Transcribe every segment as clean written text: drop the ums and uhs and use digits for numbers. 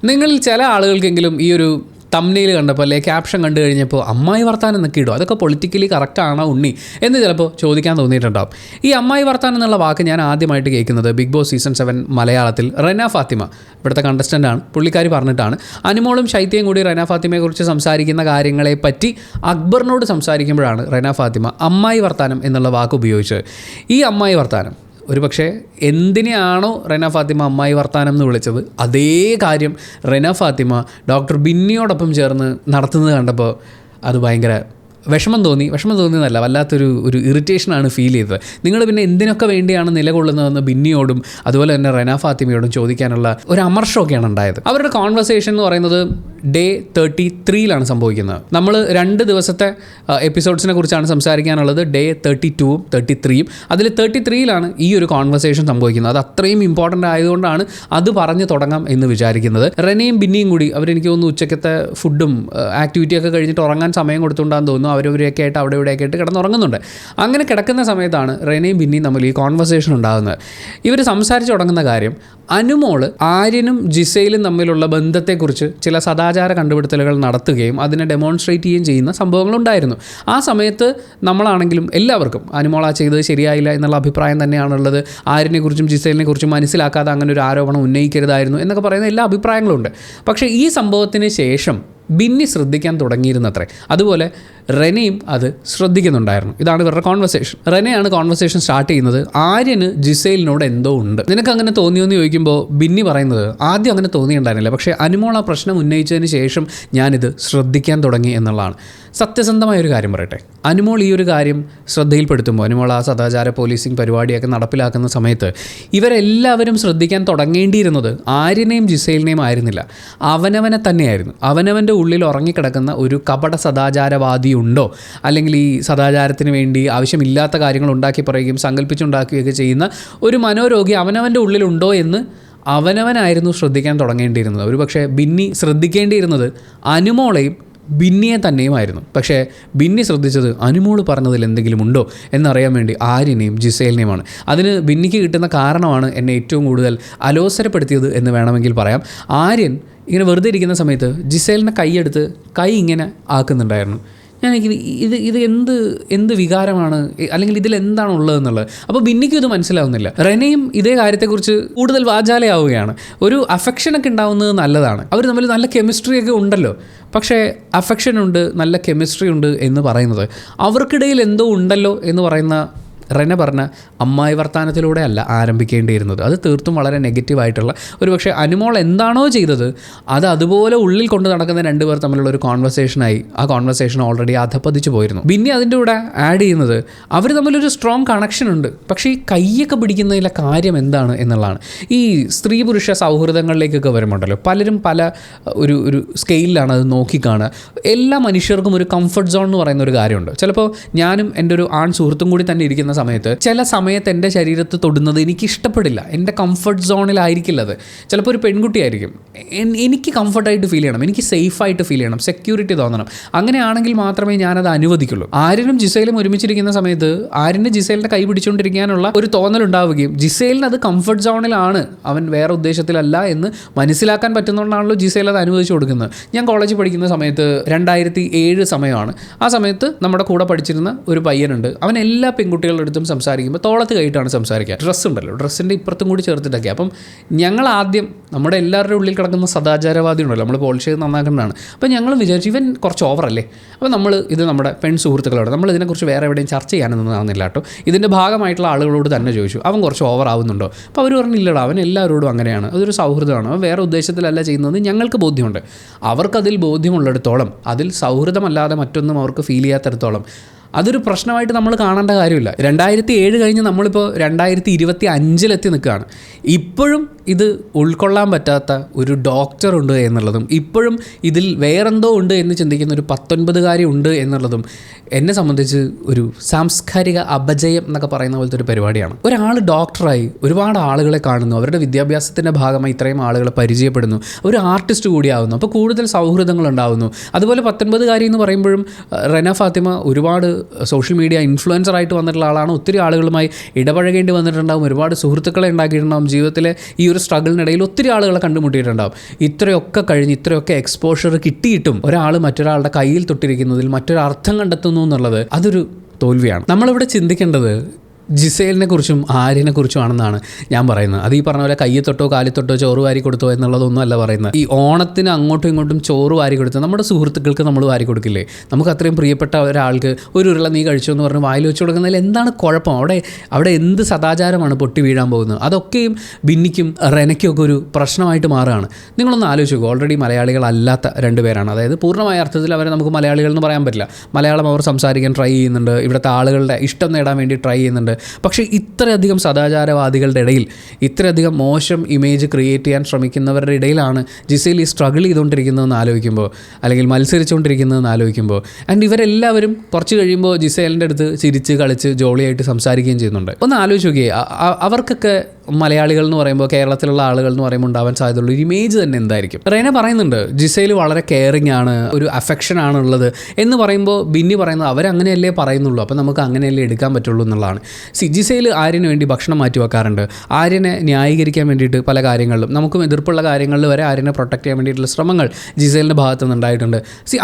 നിങ്ങളിൽ ചില ആളുകൾക്കെങ്കിലും ഈ ഒരു തംബ്നെയിൽ കണ്ടപ്പോൾ അല്ലെങ്കിൽ ക്യാപ്ഷൻ കണ്ടു കഴിഞ്ഞപ്പോൾ അമ്മായി വർത്താനം എന്നൊക്കെ ഇടും, അതൊക്കെ പൊളിറ്റിക്കലി കറക്റ്റാണോ ഉണ്ണി എന്ന് ചിലപ്പോൾ ചോദിക്കാൻ തോന്നിയിട്ടുണ്ടാവും. ഈ അമ്മായി വർത്താനം എന്നുള്ള വാക്ക് ഞാൻ ആദ്യമായിട്ട് കേൾക്കുന്നത് ബിഗ് ബോസ് സീസൺ 7 മലയാളത്തിൽ റെന ഫാത്തിമ, ഇവിടുത്തെ കണ്ടസ്റ്റൻ്റാണ്, പുള്ളിക്കാരി പറഞ്ഞിട്ടാണ്. അനുമോളും ശൈത്യയും കൂടി റെന ഫാത്തിമയെക്കുറിച്ച് സംസാരിക്കുന്ന കാര്യങ്ങളെ പറ്റി അക്ബറിനോട് സംസാരിക്കുമ്പോഴാണ് റെന ഫാത്തിമ അമ്മായി വർത്താനം എന്നുള്ള വാക്ക് ഉപയോഗിച്ചത്. ഈ അമ്മായി വർത്താനം ഒരു പക്ഷേ എന്തിനെയാണോ റെന ഫാത്തിമ അമ്മായി വർത്താനം എന്ന് വിളിച്ചത്, അതേ കാര്യം റെന ഫാത്തിമ ഡോക്ടർ ബിന്നിയോടൊപ്പം ചേർന്ന് നടത്തുന്നത് കണ്ടപ്പോൾ അത് ഭയങ്കര വിഷമം തോന്നിയെന്നല്ല, വല്ലാത്തൊരു ഇറിറ്റേഷനാണ് ഫീൽ ചെയ്തത്. നിങ്ങൾ പിന്നെ എന്തിനൊക്കെ വേണ്ടിയാണ് നിലകൊള്ളുന്നതെന്ന് ബിന്നിയോടും അതുപോലെ തന്നെ റെന ഫാത്തിമയോടും ചോദിക്കാനുള്ള ഒരു അമർഷമൊക്കെയാണ് ഉണ്ടായത്. അവരുടെ കോൺവെർസേഷൻ എന്ന് പറയുന്നത് ഡേ 33 സംഭവിക്കുന്നത്. നമ്മൾ 2 ദിവസത്തെ എപ്പിസോഡ്സിനെ കുറിച്ചാണ് സംസാരിക്കാനുള്ളത്, ഡേ 32ഉം 33യും. അതിൽ 33 ഈ ഒരു കോൺവെർസേഷൻ സംഭവിക്കുന്നത്. അത് അത്രയും ഇമ്പോർട്ടൻ്റ് ആയതുകൊണ്ടാണ് അത് പറഞ്ഞു തുടങ്ങാം എന്ന് വിചാരിക്കുന്നത്. റെനയും ബിന്നിയും കൂടി അവരെനിക്ക് തോന്നുന്നു ഉച്ചക്കത്തെ ഫുഡും ആക്ടിവിറ്റിയൊക്കെ കഴിഞ്ഞിട്ട് ഉറങ്ങാൻ സമയം കൊടുത്തുകൊണ്ടാന്ന് തോന്നുന്നു അവരവരെയൊക്കെ ആയിട്ട് അവിടെ ഇവിടെയൊക്കെ ആയിട്ട് കിടന്നുറങ്ങുന്നുണ്ട്. അങ്ങനെ കിടക്കുന്ന സമയത്താണ് റെനയും ബിന്നിയും തമ്മിൽ ഈ കോൺവെർസേഷൻ ഉണ്ടാകുന്നത്. ഇവർ സംസാരിച്ച് തുടങ്ങുന്ന കാര്യം അനുമോള് ആര്യനും ജിസയിലും തമ്മിലുള്ള ബന്ധത്തെക്കുറിച്ച് ചില സദാചാര കണ്ടുപിടുത്തലുകൾ നടത്തുകയും അതിനെ ഡെമോൺസ്ട്രേറ്റ് ചെയ്യുകയും ചെയ്യുന്ന സംഭവങ്ങളുണ്ടായിരുന്നു. ആ സമയത്ത് നമ്മളാണെങ്കിലും എല്ലാവർക്കും അനുമോള ചെയ്തത് ശരിയായില്ല എന്നുള്ള അഭിപ്രായം തന്നെയാണുള്ളത്. ആര്യനെക്കുറിച്ചും ജിസയിലിനെക്കുറിച്ചും മനസ്സിലാക്കാതെ അങ്ങനെ ഒരു ആരോപണം ഉന്നയിക്കരുതായിരുന്നു എന്നൊക്കെ പറയുന്ന എല്ലാ അഭിപ്രായങ്ങളുണ്ട്. പക്ഷേ ഈ സംഭവത്തിന് ശേഷം ബിന്നി ശ്രദ്ധിക്കാൻ തുടങ്ങിയിരുന്നത്രേ. അതുപോലെ റെനയും അത് ശ്രദ്ധിക്കുന്നുണ്ടായിരുന്നു. ഇതാണ് ഇവരുടെ കോൺവെർസേഷൻ. റെനയാണ് കോൺവെർസേഷൻ സ്റ്റാർട്ട് ചെയ്യുന്നത്. ആര്യന് ജിസയിലിനോട് എന്തോ ഉണ്ട്, നിനക്ക് അങ്ങനെ തോന്നിയെന്ന് ചോദിക്കുമ്പോൾ ബിന്നി പറയുന്നത് ആദ്യം അങ്ങനെ തോന്നിയിട്ടുണ്ടായിരുന്നില്ല, പക്ഷേ അനുമോൾ ആ പ്രശ്നം ഉന്നയിച്ചതിന് ശേഷം ഞാനിത് ശ്രദ്ധിക്കാൻ തുടങ്ങി എന്നുള്ളതാണ്. സത്യസന്ധമായ ഒരു കാര്യം പറയട്ടെ, അനുമോൾ ഈ ഒരു കാര്യം ശ്രദ്ധയിൽപ്പെടുത്തുമ്പോൾ, അനുമോൾ ആ സദാചാര പോലീസിങ് പരിപാടിയൊക്കെ നടപ്പിലാക്കുന്ന സമയത്ത് ഇവരെല്ലാവരും ശ്രദ്ധിക്കാൻ തുടങ്ങേണ്ടിയിരുന്നത് ആര്യനെയും ജിസയിലിനെയും ആയിരുന്നില്ല, അവനവനെ തന്നെയായിരുന്നു. അവനവൻ്റെ ഉള്ളിൽ ഉറങ്ങിക്കിടക്കുന്ന ഒരു കപട സദാചാരവാദി ഉണ്ടോ, അല്ലെങ്കിൽ ഈ സദാചാരത്തിന് വേണ്ടി ആവശ്യമില്ലാത്ത കാര്യങ്ങൾ ഉണ്ടാക്കി പറയുകയും സങ്കല്പിച്ചുണ്ടാക്കുകയൊക്കെ ചെയ്യുന്ന ഒരു മനോരോഗി അവനവൻ്റെ ഉള്ളിലുണ്ടോ എന്ന് അവനവനായിരുന്നു ശ്രദ്ധിക്കാൻ തുടങ്ങേണ്ടിയിരുന്നത്. ഒരു പക്ഷേ ബിന്നി ശ്രദ്ധിക്കേണ്ടിയിരുന്നത് അനുമോളെയും ബിന്നിയെ തന്നെയുമായിരുന്നു. പക്ഷേ ബിന്നി ശ്രദ്ധിച്ചത് അനുമോൾ പറഞ്ഞതിൽ എന്തെങ്കിലും ഉണ്ടോ എന്നറിയാൻ വേണ്ടി ആര്യനെയും ജിസയിലിനെയുമാണ്. അതിന് ബിന്നിക്ക് കിട്ടുന്ന കാരണമാണ് എന്നെ ഏറ്റവും കൂടുതൽ അലോസരപ്പെടുത്തിയത് എന്ന് വേണമെങ്കിൽ പറയാം. ആര്യൻ ഇങ്ങനെ വെറുതെ ഇരിക്കുന്ന സമയത്ത് ജിസയിലിനെ കൈയെടുത്ത് കൈ ഇങ്ങനെ ആക്കുന്നുണ്ടായിരുന്നു. ഞാൻ ഇത് എന്ത് വികാരമാണ്, അല്ലെങ്കിൽ ഇതിലെന്താണ് ഉള്ളതെന്നുള്ളത്. അപ്പോൾ ബിന്നിക്കും ഇത് മനസ്സിലാവുന്നില്ല. റെനയും ഇതേ കാര്യത്തെക്കുറിച്ച് കൂടുതൽ വാചാലയാവുകയാണ്. ഒരു അഫെക്ഷനൊക്കെ ഉണ്ടാവുന്നത് നല്ലതാണ്, അവർ തമ്മിൽ നല്ല കെമിസ്ട്രിയൊക്കെ ഉണ്ടല്ലോ. പക്ഷേ അഫെക്ഷൻ ഉണ്ട്, നല്ല കെമിസ്ട്രി ഉണ്ട് എന്ന് പറയുന്നത് അവർക്കിടയിൽ എന്തോ ഉണ്ടല്ലോ എന്ന് പറയുന്ന റെന പറഞ്ഞ അമ്മായി വർത്താനത്തിലൂടെ അല്ല ആരംഭിക്കേണ്ടിയിരുന്നത്. അത് തീർത്തും വളരെ നെഗറ്റീവായിട്ടുള്ള, ഒരു പക്ഷേ അനുമോൾ എന്താണോ ചെയ്തത് അത് അതുപോലെ ഉള്ളിൽ കൊണ്ട് നടക്കുന്ന രണ്ടുപേർ തമ്മിലുള്ള ഒരു കോൺവെർസേഷനായി. ആ കോൺവെർസേഷൻ ഓൾറെഡി അധപ്പതിച്ച് പോയിരുന്നു. പിന്നെ അതിൻ്റെ കൂടെ ആഡ് ചെയ്യുന്നത് അവർ തമ്മിലൊരു സ്ട്രോങ് കണക്ഷൻ ഉണ്ട്, പക്ഷേ ഈ കൈയൊക്കെ പിടിക്കുന്നതിലെ കാര്യം എന്താണ് എന്നുള്ളതാണ്. ഈ സ്ത്രീ പുരുഷ സൗഹൃദങ്ങളിലേക്കൊക്കെ വരുമ്പോണ്ടല്ലോ പലരും പല ഒരു സ്കെയിലാണ് അത് നോക്കിക്കാണുക. എല്ലാ മനുഷ്യർക്കും ഒരു കംഫർട്ട് സോൺ എന്ന് പറയുന്ന ഒരു കാര്യമുണ്ട്. ചിലപ്പോൾ ഞാനും എൻ്റെ ഒരു ആൺ സുഹൃത്തും കൂടി തന്നെ ഇരിക്കുന്ന സമയത്ത് ചില സമയത്ത് എൻ്റെ ശരീരത്ത് തൊടുന്നത് എനിക്ക് ഇഷ്ടപ്പെടില്ല, എൻ്റെ കംഫർട്ട് സോണിലായിരിക്കില്ല. അത് ചിലപ്പോൾ ഒരു പെൺകുട്ടിയായിരിക്കും, എനിക്ക് കംഫർട്ടായിട്ട് ഫീൽ ചെയ്യണം, എനിക്ക് സേഫായിട്ട് ഫീൽ ചെയ്യണം, സെക്യൂരിറ്റി തോന്നണം. അങ്ങനെയാണെങ്കിൽ മാത്രമേ ഞാനത് അനുവദിക്കുള്ളൂ. ആര്യനും ജിസയിലും ഒരുമിച്ചിരിക്കുന്ന സമയത്ത് ആര്യന് ജിസയിലിൻ്റെ കൈ പിടിച്ചുകൊണ്ടിരിക്കാനുള്ള ഒരു തോന്നലുണ്ടാവുകയും ജിസയിലിന് അത് കംഫർട്ട് സോണിലാണ്, അവൻ വേറെ ഉദ്ദേശത്തിലല്ല എന്ന് മനസ്സിലാക്കാൻ പറ്റുന്നതുകൊണ്ടാണല്ലോ ജിസയിൽ അത് അനുവദിച്ചു കൊടുക്കുന്നത്. ഞാൻ കോളേജിൽ പഠിക്കുന്ന സമയത്ത് 2007 സമയമാണ്. ആ സമയത്ത് നമ്മുടെ കൂടെ പഠിച്ചിരുന്ന ഒരു പയ്യനുണ്ട്. അവൻ എല്ലാ പെൺകുട്ടികളുടെ അടുത്തും സംസാരിക്കുമ്പോൾ തോളത്ത് കൈയിട്ടാണ് സംസാരിക്കുക. ഡ്രസ്സ് ഉണ്ടല്ലോ, ഡ്രസ്സിൻ്റെ ഇപ്പുറത്തും കൂടി ചേർത്തിട്ടൊക്കെ. അപ്പം ഞങ്ങൾ ആദ്യം നമ്മുടെ എല്ലാവരുടെ ഉള്ളിൽ കിടക്കുന്ന സദാചാരവാദി ഉണ്ടല്ലോ, നമ്മൾ പോളിഷ് ചെയ്ത് നന്നാക്കുന്നതാണ്. അപ്പോൾ ഞങ്ങൾ വിചാരിച്ചു ഇവൻ കുറച്ച് ഓവറല്ലേ. അപ്പോൾ നമ്മൾ ഇത് നമ്മുടെ പെൺ സുഹൃത്തുക്കളോട്, നമ്മൾ ഇതിനെക്കുറിച്ച് വേറെ എവിടെയും ചർച്ച ചെയ്യാനൊന്നും ആവുന്നില്ല കേട്ടോ, ഇതിൻ്റെ ഭാഗമായിട്ടുള്ള ആളുകളോട് തന്നെ ചോദിച്ചു അവൻ കുറച്ച് ഓവർ ആവുന്നുണ്ടോ. അപ്പോൾ അവർ പറഞ്ഞില്ലടാ, അവൻ എല്ലാവരോടും അങ്ങനെയാണ്, അതൊരു സൗഹൃദമാണ്, അവൻ വേറെ ഉദ്ദേശത്തിലല്ല ചെയ്യുന്നത്, ഞങ്ങൾക്ക് ബോധ്യമുണ്ട്. അവർക്കതിൽ ബോധ്യമുള്ളിടത്തോളം, അതിൽ സൗഹൃദമല്ലാതെ മറ്റൊന്നും അവർക്ക് ഫീൽ ചെയ്യാത്തിടത്തോളം അതൊരു പ്രശ്നമായിട്ട് നമ്മൾ കാണേണ്ട കാര്യമില്ല. 2007 കഴിഞ്ഞ് നമ്മളിപ്പോൾ 2025 നിൽക്കുകയാണ്. ഇപ്പോഴും ഇത് ഉൾക്കൊള്ളാൻ പറ്റാത്ത ഒരു ഡോക്ടറുണ്ട് എന്നുള്ളതും ഇപ്പോഴും ഇതിൽ വേറെന്തോ ഉണ്ട് എന്ന് ചിന്തിക്കുന്ന ഒരു 19-കാരി ഉണ്ട് എന്നുള്ളതും എന്നെ സംബന്ധിച്ച് ഒരു സാംസ്കാരിക അപജയം എന്നൊക്കെ പറയുന്ന പോലത്തെ ഒരു പരിപാടിയാണ്. ഒരാൾ ഡോക്ടറായി ഒരുപാട് ആളുകളെ കാണുന്നു, അവരുടെ വിദ്യാഭ്യാസത്തിൻ്റെ ഭാഗമായി ഇത്രയും ആളുകളെ പരിചയപ്പെടുന്നു, ഒരു ആർട്ടിസ്റ്റ് കൂടിയാവുന്നു, അപ്പോൾ കൂടുതൽ സൗഹൃദങ്ങൾ ഉണ്ടാവുന്നു. അതുപോലെ 19-കാരി എന്ന് പറയുമ്പോഴും റെന ഫാത്തിമ ഒരുപാട് സോഷ്യൽ മീഡിയ ഇൻഫ്ലുവൻസറായിട്ട് വന്നിട്ടുള്ള ആളാണ്. ഒത്തിരി ആളുകളുമായി ഇടപഴകേണ്ടി വന്നിട്ടുണ്ടാകും, ഒരുപാട് സുഹൃത്തുക്കളെ ഉണ്ടാക്കിയിട്ടുണ്ടാകും, ജീവിതത്തിലെ ഈ ഒരു ഒരു സ്ട്രഗിളിനിടയിൽ ഒത്തിരി ആളുകളെ കണ്ടുമുട്ടിയിട്ടുണ്ടാവും. ഇത്രയൊക്കെ കഴിഞ്ഞ് ഇത്രയൊക്കെ എക്സ്പോഷർ കിട്ടിയിട്ടും ഒരാൾ മറ്റൊരാളുടെ കയ്യിൽ തൊട്ടിരിക്കുന്നതിൽ മറ്റൊരർത്ഥം കണ്ടെത്തുന്നു എന്നുള്ളത് അതൊരു തോൽവിയാണ്. നമ്മളിവിടെ ചിന്തിക്കേണ്ടത് ജിസേലിനെ കുറിച്ചും ആര്യനെ കുറിച്ചും ആണെന്നാണ് ഞാൻ പറയുന്നത്. അത് ഈ പറഞ്ഞ പോലെ കയ്യിൽ തൊട്ടോ കാലിൽ തൊട്ടോ ചോറ് വാരി കൊടുത്തോ എന്നുള്ളതൊന്നും അല്ല പറയുന്നത്. ഈ ഓണത്തിന് അങ്ങോട്ടും ഇങ്ങോട്ടും ചോറ് വാരി കൊടുത്ത് നമ്മുടെ സുഹൃത്തുക്കൾക്ക് നമ്മൾ വാരി കൊടുക്കില്ലേ? നമുക്ക് അത്രയും പ്രിയപ്പെട്ട ഒരാൾക്ക് ഒരു ഉരുള നീ കഴിച്ചു എന്ന് പറഞ്ഞ് വായിൽ വെച്ച് കൊടുക്കുന്നതിൽ എന്താണ് കുഴപ്പം? അവിടെ എന്ത് സദാചാരമാണ് പൊട്ടി വീഴാൻ പോകുന്നത്? അതൊക്കെയും ബിന്നിക്കും റെനയ്ക്കും ഒക്കെ ഒരു പ്രശ്നമായിട്ട് മാറുകയാണ്. നിങ്ങളൊന്ന് ആലോചിച്ച് നോക്കുക. ഓൾറെഡി മലയാളികളല്ലാത്ത രണ്ടുപേരാണ്. അതായത് പൂർണ്ണമായ അർത്ഥത്തിൽ അവരെ നമുക്ക് മലയാളികൾ എന്ന് പറയാൻ പറ്റില്ല. മലയാളം അവർ സംസാരിക്കാൻ ട്രൈ ചെയ്യുന്നുണ്ട്, ഇവിടുത്തെ ആളുകളുടെ ഇഷ്ടം നേടാൻ വേണ്ടി ട്രൈ ചെയ്യുന്നുണ്ട്. പക്ഷേ ഇത്രയധികം സദാചാരവാദികളുടെ ഇടയിൽ ഇത്രയധികം മോശം ഇമേജ് ക്രിയേറ്റ് ചെയ്യാൻ ശ്രമിക്കുന്നവരുടെ ഇടയിലാണ് ജിസേൽ ഈ സ്ട്രഗിൾ ചെയ്തുകൊണ്ടിരിക്കുന്നതെന്ന് ആലോചിക്കുമ്പോൾ, അല്ലെങ്കിൽ മത്സരിച്ചുകൊണ്ടിരിക്കുന്നതെന്ന് ആലോചിക്കുമ്പോൾ, ആൻഡ് ഇവരെല്ലാവരും കുറച്ച് കഴിയുമ്പോൾ ജിസേലിൻ്റെ അടുത്ത് ചിരിച്ച് കളിച്ച് ജോളിയായിട്ട് സംസാരിക്കുകയും ചെയ്യുന്നുണ്ട്. ഒന്ന് ആലോചിച്ച് നോക്കിയേ, അവർക്കൊക്കെ മലയാളികൾ എന്ന് പറയുമ്പോൾ, കേരളത്തിലുള്ള ആളുകൾ എന്ന് പറയുമ്പോൾ ഉണ്ടാവാൻ സാധ്യതയുള്ള ഒരു ഇമേജ് തന്നെ എന്തായിരിക്കും? റെന പറയുന്നുണ്ട് ജിസേൽ വളരെ കെയറിങ് ആണ്, ഒരു അഫെക്ഷൻ ആണുള്ളത് എന്ന് പറയുമ്പോൾ ബിന്നി പറയുന്നത് അവരങ്ങനെയല്ലേ പറയുന്നുള്ളൂ, അപ്പോൾ നമുക്ക് അങ്ങനെയല്ലേ എടുക്കാൻ പറ്റുള്ളൂ എന്നുള്ളതാണ്. ജിസേൽ ആര്യന് വേണ്ടി ഭക്ഷണം മാറ്റി വെക്കാറുണ്ട്. ആര്യനെ ന്യായീകരിക്കാൻ വേണ്ടിയിട്ട് പല കാര്യങ്ങളിലും, നമുക്കും എതിർപ്പുള്ള കാര്യങ്ങളിൽ വരെ ആര്യനെ പ്രൊട്ടക്ട് ചെയ്യാൻ വേണ്ടിയിട്ടുള്ള ശ്രമങ്ങൾ ജിസേലിൻ്റെ ഭാഗത്തു നിന്ന് ഉണ്ടായിട്ടുണ്ട്.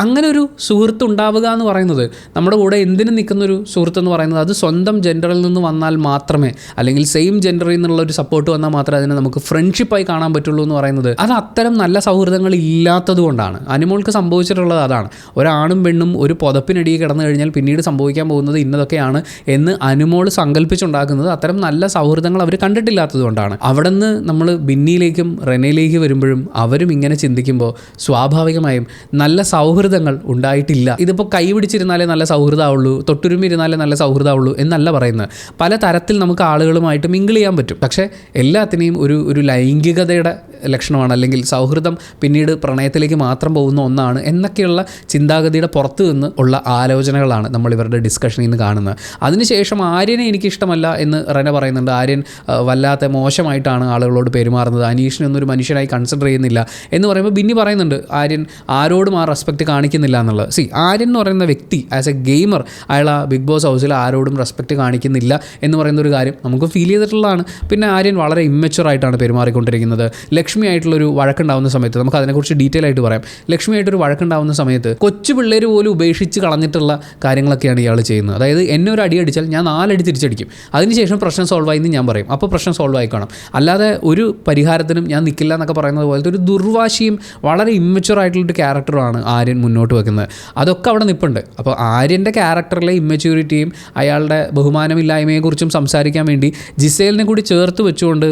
അങ്ങനെ ഒരു സുഹൃത്ത് ഉണ്ടാവുക എന്ന് പറയുന്നത്, നമ്മുടെ കൂടെ എന്തിനും നിൽക്കുന്നൊരു സുഹൃത്ത് എന്ന് പറയുന്നത്, അത് സ്വന്തം ജെൻഡറിൽ നിന്ന് വന്നാൽ മാത്രമേ, അല്ലെങ്കിൽ സെയിം ജെൻഡറിൽ നിന്നുള്ള ഒരു സപ്പോർട്ട് വന്നാൽ മാത്രമേ അതിനെ നമുക്ക് ഫ്രണ്ട്ഷിപ്പായി കാണാൻ പറ്റുള്ളൂ എന്ന് പറയുന്നത്, അത് അത്തരം നല്ല സൗഹൃദങ്ങൾ ഇല്ലാത്തത് കൊണ്ടാണ്. അനുമോൾക്ക് സംഭവിച്ചിട്ടുള്ളത് അതാണ്. ഒരാണും പെണ്ണും ഒരു പുതപ്പിനടിയിൽ കിടന്നു കഴിഞ്ഞാൽ പിന്നീട് സംഭവിക്കാൻ പോകുന്നത് ഇന്നതൊക്കെയാണ് എന്ന് അനുമോൾ സങ്കല്പിച്ചുണ്ടാക്കുന്നത് അത്തരം നല്ല സൗഹൃദങ്ങൾ അവർ കണ്ടിട്ടില്ലാത്തത് കൊണ്ടാണ്. അവിടെ നിന്ന് നമ്മൾ ബിന്നിയിലേക്കും റെനയിലേക്ക് വരുമ്പോഴും അവരും ഇങ്ങനെ ചിന്തിക്കുമ്പോൾ സ്വാഭാവികമായും നല്ല സൗഹൃദങ്ങൾ ഉണ്ടായിട്ടില്ല. ഇതിപ്പോൾ കൈ പിടിച്ചിരുന്നാലേ നല്ല സൗഹൃദമാവുള്ളൂ, തൊട്ടുരുമിരുന്നാലേ നല്ല സൗഹൃദമാവുള്ളൂ എന്നല്ല പറയുന്നത്. പല തരത്തിൽ നമുക്ക് ആളുകളുമായിട്ട് മിങ്കിൾ ചെയ്യാൻ പറ്റും. പക്ഷേ എല്ലാത്തിനെയും ഒരു ലൈംഗികതയുടെ ലക്ഷണമാണ്, അല്ലെങ്കിൽ സൗഹൃദം പിന്നീട് പ്രണയത്തിലേക്ക് മാത്രം പോകുന്ന ഒന്നാണ് എന്നൊക്കെയുള്ള ചിന്താഗതിയുടെ പുറത്ത് നിന്ന് ഉള്ള ആലോചനകളാണ് നമ്മൾ ഇവരുടെ ഡിസ്കഷനിൽ നിന്ന് കാണുന്നത്. അതിനുശേഷം ആര്യനെ എനിക്കിഷ്ടമല്ല എന്ന് റെന പറയുന്നുണ്ട്. ആര്യൻ വല്ലാത്ത മോശമായിട്ടാണ് ആളുകളോട് പെരുമാറുന്നത്, അനീഷിനെ ഒന്നൊരു മനുഷ്യനായി കൺസിഡർ ചെയ്യുന്നില്ല എന്ന് പറയുമ്പോൾ ബിന്നി പറയുന്നുണ്ട് ആര്യൻ ആരോടും ആ റെസ്പെക്റ്റ് കാണിക്കുന്നില്ല എന്നുള്ളത്. ആര്യൻ എന്ന് പറയുന്ന വ്യക്തി ആസ് എ ഗെയിമർ അയാൾ ആ ബിഗ് ബോസ് ഹൗസിൽ ആരോടും റെസ്പെക്റ്റ് കാണിക്കുന്നില്ല എന്ന് പറയുന്ന ഒരു കാര്യം നമുക്ക് ഫീൽ ചെയ്തിട്ടുള്ളതാണ്. പിന്നെ ആര്യൻ വളരെ ഇമ്മച്ചുവറായിട്ടാണ് പെരുമാറിക്കൊണ്ടിരിക്കുന്നത്. ലക്ഷ്മി ആയിട്ടുള്ളൊരു വഴക്കുണ്ടാവുന്ന സമയത്ത് നമുക്ക് അതിനെക്കുറിച്ച് ഡീറ്റെയിൽ ആയിട്ട് പറയാം. ലക്ഷ്മി ആയിട്ടൊരു വഴക്കുണ്ടാവുന്ന സമയത്ത് കൊച്ചു പിള്ളേർ പോലും ഉപേക്ഷിച്ച് കളഞ്ഞിട്ടുള്ള കാര്യങ്ങളൊക്കെയാണ് ഇയാൾ ചെയ്യുന്നത്. അതായത് എന്നെ ഒരു അടി അടിച്ചാൽ ഞാൻ 4 അടി തിരിച്ചടിക്കും, അതിനുശേഷം പ്രശ്നം സോൾവ് ആയി എന്ന് ഞാൻ പറയും, അപ്പോൾ പ്രശ്നം സോൾവ് ആയിക്കണം, അല്ലാതെ ഒരു പരിഹാരത്തിനും ഞാൻ നിൽക്കില്ല എന്നൊക്കെ പറയുന്നത് പോലത്തെ ഒരു ദുർവാശിയും വളരെ ഇമ്മച്ചുവറായിട്ടുള്ളൊരു ക്യാരക്ടറുമാണ് ആര്യൻ മുന്നോട്ട് വെക്കുന്നത്. അതൊക്കെ അവിടെ നിൽപ്പുണ്ട്. അപ്പോൾ ആര്യൻ്റെ ക്യാരക്ടറിലെ ഇമ്മച്യൂരിറ്റിയും അയാളുടെ ബഹുമാനമില്ലായ്മയെക്കുറിച്ചും സംസാരിക്കാൻ വേണ്ടി ജിസേലിനെ കൂടി ചേർത്ത് വെച്ചുകൊണ്ട്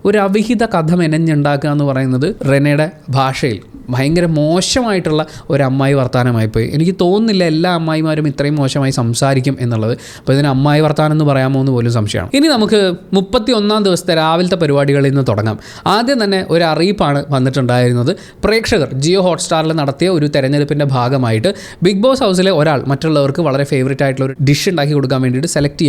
ഒരു അവിഹിത കഥ മെനഞ്ഞുണ്ടാക്കുക എന്ന് പറയുന്നത് റെനയുടെ ഭാഷയിൽ ഭയങ്കര മോശമായിട്ടുള്ള ഒരു അമ്മായി വർത്താനമായിപ്പോയി. എനിക്ക് തോന്നുന്നില്ല എല്ലാ അമ്മായിമാരും ഇത്രയും മോശമായി സംസാരിക്കും എന്നുള്ളത്. അപ്പോൾ ഇതിന് അമ്മായി വർത്താനം എന്ന് പറയാമോ എന്ന് പോലും സംശയമാണ്. ഇനി നമുക്ക് 31-ാം ദിവസത്തെ രാവിലത്തെ പരിപാടികളിൽ നിന്ന് തുടങ്ങാം. ആദ്യം തന്നെ ഒരു അറിയിപ്പാണ് വന്നിട്ടുണ്ടായിരുന്നത്. പ്രേക്ഷകർ ജിയോ ഹോട്ട്സ്റ്റാറിൽ നടത്തിയ ഒരു തെരഞ്ഞെടുപ്പിൻ്റെ ഭാഗമായിട്ട് ബിഗ് ബോസ് ഹൗസിലെ ഒരാൾ മറ്റുള്ളവർക്ക് വളരെ ഫേവറേറ്റ് ആയിട്ടുള്ള ഒരു ഡിഷ് ഉണ്ടാക്കി കൊടുക്കാൻ വേണ്ടിയിട്ട് സെലക്ട്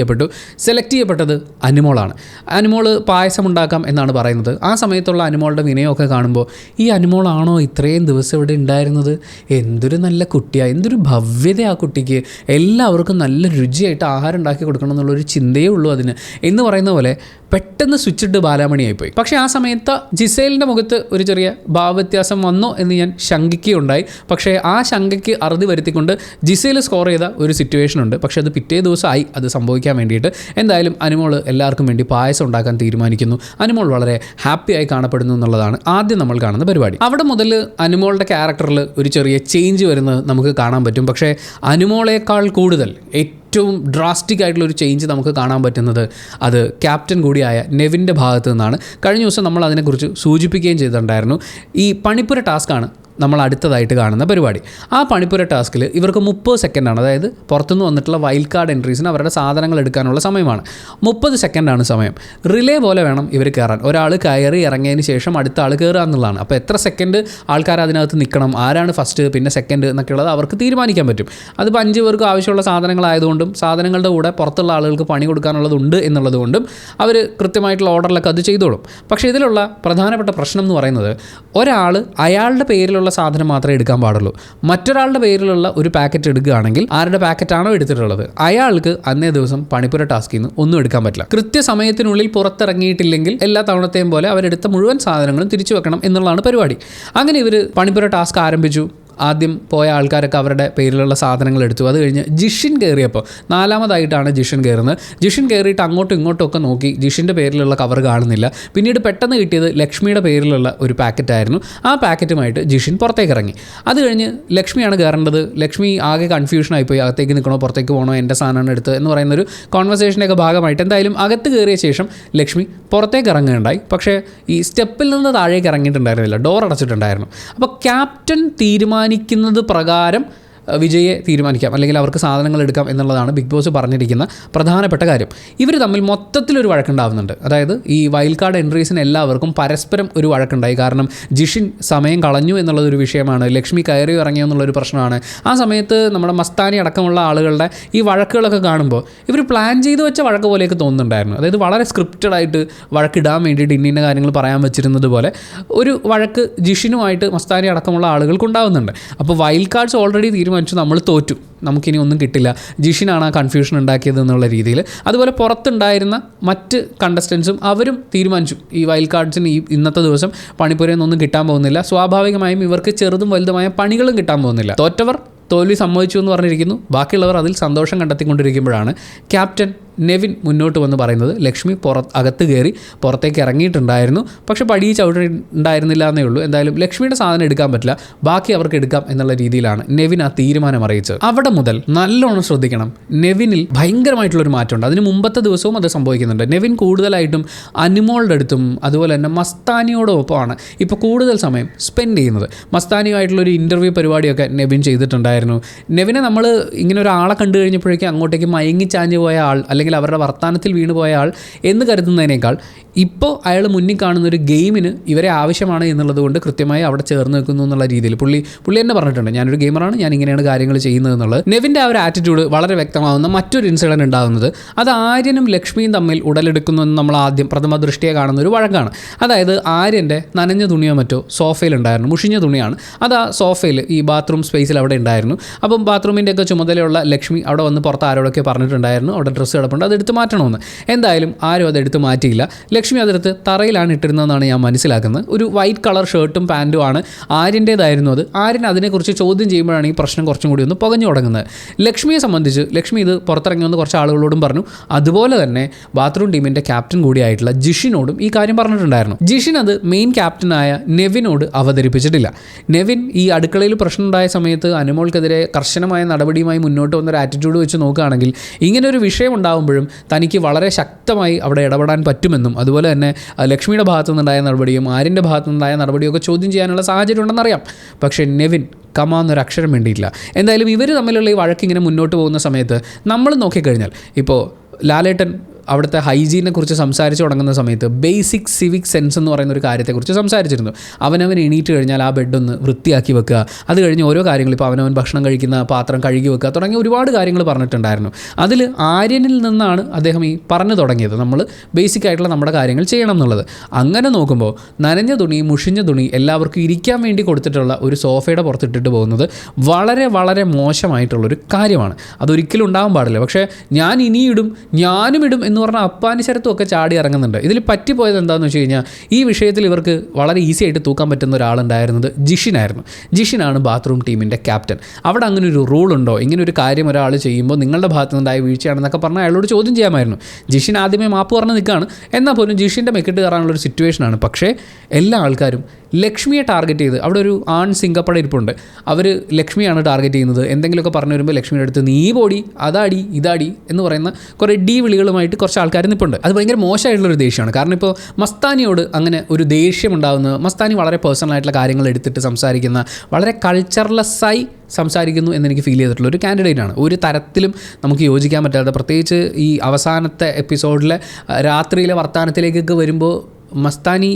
ചെയ്യപ്പെട്ടത് അനുമോളാണ്. അനുമോൾ പായസം ഉണ്ടാക്കാം എന്നാണ് പറയുന്നത്. ആ സമയത്തുള്ള അനുമോളുടെ വിനയമൊക്കെ കാണുമ്പോൾ ഈ അനുമോളാണോ ഇത്രയും ദിവസം ഇവിടെ ഉണ്ടായിരുന്നത്? എന്തൊരു നല്ല കുട്ടിയാണ്, എന്തൊരു ഭവ്യത ആ കുട്ടിക്ക്, എല്ലാവർക്കും നല്ല രുചിയായിട്ട് ആഹാരം ഉണ്ടാക്കി കൊടുക്കണം എന്നുള്ളൊരു ചിന്തയേ ഉള്ളൂ അതിന് എന്ന് പറയുന്ന പോലെ പെട്ടെന്ന് സ്വിച്ചിട്ട് ബാലാമണിയായിപ്പോയി. പക്ഷേ ആ സമയത്ത് ജിസേലിൻ്റെ മുഖത്ത് ഒരു ചെറിയ ഭാവവ്യത്യാസം വന്നോ എന്ന് ഞാൻ ശങ്കിക്കുകയുണ്ടായി. പക്ഷേ ആ ശങ്കയ്ക്ക് അറുതി വരുത്തിക്കൊണ്ട് ജിസേൽ സ്കോർ ചെയ്ത ഒരു സിറ്റുവേഷൻ ഉണ്ട്. പക്ഷേ അത് പിറ്റേ ദിവസമായി അത് സംഭവിക്കാൻ വേണ്ടിയിട്ട്. എന്തായാലും അനുമോൾ എല്ലാവർക്കും വേണ്ടി പായസം ഉണ്ടാക്കാൻ തീരുമാനിക്കുന്നു. അനുമോൾ വളരെ ഹാപ്പിയായി കാണപ്പെടുന്നു എന്നുള്ളതാണ് ആദ്യം നമ്മൾ കാണുന്ന പരിപാടി. അവിടെ മുതൽ അനുമോളുടെ ക്യാരക്ടറിൽ ഒരു ചെറിയ ചേഞ്ച് വരുന്നത് നമുക്ക് കാണാൻ പറ്റും. പക്ഷേ അനുമോളേക്കാൾ കൂടുതൽ ഏറ്റവും ഡ്രാസ്റ്റിക് ആയിട്ടുള്ളൊരു ചേഞ്ച് നമുക്ക് കാണാൻ പറ്റുന്നത് അത് ക്യാപ്റ്റൻ കൂടിയായ നെവിൻ്റെ ഭാഗത്തു നിന്നാണ്. കഴിഞ്ഞ ദിവസം നമ്മൾ അതിനെക്കുറിച്ച് സൂചിപ്പിക്കുകയും ചെയ്തിട്ടുണ്ടായിരുന്നു. ഈ പണിപ്പുര ടാസ്ക്കാണ് നമ്മൾ അടുത്തതായിട്ട് കാണുന്ന പരിപാടി. ആ പണിപ്പുര ടാസ്കിൽ ഇവർക്ക് 30 സെക്കൻഡാണ്, അതായത് പുറത്തുനിന്ന് വന്നിട്ടുള്ള വൈൽഡ് കാർഡ് എൻട്രീസിന് അവരുടെ സാധനങ്ങൾ എടുക്കാനുള്ള സമയമാണ്. 30 സെക്കൻഡാണ് സമയം. റിലേ പോലെ വേണം ഇവർ കയറാൻ. ഒരാൾ കയറി ഇറങ്ങിയതിന് ശേഷം അടുത്ത ആൾ കയറുക എന്നുള്ളതാണ്. അപ്പോൾ എത്ര സെക്കൻഡ് ആൾക്കാർ അതിനകത്ത് നിൽക്കണം, ആരാണ് ഫസ്റ്റ് പിന്നെ സെക്കൻഡ് എന്നൊക്കെയുള്ളത് അവർക്ക് തീരുമാനിക്കാൻ പറ്റും. അതിപ്പോൾ 5 പേർക്ക് ആവശ്യമുള്ള സാധനങ്ങളായതുകൊണ്ടും സാധനങ്ങളുടെ കൂടെ പുറത്തുള്ള ആളുകൾക്ക് പണി കൊടുക്കാനുള്ളതുണ്ട് എന്നുള്ളതുകൊണ്ടും അവർ കൃത്യമായിട്ടുള്ള ഓർഡറിലൊക്കെ അത് ചെയ്തോളും. പക്ഷേ ഇതിലുള്ള പ്രധാനപ്പെട്ട പ്രശ്നം എന്ന് പറയുന്നത് ഒരാൾ അയാളുടെ പേരിലുള്ള പേരിലുള്ള സാധനം മാത്രമേ എടുക്കാൻ പാടുള്ളൂ. മറ്റൊരാളുടെ പേരിലുള്ള ഒരു പാക്കറ്റ് എടുക്കുകയാണെങ്കിൽ ആരുടെ പാക്കറ്റാണോ എടുത്തിട്ടുള്ളത് അയാൾക്ക് അന്നേ ദിവസം പണിപ്പുര ടാസ്കിൽ നിന്ന് ഒന്നും എടുക്കാൻ പറ്റില്ല. കൃത്യസമയത്തിനുള്ളിൽ പുറത്തിറങ്ങിയിട്ടില്ലെങ്കിൽ എല്ലാ തവണത്തെയും പോലെ അവരെടുത്ത മുഴുവൻ സാധനങ്ങളും തിരിച്ചു വെക്കണം എന്നുള്ളതാണ് പരിപാടി. അങ്ങനെ ഇവർ പണിപ്പുര ടാസ്ക് ആരംഭിച്ചു. ആദ്യം പോയ ആൾക്കാരൊക്കെ അവരുടെ പേരിലുള്ള സാധനങ്ങൾ എടുത്തു. അത് കഴിഞ്ഞ് ജിഷിൻ കയറിയപ്പോൾ 4ാമതായിട്ടാണ് ജിഷിൻ കയറുന്നത്. ജിഷിൻ കയറിയിട്ട് അങ്ങോട്ടും ഇങ്ങോട്ടും ഒക്കെ നോക്കി ജിഷിൻ്റെ പേരിലുള്ള കവർ കാണുന്നില്ല. പിന്നീട് പെട്ടെന്ന് കിട്ടിയത് ലക്ഷ്മിയുടെ പേരിലുള്ള ഒരു പാക്കറ്റായിരുന്നു. ആ പാക്കറ്റുമായിട്ട് ജിഷിൻ പുറത്തേക്ക് ഇറങ്ങി. അത് കഴിഞ്ഞ് ലക്ഷ്മിയാണ് കയറേണ്ടത്. ലക്ഷ്മി ആകെ കൺഫ്യൂഷനായിപ്പോയി. അകത്തേക്ക് നിൽക്കണോ പുറത്തേക്ക് പോകണോ, എൻ്റെ സാധനമാണ് എടുത്ത് എന്ന് പറയുന്നൊരു കോൺവെർസേഷൻ്റെയൊക്കെ ഭാഗമായിട്ട് എന്തായാലും അകത്ത് കയറിയ ശേഷം ലക്ഷ്മി പുറത്തേക്ക് ഇറങ്ങുകയുണ്ടായി. പക്ഷേ ഈ സ്റ്റെപ്പിൽ നിന്ന് താഴേക്ക് ഇറങ്ങിയിട്ടുണ്ടായിരുന്നില്ല, ഡോർ അടച്ചിട്ടുണ്ടായിരുന്നു. അപ്പോൾ ക്യാപ്റ്റൻ തീരുമാനിക്കുന്നത് പ്രകാരം വിജയെ തീരുമാനിക്കാം, അല്ലെങ്കിൽ അവർക്ക് സാധനങ്ങൾ എടുക്കാം എന്നുള്ളതാണ് ബിഗ് ബോസ് പറഞ്ഞിരിക്കുന്ന പ്രധാനപ്പെട്ട കാര്യം. ഇവർ തമ്മിൽ മൊത്തത്തിലൊരു വഴക്കുണ്ടാവുന്നുണ്ട്. അതായത് ഈ വൈൽഡ് കാർഡ് എൻട്രീസിന് എല്ലാവർക്കും പരസ്പരം ഒരു വഴക്കുണ്ടായി. കാരണം ജിഷിൻ സമയം കളഞ്ഞു എന്നുള്ളതൊരു വിഷയമാണ്, ലക്ഷ്മി കയറി ഇറങ്ങിയോ എന്നുള്ളൊരു പ്രശ്നമാണ്. ആ സമയത്ത് നമ്മുടെ മസ്താനി അടക്കമുള്ള ആളുകളുടെ ഈ വഴക്കുകളൊക്കെ കാണുമ്പോൾ ഇവർ പ്ലാൻ ചെയ്ത് വെച്ച വഴക്ക് പോലെയൊക്കെ തോന്നുന്നുണ്ടായിരുന്നു. അതായത് വളരെ സ്ക്രിപ്റ്റഡ് ആയിട്ട് വഴക്കിടാൻ വേണ്ടിയിട്ട് ഇന്ന കാര്യങ്ങൾ പറയാൻ വെച്ചിരുന്നത് പോലെ ഒരു വഴക്ക് ജിഷിനുമായിട്ട് മസ്താനി അടക്കമുള്ള ആളുകൾക്കുണ്ടാവുന്നുണ്ട്. അപ്പോൾ വൈൽഡ് കാർഡ്സ് ഓൾറെഡി തീരുമാനിച്ചു നമ്മൾ തോറ്റു, നമുക്കിനി ഒന്നും കിട്ടില്ല, ജിഷിനാണ് ആ കൺഫ്യൂഷൻ ഉണ്ടാക്കിയത് എന്നുള്ള രീതിയിൽ. അതുപോലെ പുറത്തുണ്ടായിരുന്ന മറ്റ് കണ്ടസ്റ്റൻസും അവരും തീരുമാനിച്ചു ഈ വൈൽഡ് കാർഡ്സിന് ഇന്നത്തെ ദിവസം പണിപ്പുരയിൽ നിന്നൊന്നും കിട്ടാൻ പോകുന്നില്ല. സ്വാഭാവികമായും ഇവർക്ക് ചെറുതും വലുതുമായ പണികളും കിട്ടാൻ പോകുന്നില്ല. തോറ്റവർ തോൽവി സമ്മതിച്ചു എന്ന് പറഞ്ഞിരിക്കുന്നു. ബാക്കിയുള്ളവർ അതിൽ സന്തോഷം കണ്ടെത്തിക്കൊണ്ടിരിക്കുമ്പോഴാണ് ക്യാപ്റ്റൻ നെവിൻ മുന്നോട്ട് വന്ന് പറയുന്നത് ലക്ഷ്മി അകത്ത് കയറി പുറത്തേക്ക് ഇറങ്ങിയിട്ടുണ്ടായിരുന്നു, പക്ഷെ പടി ചവിട്ടിയിട്ടുണ്ടായിരുന്നില്ല എന്നേ ഉള്ളൂ. എന്തായാലും ലക്ഷ്മിയുടെ സാധനം എടുക്കാൻ പറ്റില്ല, ബാക്കി അവർക്ക് എടുക്കാം എന്നുള്ള രീതിയിലാണ് നെവിൻ ആ തീരുമാനം അറിയിച്ചത്. അവിടെ മുതൽ നല്ലോണം ശ്രദ്ധിക്കണം, നെവിനിൽ ഭയങ്കരമായിട്ടുള്ളൊരു മാറ്റമുണ്ട്. അതിന് മുമ്പത്തെ ദിവസവും അത് സംഭവിക്കുന്നുണ്ട്. നെവിൻ കൂടുതലായിട്ടും അനുമോളുടെ അടുത്തും അതുപോലെ തന്നെ മസ്താനിയോടൊപ്പമാണ് ഇപ്പോൾ കൂടുതൽ സമയം സ്പെൻഡ് ചെയ്യുന്നത്. മസ്താനിയുമായിട്ടുള്ളൊരു ഇൻ്റർവ്യൂ പരിപാടിയൊക്കെ നെവിൻ ചെയ്തിട്ടുണ്ടായിരുന്നു. നെവിനെ നമ്മൾ ഇങ്ങനെ ഒരാളെ കണ്ടു കഴിഞ്ഞപ്പോഴേക്കും അങ്ങോട്ടേക്ക് മയങ്ങിച്ചാഞ്ഞു പോയ ആൾ, അല്ലെങ്കിൽ അവരുടെ വർത്തമാനത്തിൽ വീണു പോയ ആൾ എന്ന് കരുതുന്നതിനേക്കാൾ ഇപ്പോൾ അയാൾ മുന്നിൽ കാണുന്നൊരു ഗെയിമിന് ഇവരെ ആവശ്യമാണ് എന്നുള്ളത് കൊണ്ട് കൃത്യമായി അവിടെ ചേർന്ന് നിൽക്കുന്നു എന്നുള്ള രീതിയിൽ പുള്ളി തന്നെ പറഞ്ഞിട്ടുണ്ട്, ഞാനൊരു ഗെയിമറാണ്, ഞാൻ ഇങ്ങനെയാണ് കാര്യങ്ങൾ ചെയ്യുന്നത് എന്നുള്ളത്. നെവിൻ്റെ ആ ഒരു ആറ്റിറ്റ്യൂഡ് വളരെ വ്യക്തമാകുന്ന മറ്റൊരു ഇൻസിഡൻറ്റ് ഉണ്ടാകുന്നത് അത് ആര്യനും ലക്ഷ്മിയും തമ്മിൽ ഉടലെടുക്കുന്നു എന്ന് നമ്മൾ ആദ്യം പ്രഥമ ദൃഷ്ടിയെ കാണുന്ന ഒരു വഴക്കാണ്. അതായത് ആര്യൻ്റെ നനഞ്ഞ തുണിയോ മറ്റോ സോഫയിലുണ്ടായിരുന്നു, മുഷിഞ്ഞ തുണിയാണ്. അത് ആ സോഫയിൽ ഈ ബാത്റൂം സ്പേസിൽ അവിടെ ഉണ്ടായിരുന്നു. അപ്പം ബാത്റൂമിൻ്റെയൊക്കെ ചുമതലയുള്ള ലക്ഷ്മി അവിടെ വന്ന് പുറത്ത് ആരോടൊക്കെ പറഞ്ഞിട്ടുണ്ടായിരുന്നു അവിടെ ഡ്രസ്സ് കിടപ്പുണ്ട്, അത് എടുത്ത് മാറ്റണമെന്ന്. എന്തായാലും ആരും അത് എടുത്ത് മാറ്റിയില്ല. ലക്ഷ്മി അതെടുത്ത് തറയിലാണ് ഇട്ടിരുന്നതെന്നാണ് ഞാൻ മനസ്സിലാക്കുന്നത്. ഒരു വൈറ്റ് കളർ ഷർട്ടും പാൻറ്റും ആണ് ആര്യൻ്റേതായിരുന്നു അത്. ആര്യൻ അതിനെക്കുറിച്ച് ചോദ്യം ചെയ്യുമ്പോഴാണ് ഈ പ്രശ്നം കുറച്ചും കൂടി ഒന്ന് പുകഞ്ഞു തുടങ്ങുന്നത്. ലക്ഷ്മിയെ സംബന്ധിച്ച് ലക്ഷ്മി ഇത് പുറത്തിറങ്ങി വന്ന് കുറച്ച് ആളുകളോടും പറഞ്ഞു. അതുപോലെ തന്നെ ബാത്റൂം ടീമിൻ്റെ ക്യാപ്റ്റൻ കൂടിയായിട്ടുള്ള ജിഷിനോടും ഈ കാര്യം പറഞ്ഞിട്ടുണ്ടായിരുന്നു. ജിഷിൻ അത് മെയിൻ ക്യാപ്റ്റനായ നെവിനോട് അവതരിപ്പിച്ചിട്ടില്ല. നെവിൻ ഈ അടുക്കളയിൽ പ്രശ്നമുണ്ടായ സമയത്ത് അനുമോൾക്കെതിരെ കർശനമായ നടപടിയുമായി മുന്നോട്ട് വന്നൊരു ആറ്റിറ്റ്യൂഡ് വെച്ച് നോക്കുകയാണെങ്കിൽ ഇങ്ങനൊരു വിഷയം ഉണ്ടാകുമ്പോഴും തനിക്ക് വളരെ ശക്തമായി അവിടെ ഇടപെടാൻ പറ്റുമെന്നും അതുപോലെ തന്നെ ലക്ഷ്മിയുടെ ഭാഗത്തു നിന്നുണ്ടായ നടപടിയും ആര്യൻ്റെ ഭാഗത്തു നിന്നുണ്ടായ നടപടിയൊക്കെ ചോദ്യം ചെയ്യാനുള്ള സാഹചര്യം ഉണ്ടെന്നറിയാം. പക്ഷേ നെവിൻ കമാന്നൊരു അക്ഷരം വേണ്ടിയില്ല. എന്തായാലും ഇവർ തമ്മിലുള്ള ഈ വഴക്കിങ്ങനെ മുന്നോട്ട് പോകുന്ന സമയത്ത് നമ്മൾ നോക്കിക്കഴിഞ്ഞാൽ ഇപ്പോൾ ലാലേട്ടൻ അവിടുത്തെ ഹൈജീനെ കുറിച്ച് സംസാരിച്ച് തുടങ്ങുന്ന സമയത്ത് ബേസിക് സിവിക് സെൻസ് എന്ന് പറയുന്ന ഒരു കാര്യത്തെക്കുറിച്ച് സംസാരിച്ചിരുന്നു. അവനവൻ എണീറ്റ് കഴിഞ്ഞാൽ ആ ബെഡൊന്ന് വൃത്തിയാക്കി വെക്കുക, അത് കഴിഞ്ഞ് ഓരോ കാര്യങ്ങൾ ഇപ്പോൾ അവനവൻ ഭക്ഷണം കഴിക്കുന്ന പാത്രം കഴുകി വെക്കുക തുടങ്ങിയ ഒരുപാട് കാര്യങ്ങൾ പറഞ്ഞിട്ടുണ്ടായിരുന്നു. അതിൽ ആര്യനിൽ നിന്നാണ് അദ്ദേഹം ഈ പറഞ്ഞു തുടങ്ങിയത്, നമ്മൾ ബേസിക് ആയിട്ടുള്ള നമ്മുടെ കാര്യങ്ങൾ ചെയ്യണം എന്നുള്ളത്. അങ്ങനെ നോക്കുമ്പോൾ നനഞ്ഞ തുണി മുഷിഞ്ഞ തുണി എല്ലാവർക്കും ഇരിക്കാൻ വേണ്ടി കൊടുത്തിട്ടുള്ള ഒരു സോഫയുടെ പുറത്തിട്ടിട്ട് പോകുന്നത് വളരെ വളരെ മോശമായിട്ടുള്ളൊരു കാര്യമാണ്. അതൊരിക്കലും ഉണ്ടാകാൻ പാടില്ല. പക്ഷേ ഞാൻ ഇനിയിടും ഞാനും ഇടും എന്ന് പറഞ്ഞാൽ അപ്പാനിശരത്തും ഒക്കെ ചാടി ഇറങ്ങുന്നുണ്ട്. ഇതിൽ പറ്റിപ്പോയത് എന്താണെന്ന് വെച്ച് കഴിഞ്ഞാൽ ഈ വിഷയത്തിൽ ഇവർക്ക് വളരെ ഈസി ആയിട്ട് തൂക്കാൻ പറ്റുന്ന ഒരാളുണ്ടായിരുന്നത് ജിഷിനായിരുന്നു. ജിഷിനാണ് ബാത്റൂം ടീമിൻ്റെ ക്യാപ്റ്റൻ. അവിടെ അങ്ങനെ ഒരു റൂളുണ്ടോ, ഇങ്ങനെ ഒരു കാര്യം ഒരാൾ ചെയ്യുമ്പോൾ നിങ്ങളുടെ ഭാഗത്തു നിന്നുണ്ടായ വീഴ്ചയാണെന്നൊക്കെ പറഞ്ഞാൽ അയാളോട് ചോദ്യം ചെയ്യാമായിരുന്നു. ജിഷിൻ ആദ്യമേ മാപ്പ് പറഞ്ഞ് നിൽക്കുകയാണ്, എന്നാൽ പോലും ജിഷിൻ്റെ മെക്കിട്ട് കയറാനുള്ളൊരു സിറ്റുവേഷനാണ്. പക്ഷേ എല്ലാ ആൾക്കാരും ലക്ഷ്മിയെ ടാർഗറ്റ് ചെയ്ത് അവിടെ ഒരു ആൺ സിംഗപ്പട ഇരിപ്പുണ്ട്, അവർ ലക്ഷ്മിയാണ് ടാർഗറ്റ് ചെയ്യുന്നത്. എന്തെങ്കിലുമൊക്കെ പറഞ്ഞു വരുമ്പോൾ ലക്ഷ്മിയുടെ അടുത്ത് നീ പോടി അതാടി ഇതാടി എന്ന് പറയുന്ന കുറേ ഡി വിളികളുമായിട്ട് കുറച്ച് ആൾക്കാർ നിൽപ്പുണ്ട്. അത് ഭയങ്കര മോശമായിട്ടുള്ളൊരു ദേഷ്യമാണ്. കാരണം ഇപ്പോൾ മസ്താനിയോട് അങ്ങനെ ഒരു ദേഷ്യം ഉണ്ടാകുന്നത്, മസ്താനി വളരെ പേഴ്സണലായിട്ടുള്ള കാര്യങ്ങൾ എടുത്തിട്ട് സംസാരിക്കുന്ന, വളരെ കൾച്ചർലെസ്സായി സംസാരിക്കുന്നു എന്നെനിക്ക് ഫീൽ ചെയ്തിട്ടുള്ള ഒരു കാൻഡിഡേറ്റാണ്. ഒരു തരത്തിലും നമുക്ക് യോജിക്കാൻ പറ്റാത്ത, പ്രത്യേകിച്ച് ഈ അവസാനത്തെ എപ്പിസോഡിലെ രാത്രിയിലെ വർത്തമാനത്തിലേക്കൊക്കെ വരുമ്പോൾ Mastani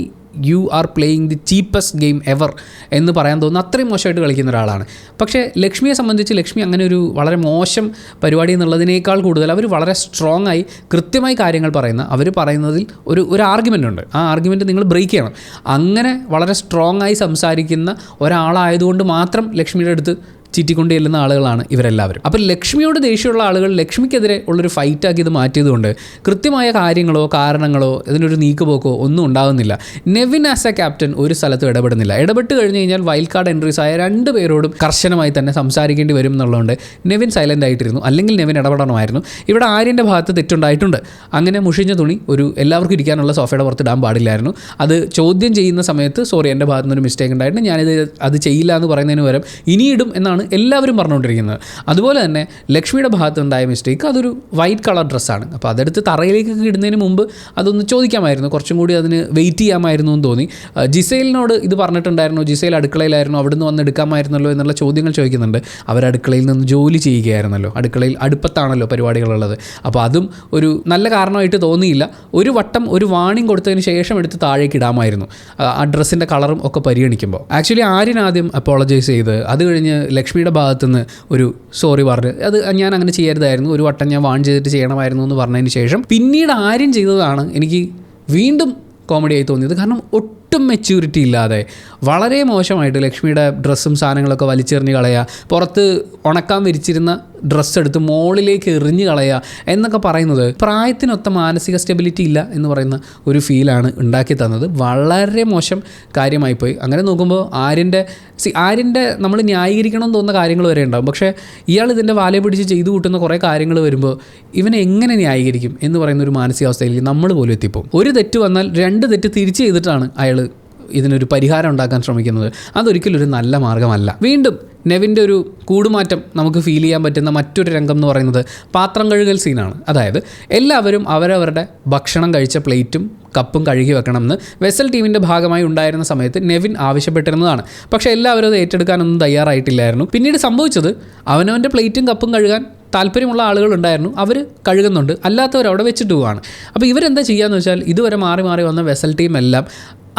you are playing the cheapest game ever എന്ന് പറയാൻ തോന്നുന്നു. അത്രയും മോശമായിട്ട് കളിക്കുന്ന ഒരാളാണ്. പക്ഷേ ലക്ഷ്മിയെ സംബന്ധിച്ച് ലക്ഷ്മി അങ്ങനെ ഒരു വളരെ മോശം പരിപാടി എന്നുള്ളതിനേക്കാൾ കൂടുതൽ അവർ വളരെ സ്ട്രോങ് ആയി കൃത്യമായി കാര്യങ്ങൾ പറയുന്ന, അവർ പറയുന്നതിൽ ഒരു ആർഗ്യുമെൻ്റ് ഉണ്ട്. ആ ആർഗ്യുമെൻറ്റ് നിങ്ങൾ ബ്രേക്ക് ചെയ്യണം. അങ്ങനെ വളരെ സ്ട്രോങ് ആയി സംസാരിക്കുന്ന ഒരാളായതുകൊണ്ട് മാത്രം ലക്ഷ്മിയുടെ അടുത്ത് ചീറ്റിക്കൊണ്ട് ചെല്ലുന്ന ആളുകളാണ് ഇവരെല്ലാവരും. അപ്പോൾ ലക്ഷ്മിയോട് ദേഷ്യമുള്ള ആളുകൾ ലക്ഷ്മിക്കെതിരെ ഉള്ളൊരു ഫൈറ്റാക്കി ഇത് മാറ്റിയതുകൊണ്ട് കൃത്യമായ കാര്യങ്ങളോ കാരണങ്ങളോ ഇതിനൊരു നീക്കുപോക്കോ ഒന്നും ഉണ്ടാകുന്നില്ല. നെവിൻ ആസ് എ ക്യാപ്റ്റൻ ഒരു സ്ഥലത്തും ഇടപെടുന്നില്ല. ഇടപെട്ട് കഴിഞ്ഞ് കഴിഞ്ഞാൽ വൈൽഡ് കാർഡ് എൻട്രീസ് ആയ 2 പേരോടും കർശനമായി തന്നെ സംസാരിക്കേണ്ടി വരും എന്നുള്ളതുകൊണ്ട് നെവിൻ സൈലൻ്റ് ആയിട്ടിരുന്നു. അല്ലെങ്കിൽ നെവിൻ ഇടപെടണമായിരുന്നു. ഇവിടെ ആര്യൻ്റെ ഭാഗത്ത് തെറ്റുണ്ടായിട്ടുണ്ട്. അങ്ങനെ മുഷിഞ്ഞ തുണി എല്ലാവർക്കും ഇരിക്കാനുള്ള സോഫയുടെ പുറത്ത് ഇടാൻ പാടില്ലായിരുന്നു. അത് ചോദ്യം ചെയ്യുന്ന സമയത്ത് സോറി എൻ്റെ ഭാഗത്തു നിന്നൊരു മിസ്റ്റേക്ക് ഉണ്ടായിട്ടുണ്ട്, അത് ചെയ്യില്ല എന്ന് പറയുന്നതിന് പകരം ഇനിയിടും എന്നാണ് എല്ലാവരും പറഞ്ഞുകൊണ്ടിരിക്കുന്നത്. അതുപോലെ തന്നെ ലക്ഷ്മിയുടെ ഭാഗത്തുണ്ടായ മിസ്റ്റേക്ക്, അതൊരു വൈറ്റ് കളർ ഡ്രസ്സാണ്. അപ്പോൾ അതെടുത്ത് തറയിലേക്കൊക്കെ ഇടുന്നതിന് മുമ്പ് അതൊന്ന് ചോദിക്കാമായിരുന്നു, കുറച്ചും കൂടി അതിന് വെയിറ്റ് ചെയ്യാമായിരുന്നു എന്ന് തോന്നി. ജിസൈലിനോട് ഇത് പറഞ്ഞിട്ടുണ്ടായിരുന്നു, ജിസൈൽ അടുക്കളയിലായിരുന്നു, അവിടുന്ന് വന്ന് എടുക്കാമായിരുന്നല്ലോ എന്നുള്ള ചോദ്യങ്ങൾ ചോദിക്കുന്നുണ്ട്. അവർ അടുക്കളയിൽ നിന്ന് ജോലി ചെയ്യുകയായിരുന്നല്ലോ, അടുപ്പത്താണല്ലോ പരിപാടികളുള്ളത്. അപ്പോൾ അതും ഒരു നല്ല കാരണമായിട്ട് തോന്നിയില്ല. ഒരു വട്ടം ഒരു വാണിംഗ് കൊടുത്തതിന് ശേഷം എടുത്ത് താഴേക്ക് ഇടാമായിരുന്നു, ആ ഡ്രസ്സിൻ്റെ കളറും ഒക്കെ പരിഗണിക്കുമ്പോൾ. ആക്ച്വലി ആര്യൻ ആദ്യം അപ്പോളജൈസ് ചെയ്ത് അത് കഴിഞ്ഞ് ലക്ഷ്മിയുടെ ഭാഗത്തുനിന്ന് ഒരു സോറി പറഞ്ഞ് അത് ഞാൻ അങ്ങനെ ചെയ്യരുതായിരുന്നു, ഒരു വട്ടം ഞാൻ വാൺ ചെയ്തിട്ട് ചെയ്യണമായിരുന്നു എന്ന് പറഞ്ഞതിന് ശേഷം പിന്നീട് ആര്യൻ ചെയ്തതാണ് എനിക്ക് വീണ്ടും കോമഡിയായി തോന്നിയത്. കാരണം ഒട്ടും മെച്യൂരിറ്റി ഇല്ലാതെ വളരെ മോശമായിട്ട് ലക്ഷ്മിയുടെ ഡ്രസ്സും സാധനങ്ങളൊക്കെ വലിച്ചെറിഞ്ഞ് കളയുക, പുറത്ത് ഉണക്കാൻ വിരിച്ചിരുന്ന ഡ്രസ്സ് എടുത്ത് മോളിലേക്ക് എറിഞ്ഞ് കളയുക എന്നൊക്കെ പറയുന്നത് പ്രായത്തിനൊത്ത മാനസിക സ്റ്റെബിലിറ്റി ഇല്ല എന്ന് പറയുന്ന ഒരു ഫീലാണ് ഉണ്ടാക്കി തന്നത്. വളരെ മോശം കാര്യമായിപ്പോയി. അങ്ങനെ നോക്കുമ്പോൾ ആര്യൻ്റെ നമ്മൾ ന്യായീകരിക്കണം എന്ന് തോന്നുന്ന കാര്യങ്ങൾ വരെ ഉണ്ടാകും. പക്ഷേ ഇയാൾ ഇതിൻ്റെ വാലെ പിടിച്ച് ചെയ്തു കൂട്ടുന്ന കുറേ കാര്യങ്ങൾ വരുമ്പോൾ ഇവനെ എങ്ങനെ ന്യായീകരിക്കും എന്ന് പറയുന്ന ഒരു മാനസികാവസ്ഥയിലേക്ക് നമ്മൾ പോലും എത്തിപ്പോകും. ഒരു തെറ്റ് വന്നാൽ 2 തെറ്റ് തിരിച്ച് ചെയ്തിട്ടാണ് അയാൾ ഇതിനൊരു പരിഹാരം ഉണ്ടാക്കാൻ ശ്രമിക്കുന്നത്. അതൊരിക്കലും ഒരു നല്ല മാർഗ്ഗമല്ല. വീണ്ടും നെവിൻ്റെ ഒരു കൂടുമാറ്റം നമുക്ക് ഫീൽ ചെയ്യാൻ പറ്റുന്ന മറ്റൊരു രംഗം എന്ന് പറയുന്നത് പാത്രം കഴുകൽ സീനാണ്. അതായത് എല്ലാവരും അവരവരുടെ ഭക്ഷണം കഴിച്ച പ്ലേറ്റും കപ്പും കഴുകി വെക്കണമെന്ന് വെസൽ ടീമിൻ്റെ ഭാഗമായി ഉണ്ടായിരുന്ന സമയത്ത് നെവിൻ ആവശ്യപ്പെട്ടിരുന്നതാണ്. പക്ഷേ എല്ലാവരും അത് ഏറ്റെടുക്കാനൊന്നും തയ്യാറായിട്ടില്ലായിരുന്നു. പിന്നീട് സംഭവിച്ചത് അവനവൻ്റെ പ്ലേറ്റും കപ്പും കഴുകാൻ താല്പര്യമുള്ള ആളുകളുണ്ടായിരുന്നു, അവർ കഴുകുന്നുണ്ട്, അല്ലാത്തവർ അവിടെ വെച്ചിട്ട് പോവുകയാണ്. അപ്പോൾ ഇവരെന്താ ചെയ്യുകയെന്ന് വെച്ചാൽ ഇതുവരെ മാറി മാറി വന്ന വെസൽ ടീം എല്ലാം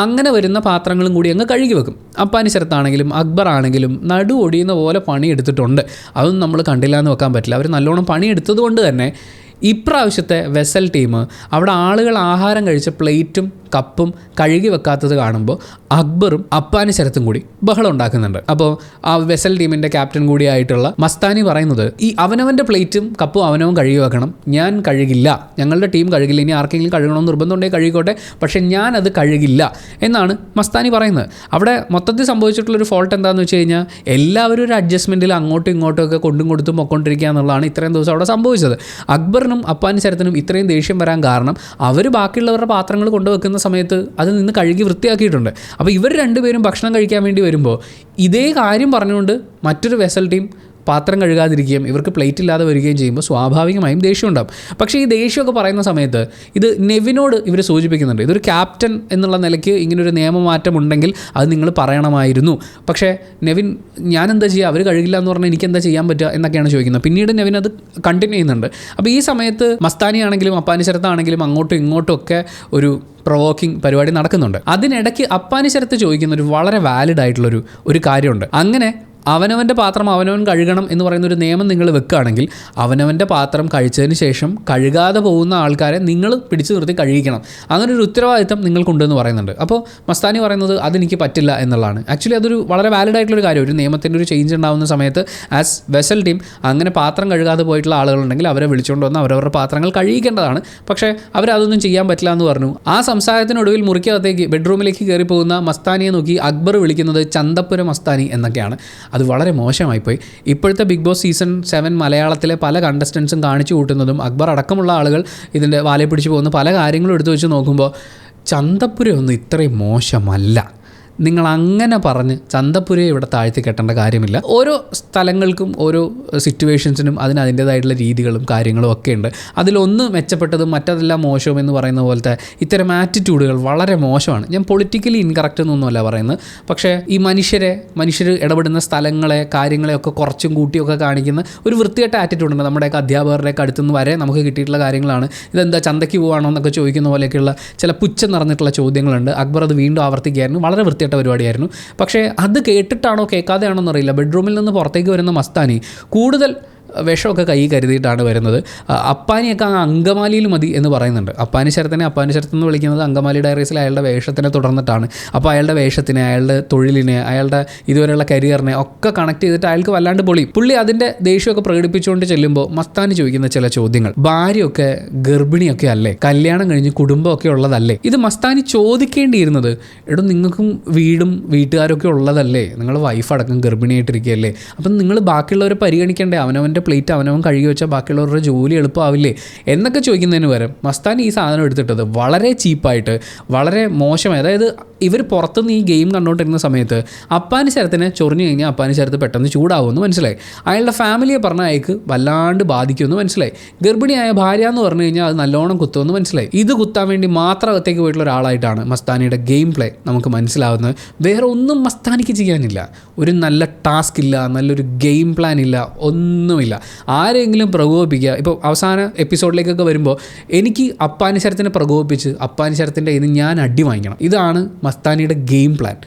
അങ്ങനെ വരുന്ന പാത്രങ്ങളും കൂടി അങ്ങ് കഴുകി വെക്കും. അപ്പാനി ശരത്താണെങ്കിലും അക്ബർ ആണെങ്കിലും നടു ഒടിയുന്ന പോലെ പണിയെടുത്തിട്ടുണ്ട്. അതൊന്നും നമ്മൾ കണ്ടില്ല എന്ന് വെക്കാൻ പറ്റില്ല. അവർ നല്ലോണം പണിയെടുത്തത് കൊണ്ട് തന്നെ ഇപ്രാവശ്യത്തെ വെസൽ ടീം അവിടെ ആളുകൾ ആഹാരം കഴിച്ച പ്ലേറ്റും കപ്പും കഴുകി വെക്കാത്തത് കാണുമ്പോൾ അക്ബറും അപ്പാനി ശരത്തും കൂടി ബഹളം ഉണ്ടാക്കുന്നുണ്ട്. അപ്പോൾ ആ വെസൽ ടീമിൻ്റെ ക്യാപ്റ്റൻ കൂടിയായിട്ടുള്ള മസ്താനി പറയുന്നത് ഈ അവനവൻ്റെ പ്ലേറ്റും കപ്പും അവനവൻ കഴുകി വെക്കണം, ഞാൻ കഴുകില്ല, ഞങ്ങളുടെ ടീം കഴുകില്ല, ഇനി ആർക്കെങ്കിലും കഴുകണമെന്ന് നിർബന്ധമുണ്ടെങ്കിൽ കഴുകിക്കോട്ടെ, പക്ഷേ ഞാനത് കഴുകില്ല എന്നാണ് മസ്താനി പറയുന്നത്. അവിടെ മൊത്തത്തിൽ സംഭവിച്ചിട്ടുള്ളൊരു ഫോൾട്ട് എന്താണെന്ന് വെച്ച് കഴിഞ്ഞാൽ എല്ലാവരും ഒരു അഡ്ജസ്റ്റ്മെൻറ്റിൽ അങ്ങോട്ടും ഇങ്ങോട്ടും ഒക്കെ കൊണ്ടും കൊടുത്തും പൊക്കൊണ്ടിരിക്കുക എന്നുള്ളതാണ് ഇത്രയും ദിവസം അവിടെ സംഭവിച്ചത്. അക്ബറിനും അപ്പാനി ശരത്തിനും ഇത്രയും ദേഷ്യം വരാൻ കാരണം അവർ ബാക്കിയുള്ളവരുടെ പാത്രങ്ങൾ കൊണ്ടുവെക്കുന്ന സമയത്ത് അത് നിന്ന് കഴുകി വൃത്തിയാക്കിയിട്ടുണ്ട്. അപ്പോൾ ഇവർ 2 പേരും ഭക്ഷണം കഴിക്കാൻ വേണ്ടി വരുമ്പോൾ ഇതേ കാര്യം പറഞ്ഞുകൊണ്ട് മറ്റൊരു വെസൽ ടീം പാത്രം കഴുകാതിരിക്കുകയും ഇവർക്ക് പ്ലേറ്റ് ഇല്ലാതെ വരികയും ചെയ്യുമ്പോൾ സ്വാഭാവികമായും ദേഷ്യം ഉണ്ടാകും. പക്ഷേ ഈ ദേഷ്യമൊക്കെ പറയുന്ന സമയത്ത് ഇത് നെവിനോട് ഇവർ സൂചിപ്പിക്കുന്നുണ്ട്. ഇതൊരു ക്യാപ്റ്റൻ എന്നുള്ള നിലയ്ക്ക് ഇങ്ങനൊരു നിയമമാറ്റം ഉണ്ടെങ്കിൽ അത് നിങ്ങൾ പറയണമായിരുന്നു. പക്ഷേ നെവിൻ ഞാൻ എന്താ ചെയ്യുക, അവർ കഴുകില്ല എന്ന് പറഞ്ഞാൽ എനിക്ക് എന്താ ചെയ്യാൻ പറ്റുക എന്നൊക്കെയാണ് ചോദിക്കുന്നത്. പിന്നീട് നെവിൻ അത് കണ്ടിന്യൂ ചെയ്യുന്നുണ്ട്. അപ്പോൾ ഈ സമയത്ത് മസ്താനി ആണെങ്കിലും അപ്പാനി ശരത്താണെങ്കിലും അങ്ങോട്ടും ഇങ്ങോട്ടും ഒക്കെ ഒരു പ്രൊവോക്കിംഗ് പരിപാടി നടക്കുന്നുണ്ട്. അതിനിടയ്ക്ക് അപ്പാനി ശരത്ത് ചോദിക്കുന്ന ഒരു വളരെ വാലിഡ് ആയിട്ടുള്ളൊരു കാര്യമുണ്ട്. അങ്ങനെ അവനവൻ്റെ പാത്രം അവനവൻ കഴുകണം എന്ന് പറയുന്നൊരു നിയമം നിങ്ങൾ വെക്കുകയാണെങ്കിൽ അവനവൻ്റെ പാത്രം കഴിച്ചതിന് ശേഷം കഴുകാതെ പോകുന്ന ആൾക്കാരെ നിങ്ങൾ പിടിച്ചു നിർത്തി കഴുകിക്കണം. അങ്ങനെ ഒരു ഉത്തരവാദിത്തം നിങ്ങൾക്കുണ്ടെന്ന് പറയുന്നുണ്ട്. അപ്പോൾ മസ്താനി പറയുന്നത് അതെനിക്ക് പറ്റില്ല എന്നുള്ളതാണ്. ആക്ച്വലി അതൊരു വളരെ വാലിഡ് ആയിട്ടുള്ളൊരു കാര്യം. ഒരു നിയമത്തിൻ്റെ ഒരു ചേഞ്ച് ഉണ്ടാകുന്ന സമയത്ത് ആസ് വെസൽ ടീം അങ്ങനെ പാത്രം കഴുകാതെ പോയിട്ടുള്ള ആളുകളുണ്ടെങ്കിൽ അവരെ വിളിച്ചുകൊണ്ട് വന്ന് അവരവരുടെ പാത്രങ്ങൾ കഴുകിക്കേണ്ടതാണ്. പക്ഷേ അവരതൊന്നും ചെയ്യാൻ പറ്റില്ല എന്ന് പറഞ്ഞു. ആ സംസാരത്തിനൊടുവിൽ മുറിക്കകത്തേക്ക് ബെഡ്റൂമിലേക്ക് കയറി പോകുന്ന മസ്താനിയെ നോക്കി അക്ബർ വിളിക്കുന്നത് ചന്തപ്പുര മസ്താനി എന്നൊക്കെയാണ്. അത് വളരെ മോശമായിപ്പോയി. ഇപ്പോഴത്തെ ബിഗ് ബോസ് സീസൺ 7 മലയാളത്തിലെ പല കണ്ടസ്റ്റൻസും കാണിച്ചു കൂട്ടുന്നതും അക്ബർ അടക്കമുള്ള ആളുകൾ ഇതിൻ്റെ വാലെ പിടിച്ച് പോകുന്ന പല കാര്യങ്ങളും എടുത്തു വെച്ച് നോക്കുമ്പോൾ ചന്തപ്പുരയൊന്നും ഇത്രയും മോശമല്ല. നിങ്ങൾ അങ്ങനെ പറഞ്ഞ് ചന്തപ്പുരയെ ഇവിടെ താഴ്ത്തി കെട്ടേണ്ട കാര്യമില്ല. ഓരോ സ്ഥലങ്ങൾക്കും ഓരോ സിറ്റുവേഷൻസിനും അതിൻ്റേതായിട്ടുള്ള രീതികളും കാര്യങ്ങളും ഒക്കെ ഉണ്ട്. അതിലൊന്ന് മെച്ചപ്പെട്ടതും മറ്റതെല്ലാം മോശവും എന്ന് പറയുന്ന പോലത്തെ ഇത്തരം ആറ്റിറ്റ്യൂഡുകൾ വളരെ മോശമാണ്. ഞാൻ പൊളിറ്റിക്കലി ഇൻകറക്റ്റ് എന്നൊന്നുമല്ല പറയുന്നത്. പക്ഷേ ഈ മനുഷ്യർ ഇടപെടുന്ന സ്ഥലങ്ങളെ കാര്യങ്ങളെ ഒക്കെ കുറച്ചും കൂട്ടിയൊക്കെ കാണിക്കുന്ന ഒരു വൃത്തികെട്ട ആറ്റിറ്റ്യൂഡുണ്ട്. നമ്മുടെയൊക്കെ അധ്യാപകരുടെയൊക്കെ അടുത്തുനിന്ന് വരെ നമുക്ക് കിട്ടിയിട്ടുള്ള കാര്യങ്ങളാണ്. ഇതെന്താ ചന്തയ്ക്ക് പോവാണോ എന്നൊക്കെ ചോദിക്കുന്ന പോലെയൊക്കെയുള്ള ചില പുച്ഛം നിറഞ്ഞിട്ടുള്ള ചോദ്യങ്ങളുണ്ട്. അക്ബർ അത് വീണ്ടും ആവർത്തിക്കുകയായിരുന്നു. വളരെ വൃത്തികെട്ട പരിപാടിയായിരുന്നു. പക്ഷേ അത് കേട്ടിട്ടാണോ കേൾക്കാതെയാണോ എന്നറിയില്ല, ബെഡ്റൂമിൽ നിന്ന് പുറത്തേക്ക് വരുന്ന മസ്താനി കൂടുതൽ വിഷമൊക്കെ കൈ കരുതിയിട്ടാണ് വരുന്നത്. അപ്പാനിയൊക്കെ അങ്കമാലിയിൽ മതി എന്ന് പറയുന്നുണ്ട്. അപ്പാനി ശരത്തിനെ എന്ന് വിളിക്കുന്നത് അങ്കമാലി ഡയറീസിൽ അയാളുടെ വേഷത്തിനെ തുടർന്നിട്ടാണ്. അപ്പോൾ അയാളുടെ വേഷത്തിനെ, അയാളുടെ തൊഴിലിനെ, അയാളുടെ ഇതുവരെയുള്ള കരിയറിനെ ഒക്കെ കണക്ട് ചെയ്തിട്ട് അയാൾക്ക് വല്ലാണ്ട് പുള്ളി അതിൻ്റെ ദേഷ്യമൊക്കെ പ്രകടിപ്പിച്ചുകൊണ്ട് ചെല്ലുമ്പോൾ മസ്താനി ചോദിക്കുന്ന ചില ചോദ്യങ്ങൾ, ഭാര്യയൊക്കെ ഗർഭിണിയൊക്കെ അല്ലേ, കല്യാണം കഴിഞ്ഞ് കുടുംബമൊക്കെ ഉള്ളതല്ലേ, ഇത് മസ്താനി ചോദിക്കേണ്ടിയിരുന്നത് നിങ്ങൾക്കും വീടും വീട്ടുകാരൊക്കെ ഉള്ളതല്ലേ, നിങ്ങൾ വൈഫ് അടക്കം ഗർഭിണിയായിട്ടിരിക്കുകയല്ലേ, അപ്പം നിങ്ങൾ ബാക്കിയുള്ളവരെ പരിഗണിക്കേണ്ടേ, അവനവൻ്റെ പ്ലേറ്റ് അവനവൻ കഴുകി വെച്ചാൽ ബാക്കിയുള്ളവരുടെ ജോലി എളുപ്പമാവില്ലേ എന്നൊക്കെ ചോദിക്കുന്നതിന് പകരം മസ്താനി ഈ സാധനം എടുത്തിട്ടത് വളരെ ചീപ്പായിട്ട്, വളരെ മോശമായി. അതായത് ഇവർ പുറത്തുനിന്ന് ഈ ഗെയിം കണ്ടുകൊണ്ടിരുന്ന സമയത്ത് അപ്പാനി ശരത്തിനെ ചൊറിഞ്ഞു കഴിഞ്ഞാൽ അപ്പാനി ശരത്ത് പെട്ടെന്ന് ചൂടാവുമെന്ന് മനസ്സിലായി. അയാളുടെ ഫാമിലിയെ പറഞ്ഞാൽ അയാൾക്ക് വല്ലാണ്ട് ബാധിക്കുമെന്ന് മനസ്സിലായി. ഗർഭിണിയായ ഭാര്യ എന്ന് പറഞ്ഞു കഴിഞ്ഞാൽ അത് നല്ലോണം കുത്തുമെന്ന് മനസ്സിലായി. ഇത് കുത്താൻ വേണ്ടി മാത്രം അകത്തേക്ക് പോയിട്ടുള്ള ഒരാളായിട്ടാണ് മസ്താനിയുടെ ഗെയിം പ്ലേ നമുക്ക് മനസ്സിലാവുന്നത്. വേറെ ഒന്നും മസ്താനിക്ക് ചെയ്യാനില്ല. ഒരു നല്ല ടാസ്ക് ഇല്ല, നല്ലൊരു ഗെയിം പ്ലാൻ ഇല്ല, ഒന്നുമില്ല. ആരെങ്കിലും പ്രകോപിപ്പിക്കുക. ഇപ്പോൾ അവസാന എപ്പിസോഡിലേക്കൊക്കെ വരുമ്പോൾ എനിക്ക് അപ്പാനി ശരത്തിനെ പ്രകോപിപ്പിച്ച് അപ്പാനി ശരത്തിൻ്റെ ഇത് ഞാൻ അടി വാങ്ങിക്കണം, ഇതാണ് മസ്താനിയുടെ ഗെയിം പ്ലാൻ.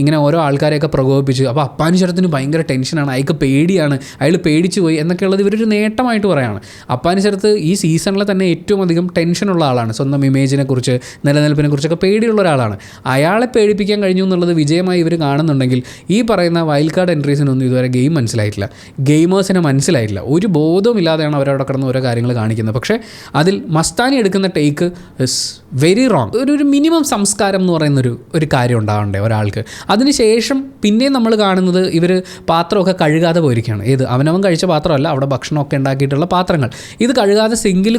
ഇങ്ങനെ ഓരോ ആൾക്കാരെയൊക്കെ പ്രകോപിപ്പിച്ച് അപ്പോൾ അപ്പാനി ശരത്തിന് ഭയങ്കര ടെൻഷനാണ്, അയാൾക്ക് പേടിയാണ്, അയാൾ പേടിച്ചു പോയി എന്നൊക്കെയുള്ളത് ഇവരൊരു നേട്ടമായിട്ട് പറയുകയാണ്. അപ്പാനി ശരത്ത് ഈ സീസണിൽ തന്നെ ഏറ്റവും അധികം ടെൻഷനുള്ള ആളാണ്. സ്വന്തം ഇമേജിനെ കുറിച്ച്, നിലനിൽപ്പിനെ കുറിച്ചൊക്കെ പേടിയുള്ള ഒരാളാണ്. അയാളെ പേടിപ്പിക്കാൻ കഴിഞ്ഞു എന്നുള്ളത് വിജയമായി ഇവർ കാണുന്നുണ്ടെങ്കിൽ ഈ പറയുന്ന വൈൽഡ് കാർഡ് എൻട്രീസിനൊന്നും ഇതുവരെ ഗെയിം മനസ്സിലായിട്ടില്ല, ഗെയിമേഴ്സിനെ മനസ്സിലായിട്ടില്ല. ഒരു ബോധവുമില്ലാതെയാണ് അവരവിടെ കിടന്ന് ഓരോ കാര്യങ്ങൾ കാണിക്കുന്നത്. പക്ഷേ അതിൽ മസ്താനി എടുക്കുന്ന ടേക്ക് ഇസ് വെരി റോങ്. ഒരു മിനിമം സംസ്കാരം എന്ന് പറയുന്നൊരു കാര്യം ഉണ്ടാവണ്ടേ ഒരാൾക്ക്. അതിനുശേഷം പിന്നെയും നമ്മൾ കാണുന്നത് ഇവർ പാത്രമൊക്കെ കഴുകാതെ പോയിരിക്കുകയാണ്. അവനവൻ കഴിച്ച പാത്രമല്ല, അവിടെ ഭക്ഷണമൊക്കെ ഉണ്ടാക്കിയിട്ടുള്ള പാത്രങ്ങൾ ഇത് കഴുകാതെ സിങ്കിൽ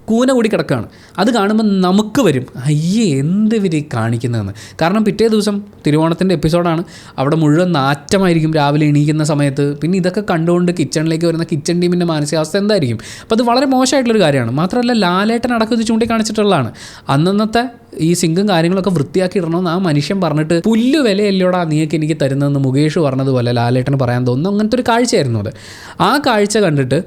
കൂന കൂടി കിടക്കുകയാണ്. അത് കാണുമ്പോൾ നമുക്ക് വരും അയ്യേ എന്തിവർ കാണിക്കുന്നതെന്ന്. കാരണം പിറ്റേ ദിവസം തിരുവോണത്തിൻ്റെ എപ്പിസോഡാണ്. അവിടെ മുഴുവൻ നാറ്റമായിരിക്കും രാവിലെ എണീക്കുന്ന സമയത്ത്. പിന്നെ ഇതൊക്കെ കണ്ടുകൊണ്ട് കിച്ചണിലേക്ക് വരുന്ന കിച്ചൺ ടീമിൻ്റെ മാനസികാവസ്ഥ എന്തായിരിക്കും? അപ്പോൾ അത് വളരെ മോശമായിട്ടുള്ളൊരു കാര്യമാണ്. മാത്രമല്ല ലാലേട്ടൻ അടക്കം ഇത് ചൂണ്ടിക്കാണിച്ചിട്ടുള്ളതാണ്. അന്നത്തെ ഈ സിങ്കും കാര്യങ്ങളൊക്കെ വൃത്തിയാക്കി ഇടണമെന്ന് ആ മനുഷ്യൻ പറഞ്ഞിട്ട് പുല്ല് വിലയല്ലോടാ നീയൊക്കെ എനിക്ക് തരുന്നതെന്ന് മുകേഷ് പറഞ്ഞതുപോലെ ലാലേട്ടന് പറയാൻ തോന്നുന്നു. അങ്ങനത്തെ ഒരു കാഴ്ചയായിരുന്നു അത്. ആ കാഴ്ച കണ്ടിട്ട്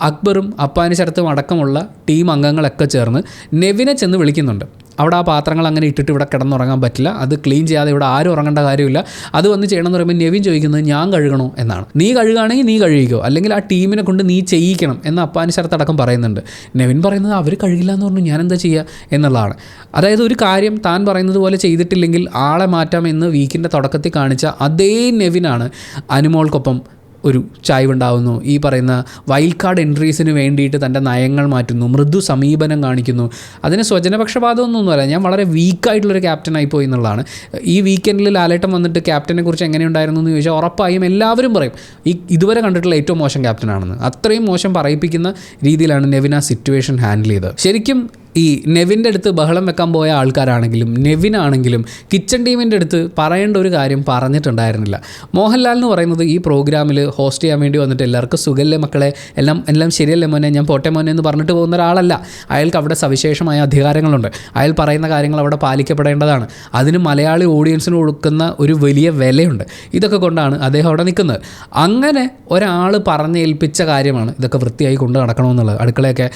അക്ബറും അപ്പാനി ശരത്തും അടക്കമുള്ള ടീം അംഗങ്ങളൊക്കെ ചേർന്ന് നെവിനെ ചെന്ന് വിളിക്കുന്നുണ്ട്. അവിടെ ആ പാത്രങ്ങൾ അങ്ങനെ ഇട്ടിട്ട് ഇവിടെ കിടന്നുറങ്ങാൻ പറ്റില്ല, അത് ക്ലീൻ ചെയ്യാതെ ഇവിടെ ആരും ഉറങ്ങേണ്ട കാര്യമില്ല, അത് വന്ന് ചെയ്യണമെന്ന് പറയുമ്പോൾ നെവിൻ ചോദിക്കുന്നത് ഞാൻ കഴുകണോ എന്നാണ്. നീ കഴുകുകയാണെങ്കിൽ നീ കഴുകിക്കോ, അല്ലെങ്കിൽ ആ ടീമിനെ കൊണ്ട് നീ ചെയ്യിക്കണം എന്ന് അപ്പാനി ശരത്ത് അടക്കം പറയുന്നുണ്ട്. നെവിൻ പറയുന്നത് അവർ കഴുകില്ല എന്ന് പറഞ്ഞു ഞാൻ എന്താ ചെയ്യുക എന്നുള്ളതാണ്. അതായത് ഒരു കാര്യം താൻ പറയുന്നത് പോലെ ചെയ്തിട്ടില്ലെങ്കിൽ ആളെ മാറ്റാം എന്ന് വീക്കിൻ്റെ തുടക്കത്തിൽ കാണിച്ച അതേ നെവിനാണ് അനുമോൾക്കൊപ്പം ഒരു ചായ്വുണ്ടാവുന്നു. ഈ പറയുന്ന വൈൽഡ് കാർഡ് എൻട്രീസിന് വേണ്ടിയിട്ട് തൻ്റെ നയങ്ങൾ മാറ്റുന്നു, മൃദു സമീപനം കാണിക്കുന്നു. അതിന് സ്വജനപക്ഷപാതമൊന്നുമല്ല, ഞാൻ വളരെ വീക്കായിട്ടുള്ളൊരു ക്യാപ്റ്റനായി പോയി എന്നുള്ളതാണ്. ഈ വീക്കെൻഡിൽ ലാലേട്ടൻ വന്നിട്ട് ക്യാപ്റ്റനെ കുറിച്ച് എങ്ങനെയുണ്ടായിരുന്നു എന്ന് ചോദിച്ചാൽ ഉറപ്പായും എല്ലാവരും പറയും ഇതുവരെ കണ്ടിട്ടുള്ള ഏറ്റവും മോശം ക്യാപ്റ്റനാണെന്ന്. അത്രയും മോശം പറയിപ്പിക്കുന്ന രീതിയിലാണ് നെവിൻ ആ സിറ്റുവേഷൻ ഹാൻഡിൽ ചെയ്തത്. ശരിക്കും ഈ നെവിൻ്റെ അടുത്ത് ബഹളം വെക്കാൻ പോയ ആൾക്കാരാണെങ്കിലും നെവിനാണെങ്കിലും കിച്ചൺ ടീമിൻ്റെ അടുത്ത് പറയേണ്ട ഒരു കാര്യം പറഞ്ഞിട്ടുണ്ടായിരുന്നില്ല. മോഹൻലാൽ എന്ന് പറയുന്നത് ഈ പ്രോഗ്രാമിൽ ഹോസ്റ്റ് ചെയ്യാൻ വേണ്ടി വന്നിട്ട് എല്ലാവർക്കും സുഖല്ലേ മക്കളെ, എല്ലാം ശരിയല്ലേ മോനെ, ഞാൻ പോട്ടെ മോനെ എന്ന് പറഞ്ഞിട്ട് പോകുന്ന ഒരാളല്ല. അയാൾക്ക് അവിടെ സവിശേഷമായ അധികാരങ്ങളുണ്ട്. അയാൾ പറയുന്ന കാര്യങ്ങൾ അവിടെ പാലിക്കപ്പെടേണ്ടതാണ്. അതിന് മലയാളി ഓഡിയൻസിന് കൊടുക്കുന്ന ഒരു വലിയ വിലയുണ്ട്. ഇതൊക്കെ കൊണ്ടാണ് അദ്ദേഹം അവിടെ നിൽക്കുന്നത്. അങ്ങനെ ഒരാൾ പറഞ്ഞേൽപ്പിച്ച കാര്യമാണ് ഇതൊക്കെ വൃത്തിയായി കൊണ്ട് നടക്കണമെന്നുള്ളത്. അടുക്കളയൊക്കെ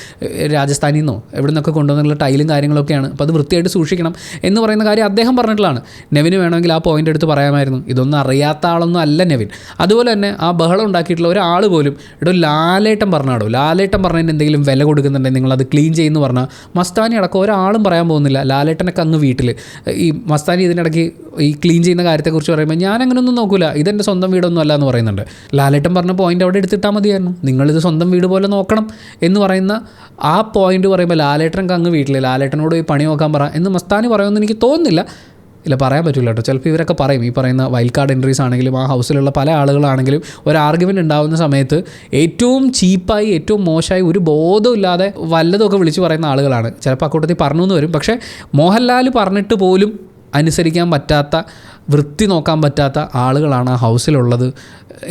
രാജസ്ഥാനിൽ നിന്നോ എവിടെ നിന്നൊക്കെ കൊണ്ടുവന്നുള്ള ടൈലും കാര്യങ്ങളൊക്കെയാണ്, അപ്പോൾ അത് വൃത്തിയായിട്ട് സൂക്ഷിക്കണം എന്ന് പറയുന്ന കാര്യം അദ്ദേഹം പറഞ്ഞിട്ടുള്ളതാണ്. നെവിന് വേണമെങ്കിൽ ആ പോയിൻ്റ് എടുത്ത് പറയാമായിരുന്നു. ഇതൊന്നും അറിയാത്ത ആളൊന്നും അല്ല നെവിൻ. അതുപോലെ തന്നെ ആ ബഹളം ഉണ്ടാക്കിയിട്ടുള്ള ഒരാൾ പോലും ലാലേട്ടൻ പറഞ്ഞാടോ, ലാലേട്ടൻ പറഞ്ഞതിന് എന്തെങ്കിലും വില കൊടുക്കുന്നുണ്ടെങ്കിൽ നിങ്ങളത് ക്ലീൻ ചെയ്യുമെന്ന് പറഞ്ഞാൽ മസ്താനി അടക്കം ഒരാളും പറയാൻ പോകുന്നില്ല. ലാലേട്ടനൊക്കെ അങ്ങ് വീട്ടിൽ ഈ മസ്താനി ഇതിനിടയ്ക്ക് ഈ ക്ലീൻ ചെയ്യുന്ന കാര്യത്തെക്കുറിച്ച് പറയുമ്പോൾ ഞാൻ അങ്ങനെയൊന്നും നോക്കില്ല, ഇതെൻ്റെ സ്വന്തം വീടൊന്നും അല്ല എന്ന് പറയുന്നുണ്ട്. ലാലേട്ടൻ പറഞ്ഞ പോയിൻ്റ് അവിടെ എടുത്തിട്ടാൽ മതിയായിരുന്നു, നിങ്ങളിത് സ്വന്തം വീട് പോലെ നോക്കണം എന്ന് പറയുന്ന ആ പോയിൻ്റ് പറയുമ്പോൾ ലാലേട്ടൻ അങ്ങ് വീട്ടിൽ ലാലേട്ടനോട് ഈ പണി നോക്കാൻ പറ എന്ന് മസ്താനി പറയുമെന്ന് എനിക്ക് തോന്നുന്നില്ല. ഇല്ല, പറയാൻ പറ്റില്ല കേട്ടോ. ചിലപ്പോൾ ഇവരൊക്കെ പറയും, ഈ പറയുന്ന വൈൽഡ് കാർഡ് എൻട്രീസ് ആണെങ്കിലും ആ ഹൗസിലുള്ള പല ആളുകളാണെങ്കിലും ഒരു ആർഗ്യുമെൻ്റ് ഉണ്ടാകുന്ന സമയത്ത് ഏറ്റവും ചീപ്പായി ഏറ്റവും മോശമായി ഒരു ബോധമില്ലാതെ വല്ലതൊക്കെ വിളിച്ച് പറയുന്ന ആളുകളാണ്. ചിലപ്പോൾ അക്കൂട്ടത്തിൽ പറഞ്ഞു എന്ന് വരും. പക്ഷേ മോഹൻലാൽ പറഞ്ഞിട്ട് പോലും അനുസരിക്കാൻ പറ്റാത്ത വൃത്തി നോക്കാൻ പറ്റാത്ത ആളുകളാണ് ആ ഹൗസിലുള്ളത്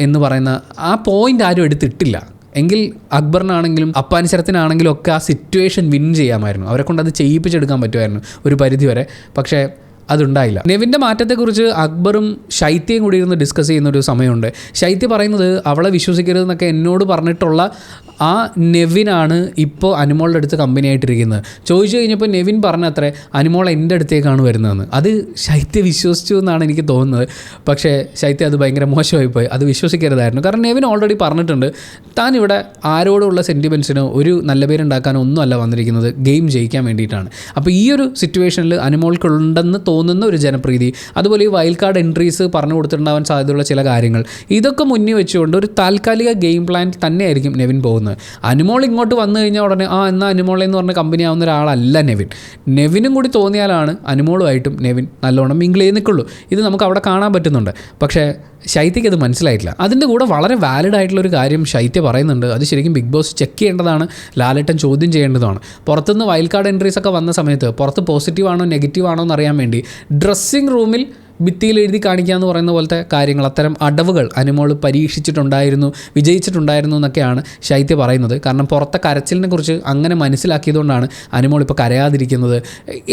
എന്ന് പറയുന്ന ആ പോയിൻ്റ് ആരും എടുത്തിട്ടില്ല. എങ്കിൽ അക്ബറിനാണെങ്കിലും അപ്പാനിശരത്തിനാണെങ്കിലും ഒക്കെ ആ സിറ്റുവേഷൻ വിൻ ചെയ്യാമായിരുന്നു. അവരെ കൊണ്ട് അത് ചെയ്യിപ്പിച്ചെടുക്കാൻ പറ്റുമായിരുന്നു ഒരു പരിധിവരെ. പക്ഷേ അതുണ്ടായില്ല. നെവിൻ്റെ മാറ്റത്തെക്കുറിച്ച് അക്ബറും ശൈത്യയും കൂടി ഇരുന്ന് ഡിസ്കസ് ചെയ്യുന്നൊരു സമയമുണ്ട്. ശൈത്യ പറയുന്നത് അവളെ വിശ്വസിക്കരുതെന്നൊക്കെ എന്നോട് പറഞ്ഞിട്ടുള്ള ആ നെവിനാണ് ഇപ്പോൾ അനുമോളുടെ അടുത്ത് കമ്പനി ആയിട്ടിരിക്കുന്നത്. ചോദിച്ചു കഴിഞ്ഞപ്പോൾ നെവിൻ പറഞ്ഞത്രേ അനിമോൾ എൻ്റെ അടുത്തേക്കാണ് വരുന്നതെന്ന്. അത് ശൈത്യ വിശ്വസിച്ചു എന്നാണ് എനിക്ക് തോന്നുന്നത്. പക്ഷേ ശൈത്യ അത് ഭയങ്കര മോശമായിപ്പോയി. അത് വിശ്വസിക്കരുതായിരുന്നു. കാരണം നെവിൻ ഓൾറെഡി പറഞ്ഞിട്ടുണ്ട് താൻ ഇവിടെ ആരോടുള്ള സെൻറ്റിമെൻറ്റ്സിനോ ഒരു നല്ല പേരുണ്ടാക്കാനോ ഒന്നും അല്ല വന്നിരിക്കുന്നത്, ഗെയിം ജയിക്കാൻ വേണ്ടിയിട്ടാണ്. അപ്പോൾ ഈ ഒരു സിറ്റുവേഷനിൽ അനുമോൾക്കുണ്ടെന്ന് തോന്നുന്ന ഒരു ജനപ്രീതി, അതുപോലെ ഈ വൈൽഡ് കാർഡ് എൻട്രീസ് പറഞ്ഞു കൊടുത്തിട്ടുണ്ടാവാൻ സാധ്യതയുള്ള ചില കാര്യങ്ങൾ, ഇതൊക്കെ മുന്നിൽ വെച്ചുകൊണ്ട് ഒരു താൽക്കാലിക ഗെയിം പ്ലാൻ തന്നെയായിരിക്കും നെവിൻ പോകുന്നത്. അനുമോൾ ഇങ്ങോട്ട് വന്നു കഴിഞ്ഞാൽ ഉടനെ എന്നാൽ അനുമോളെ എന്ന് പറഞ്ഞ കമ്പനി ആവുന്ന ഒരാളല്ല നെവിൻ. നെവിനും കൂടി തോന്നിയാലാണ് അനുമോളുമായിട്ടും നെവിൻ നല്ലോണം മിങ്കിൾ ചെയ്ത് നിൽക്കുള്ളൂ. ഇത് നമുക്ക് അവിടെ കാണാൻ പറ്റുന്നുണ്ട്. പക്ഷേ ശൈത്യയ്ക്ക് അത് മനസ്സിലായിട്ടില്ല. അതിൻ്റെ കൂടെ വളരെ വാലിഡ് ആയിട്ടുള്ളൊരു കാര്യം ശൈത്യ പറയുന്നുണ്ട്. അത് ശരിക്കും ബിഗ് ബോസ് ചെക്ക് ചെയ്യേണ്ടതാണ്, ലാലേട്ടൻ ചോദ്യം ചെയ്യേണ്ടതാണ്. പുറത്തുനിന്ന് വൈൽഡ് കാർഡ് എൻട്രീസ് ഒക്കെ വന്ന സമയത്ത് പുറത്ത് പോസിറ്റീവ് ആണോ നെഗറ്റീവ് ആണോ എന്നറിയാൻ വേണ്ടി ഡ്രസ്സിംഗ് റൂമിൽ ഭിത്തിയിൽ എഴുതി കാണിക്കുക എന്ന് പറയുന്ന പോലത്തെ കാര്യങ്ങൾ, അത്തരം അടവുകൾ അനുമോൾ പരീക്ഷിച്ചിട്ടുണ്ടായിരുന്നു, വിജയിച്ചിട്ടുണ്ടായിരുന്നു എന്നൊക്കെയാണ് ശൈത്യ പറയുന്നത്. കാരണം പുറത്തെ കരച്ചിലിനെ കുറിച്ച് അങ്ങനെ മനസ്സിലാക്കിയതുകൊണ്ടാണ് അനുമോൾ ഇപ്പോൾ കരയാതിരിക്കുന്നത്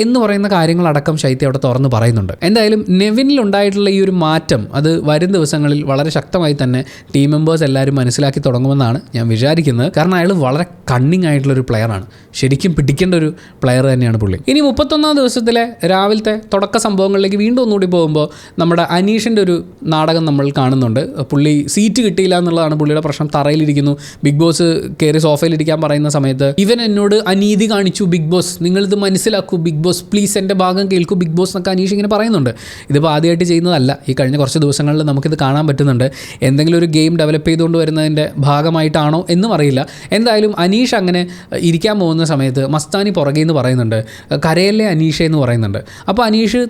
എന്ന് പറയുന്ന കാര്യങ്ങളടക്കം ശൈത്യ അവിടെ തുറന്ന് പറയുന്നുണ്ട്. എന്തായാലും നെവിനിലുണ്ടായിട്ടുള്ള ഈ ഒരു മാറ്റം അത് വരും ദിവസങ്ങളിൽ വളരെ ശക്തമായി തന്നെ ടീം മെമ്പേഴ്സ് എല്ലാവരും മനസ്സിലാക്കി തുടങ്ങുമെന്നാണ് ഞാൻ വിചാരിക്കുന്നത്. കാരണം അയാൾ വളരെ കണ്ണിങ് ആയിട്ടുള്ളൊരു പ്ലെയറാണ്. ശരിക്കും പിടിക്കേണ്ട ഒരു പ്ലെയർ തന്നെയാണ് പുള്ളി. ഇനി 31-ാം ദിവസത്തിലെ രാവിലത്തെ തുടക്ക സംഭവങ്ങളിലേക്ക് വീണ്ടും ഒന്നുകൂടി പോകുമ്പോൾ നമ്മുടെ അനീഷിൻ്റെ ഒരു നാടകം നമ്മൾ കാണുന്നുണ്ട്. പുള്ളി സീറ്റ് കിട്ടിയില്ല എന്നുള്ളതാണ് പുള്ളിയുടെ പ്രശ്നം. തറയിലിരിക്കുന്നു. ബിഗ് ബോസ് കയറി സോഫയിലിരിക്കാൻ പറയുന്ന സമയത്ത് ഇവൻ എന്നോട് അനീതി കാണിച്ചു ബിഗ് ബോസ്, നിങ്ങളിത് മനസ്സിലാക്കൂ ബിഗ് ബോസ്, പ്ലീസ് എൻ്റെ ഭാഗം കേൾക്കൂ ബിഗ് ബോസ് എന്നൊക്കെ അനീഷ് ഇങ്ങനെ പറയുന്നുണ്ട്. ഇതിപ്പോൾ ആദ്യമായിട്ട് ചെയ്യുന്നതല്ല. ഈ കഴിഞ്ഞ കുറച്ച് ദിവസങ്ങളിൽ നമുക്കിത് കാണാൻ പറ്റുന്നുണ്ട്. എന്തെങ്കിലും ഒരു ഗെയിം ഡെവലപ്പ് ചെയ്തുകൊണ്ട് വരുന്നതിൻ്റെ ഭാഗമായിട്ടാണോ എന്നും അറിയില്ല. എന്തായാലും അനീഷ് അങ്ങനെ ഇരിക്കാൻ പോകുന്ന സമയത്ത് മസ്താനി പുറകെ എന്ന് പറയുന്നുണ്ട്, കരയല്ലേ അനീഷ എന്ന് പറയുന്നുണ്ട്. അപ്പോൾ അനീഷ്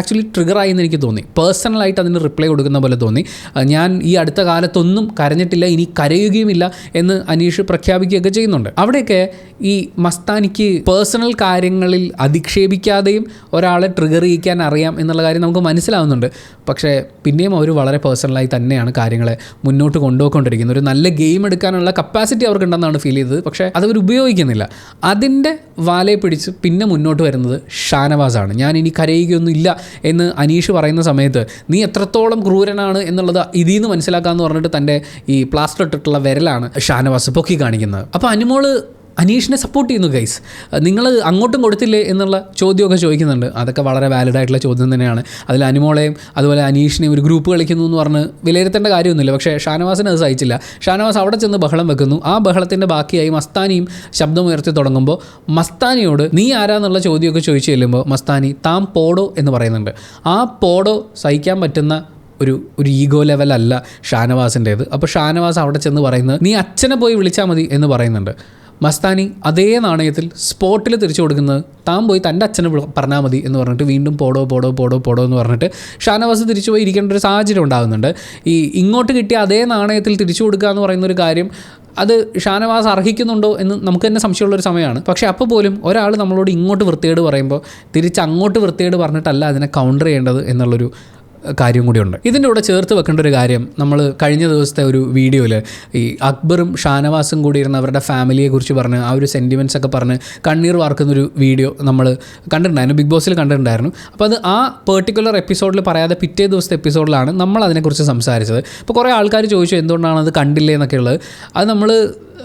ആക്ച്വലി ട്രിഗറായി എന്ന് എനിക്ക് തോന്നി. പേഴ്സണലായിട്ട് അതിന് റിപ്ലൈ കൊടുക്കുന്ന പോലെ തോന്നി. ഞാൻ ഈ അടുത്ത കാലത്തൊന്നും കരഞ്ഞിട്ടില്ല, ഇനി കരയുകയുമില്ല എന്ന് അനീഷ് പ്രഖ്യാപിക്കുകയൊക്കെ ചെയ്യുന്നുണ്ട്. അവിടെയൊക്കെ ഈ മസ്താനിക്ക് പേഴ്സണൽ കാര്യങ്ങളിൽ അധിക്ഷേപിക്കാതെയും ഒരാളെ ട്രിഗർ ചെയ്യിക്കാൻ അറിയാം എന്നുള്ള കാര്യം നമുക്ക് മനസ്സിലാവുന്നുണ്ട്. പക്ഷേ പിന്നെയും അവർ വളരെ പേഴ്സണലായി തന്നെയാണ് കാര്യങ്ങളെ മുന്നോട്ട് കൊണ്ടുപോയിക്കൊണ്ടിരിക്കുന്നത്. ഒരു നല്ല ഗെയിം എടുക്കാനുള്ള കപ്പാസിറ്റി അവർക്കുണ്ടെന്നാണ് ഫീൽ ചെയ്തത്. പക്ഷേ അതവർ ഉപയോഗിക്കുന്നില്ല. അതിൻ്റെ വാലയെ പിടിച്ച് പിന്നെ മുന്നോട്ട് വരുന്നത് ഷാനവാസാണ്. ഞാൻ ഇനി കരയുകയൊന്നുമില്ല എന്ന് അനീഷ് പറയുന്ന സമയത്ത് നീ എത്രത്തോളം ക്രൂരനാണ് എന്നുള്ളത് ഇതിൽ നിന്ന് മനസ്സിലാക്കാമെന്ന് പറഞ്ഞിട്ട് തൻ്റെ ഈ പ്ലാസ്റ്റർ ഇട്ടിട്ടുള്ള വിരലാണ് ഷാനവാസ് പൊക്കി കാണിക്കുന്നത്. അപ്പോൾ അനുമോള് അനീഷിനെ സപ്പോർട്ട് ചെയ്യുന്നു. ഗൈസ്, നിങ്ങൾ അങ്ങോട്ടും കൊടുത്തില്ലേ എന്നുള്ള ചോദ്യമൊക്കെ ചോദിക്കുന്നുണ്ട്. അതൊക്കെ വളരെ വാലിഡ് ആയിട്ടുള്ള ചോദ്യം തന്നെയാണ്. അതിൽ അനുമോളെയും അതുപോലെ അനീഷിനെയും ഒരു ഗ്രൂപ്പ് കളിക്കുന്നു എന്ന് പറഞ്ഞ് വിലയിരുത്തേണ്ട കാര്യമൊന്നുമില്ല. പക്ഷേ ഷാനവാസിന് അത് സഹിച്ചില്ല. ഷാനവാസ് അവിടെ ചെന്ന് ബഹളം വെക്കുന്നു. ആ ബഹളത്തിൻ്റെ ബാക്കിയായി മസ്താനിയും ശബ്ദമുയർത്തി തുടങ്ങുമ്പോൾ മസ്താനിയോട് നീ ആരാന്നുള്ള ചോദ്യമൊക്കെ ചോദിച്ചു ചെല്ലുമ്പോൾ മസ്താനി താൻ പോടോ എന്ന് പറയുന്നുണ്ട്. ആ പോടോ സഹിക്കാൻ പറ്റുന്ന ഒരു ഈഗോ ലെവലല്ല ഷാനവാസിൻ്റേത്. അപ്പോൾ ഷാനവാസ് അവിടെ ചെന്ന് പറയുന്നത് നീ അച്ഛനെ പോയി വിളിച്ചാൽ മതി എന്ന് പറയുന്നുണ്ട്. മസ്താനി അതേ നാണയത്തിൽ സ്പോട്ടിൽ തിരിച്ചു കൊടുക്കുന്നത് താൻ പോയി തൻ്റെ അച്ഛനെ പറഞ്ഞാൽ മതി എന്ന് പറഞ്ഞിട്ട് വീണ്ടും പോടോ എന്ന് പറഞ്ഞിട്ട് ഷാനവാസ് തിരിച്ചു പോയി ഇരിക്കേണ്ട ഒരു സാഹചര്യം ഉണ്ടാകുന്നുണ്ട്. ഇങ്ങോട്ട് കിട്ടിയ അതേ നാണയത്തിൽ തിരിച്ചു കൊടുക്കുക എന്ന് പറയുന്നൊരു കാര്യം അത് ഷാനവാസ് അർഹിക്കുന്നുണ്ടോ എന്ന് നമുക്ക് തന്നെ സംശയമുള്ളൊരു സമയമാണ്. പക്ഷേ അപ്പോൾ പോലും ഒരാൾ നമ്മളോട് ഇങ്ങോട്ട് വൃത്തികേട് പറയുമ്പോൾ തിരിച്ച് അങ്ങോട്ട് വൃത്തികേട് പറഞ്ഞിട്ടല്ല അതിനെ കൗണ്ടർ ചെയ്യേണ്ടത് എന്നുള്ളൊരു കാര്യം കൂടിയുണ്ട്. ഇതിൻ്റെ കൂടെ ചേർത്ത് വെക്കേണ്ട ഒരു കാര്യം, നമ്മൾ കഴിഞ്ഞ ദിവസത്തെ ഒരു വീഡിയോയിൽ ഈ അക്ബറും ഷാനവാസും കൂടി ഇരുന്ന് അവരുടെ ഫാമിലിയെക്കുറിച്ച് പറഞ്ഞ് ആ ഒരു സെൻറ്റിമെൻറ്റ്സ് ഒക്കെ പറഞ്ഞ് കണ്ണീർ വാർക്കുന്നൊരു വീഡിയോ നമ്മൾ കണ്ടിട്ടുണ്ടായിരുന്നു, ബിഗ് ബോസിൽ കണ്ടിട്ടുണ്ടായിരുന്നു. അപ്പോൾ അത് ആ പെർട്ടിക്കുലർ എപ്പിസോഡിൽ പറയാതെ പിറ്റേ ദിവസത്തെ എപ്പിസോഡിലാണ് നമ്മൾ അതിനെക്കുറിച്ച് സംസാരിച്ചത്. അപ്പോൾ കുറേ ആൾക്കാർ ചോദിച്ചു എന്തുകൊണ്ടാണ് അത് കണ്ടില്ലേ എന്നൊക്കെ ഉള്ളത്. അത് നമ്മൾ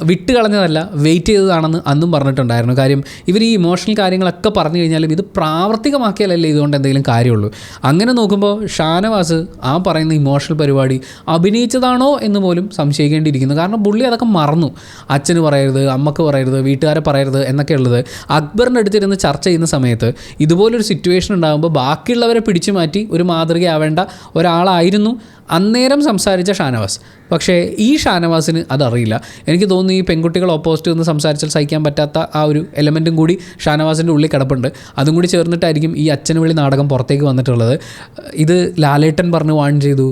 വിട്ട് കളഞ്ഞതല്ല, വെയിറ്റ് ചെയ്തതാണെന്ന് അന്നും പറഞ്ഞിട്ടുണ്ടായിരുന്നു. കാര്യം ഇവർ ഈ ഇമോഷണൽ കാര്യങ്ങളൊക്കെ പറഞ്ഞു കഴിഞ്ഞാലും ഇത് പ്രാവർത്തികമാക്കിയാലല്ലേ ഇതുകൊണ്ട് എന്തെങ്കിലും കാര്യമുള്ളൂ. അങ്ങനെ നോക്കുമ്പോൾ ഷാനവാസ് ആ പറയുന്ന ഇമോഷണൽ പരിപാടി അഭിനയിച്ചതാണോ എന്ന് പോലും സംശയിക്കേണ്ടിയിരിക്കുന്നു. കാരണം പുള്ളി അതൊക്കെ മറന്നു. അച്ഛന് പറയരുത്, അമ്മക്ക് പറയരുത്, വീട്ടുകാരെ പറയരുത് എന്നൊക്കെ ഉള്ളത് അക്ബറിൻ്റെ അടുത്തിരുന്ന് ചർച്ച ചെയ്യുന്ന സമയത്ത് ഇതുപോലൊരു സിറ്റുവേഷൻ ഉണ്ടാകുമ്പോൾ ബാക്കിയുള്ളവരെ പിടിച്ചു മാറ്റി ഒരു മാതൃകയാവേണ്ട ഒരാളായിരുന്നു അന്നേരം സംസാരിച്ച ഷാനവാസ്. പക്ഷേ ഈ ഷാനവാസിന് അതറിയില്ല. എനിക്ക് തോന്നുന്നു ഈ പെൺകുട്ടികൾ ഓപ്പോസിറ്റ് നിന്ന് സംസാരിച്ചാൽ സഹിക്കാൻ പറ്റാത്ത ആ ഒരു എലമെൻറ്റും കൂടി ഷാനവാസിൻ്റെ ഉള്ളിൽ കിടപ്പുണ്ട്. അതും കൂടി ചേർന്നിട്ടായിരിക്കും ഈ അച്ഛന് വിളി നാടകം പുറത്തേക്ക് വന്നിട്ടുള്ളത്. ഇത് ലാലേട്ടൻ പറഞ്ഞ് വാൺ ചെയ്തു,